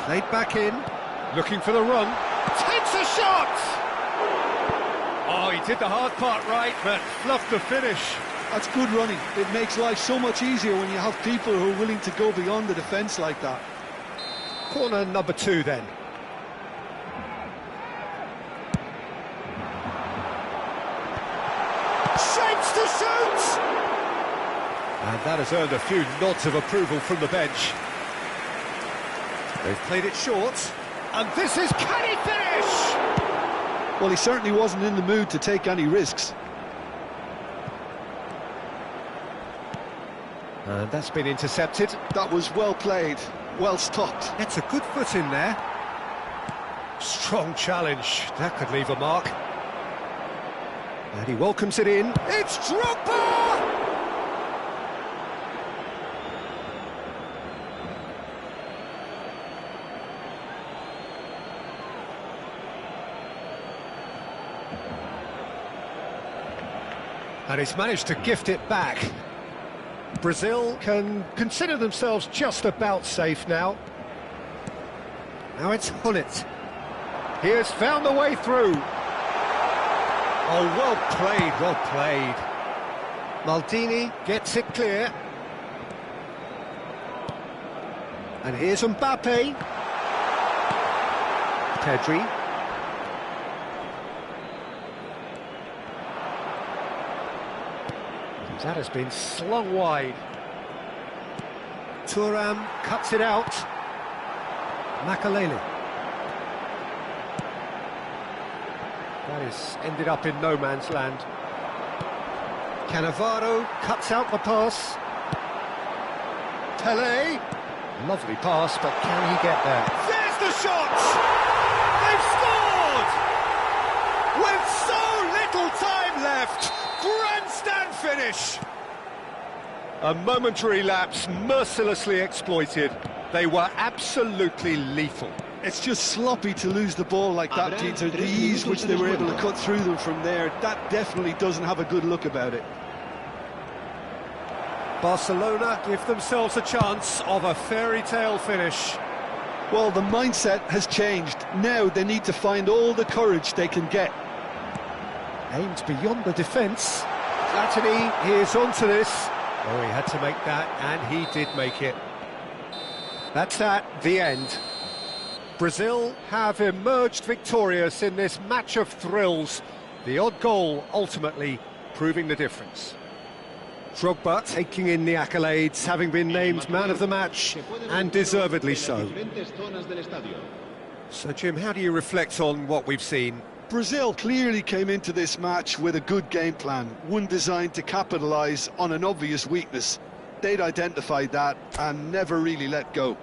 Played back in, looking for the run. Takes a shot! Oh, he did the hard part right, but fluffed the finish. That's good running. It makes life so much easier when you have people who are willing to go beyond the defence like that. Corner number 2 then. Shapes to shoot! And that has earned a few nods of approval from the bench. They've played it short. And this is, can he finish? Well, he certainly wasn't in the mood to take any risks. And that's been intercepted. That was well played, well stopped. Gets a good foot in there. Strong challenge. That could leave a mark. And he welcomes it in. It's Drogba! And he's managed to gift it back. Brazil can consider themselves just about safe now. Now it's Hullet. He has found the way through. Oh, well played, well played. Maldini gets it clear. And here's Mbappe. Pedri. That has been slung wide. Thuram cuts it out. Makalele. That is ended up in no man's land. Cannavaro cuts out the pass. Pele. Lovely pass, but can he get there? There's the shot! They've scored! With so little time left! Grandstand finish! A momentary lapse mercilessly exploited. They were absolutely lethal. It's just sloppy to lose the ball like that, Peter. The ease which they were able to cut through them from there, that definitely doesn't have a good look about it. Barcelona give themselves a chance of a fairy tale finish. Well, the mindset has changed. Now they need to find all the courage they can get. Aims beyond the defence. Platini is onto this. Oh, he had to make that, and he did make it. That's that, the end. Brazil have emerged victorious in this match of thrills. The odd goal ultimately proving the difference. Drogba taking in the accolades, having been named man of the match, and deservedly so. So, Jim, how do you reflect on what we've seen? Brazil clearly came into this match with a good game plan, one designed to capitalise on an obvious weakness. They'd identified that and never really let go.